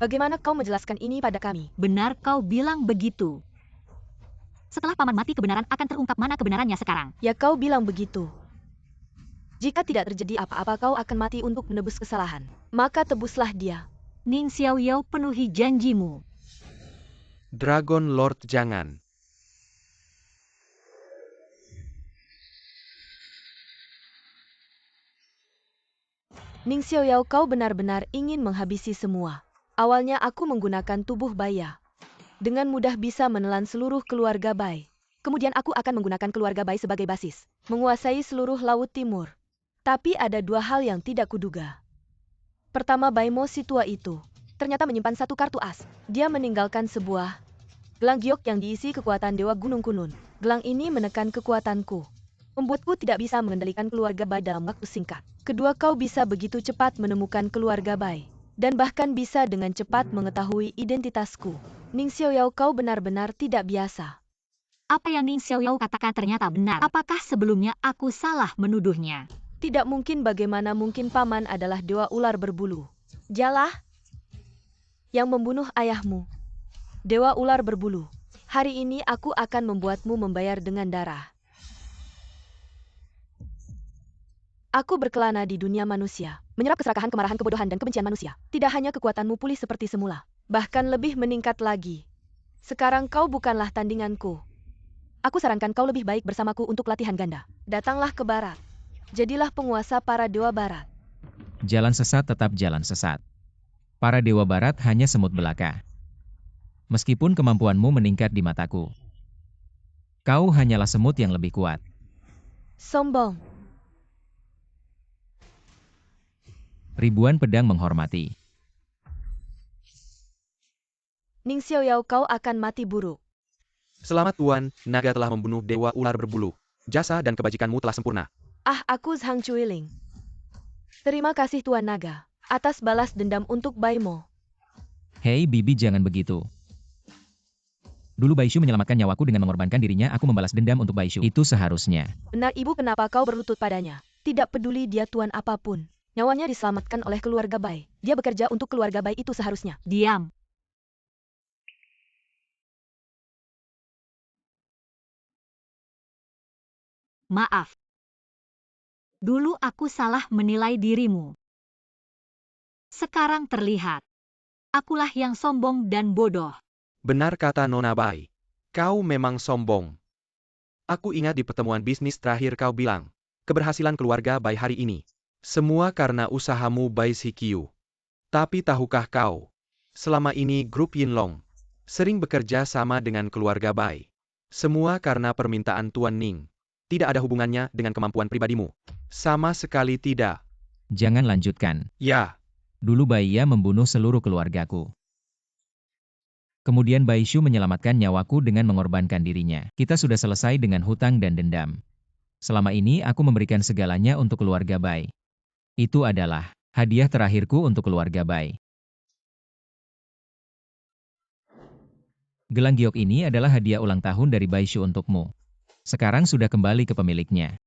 bagaimana kau menjelaskan ini pada kami? Benar kau bilang begitu. Setelah paman mati, kebenaran akan terungkap. Mana kebenarannya sekarang? Ya, kau bilang begitu. Jika tidak terjadi apa-apa, kau akan mati untuk menebus kesalahan. Maka tebuslah dia. Ning Xiaoyao, penuhi janjimu. Dragon Lord jangan. Ning Xiaoyao, kau benar-benar ingin menghabisi semua. Awalnya aku menggunakan tubuh Baya. Dengan mudah bisa menelan seluruh keluarga Bai. Kemudian aku akan menggunakan keluarga Bai sebagai basis, menguasai seluruh Laut Timur. Tapi ada dua hal yang tidak kuduga. Pertama, Baimo si tua itu ternyata menyimpan satu kartu as. Dia meninggalkan sebuah gelang giok yang diisi kekuatan Dewa Gunung Kunlun. Gelang ini menekan kekuatanku, membuatku tidak bisa mengendalikan keluarga Bai dalam waktu singkat. Kedua, kau bisa begitu cepat menemukan keluarga Bai, dan bahkan bisa dengan cepat mengetahui identitasku. Ning Xiaoyao, kau benar-benar tidak biasa. Apa yang Ning Xiaoyao katakan ternyata benar. Apakah sebelumnya aku salah menuduhnya? Tidak mungkin. Bagaimana mungkin paman adalah Dewa Ular Berbulu? Dialah yang membunuh ayahmu, Dewa Ular Berbulu. Hari ini aku akan membuatmu membayar dengan darah. Aku berkelana di dunia manusia, menyerap keserakahan, kemarahan, kebodohan, dan kebencian manusia. Tidak hanya kekuatanmu pulih seperti semula, bahkan lebih meningkat lagi. Sekarang kau bukanlah tandinganku. Aku sarankan kau lebih baik bersamaku untuk latihan ganda. Datanglah ke barat. Jadilah penguasa para dewa barat. Jalan sesat tetap jalan sesat. Para dewa barat hanya semut belaka. Meskipun kemampuanmu meningkat di mataku, kau hanyalah semut yang lebih kuat. Sombong. Ribuan pedang menghormati. Ning Xiaoyao, kau akan mati buruk. Selamat Tuan, naga telah membunuh dewa ular berbulu. Jasa dan kebajikanmu telah sempurna. Aku Zhang Chuiling. Terima kasih Tuan Naga, atas balas dendam untuk Baimo. Hei Bibi, jangan begitu. Dulu Baishu menyelamatkan nyawaku dengan mengorbankan dirinya, aku membalas dendam untuk Baishu. Itu seharusnya. Benar Ibu, kenapa kau berlutut padanya? Tidak peduli dia tuan apapun. Nyawanya diselamatkan oleh keluarga Bai. Dia bekerja untuk keluarga Bai, itu seharusnya. Diam. Maaf. Dulu aku salah menilai dirimu. Sekarang terlihat. Akulah yang sombong dan bodoh. Benar kata Nona Bai. Kau memang sombong. Aku ingat di pertemuan bisnis terakhir kau bilang, keberhasilan keluarga Bai hari ini. Semua karena usahamu Bai Sikyu. Tapi tahukah kau, selama ini grup Yinlong sering bekerja sama dengan keluarga Bai. Semua karena permintaan Tuan Ning. Tidak ada hubungannya dengan kemampuan pribadimu. Sama sekali tidak. Jangan lanjutkan. Ya. Dulu Baiya membunuh seluruh keluargaku. Kemudian Baishu menyelamatkan nyawaku dengan mengorbankan dirinya. Kita sudah selesai dengan hutang dan dendam. Selama ini aku memberikan segalanya untuk keluarga Bai. Itu adalah hadiah terakhirku untuk keluarga Bai. Gelang giok ini adalah hadiah ulang tahun dari Baishu untukmu. Sekarang sudah kembali ke pemiliknya.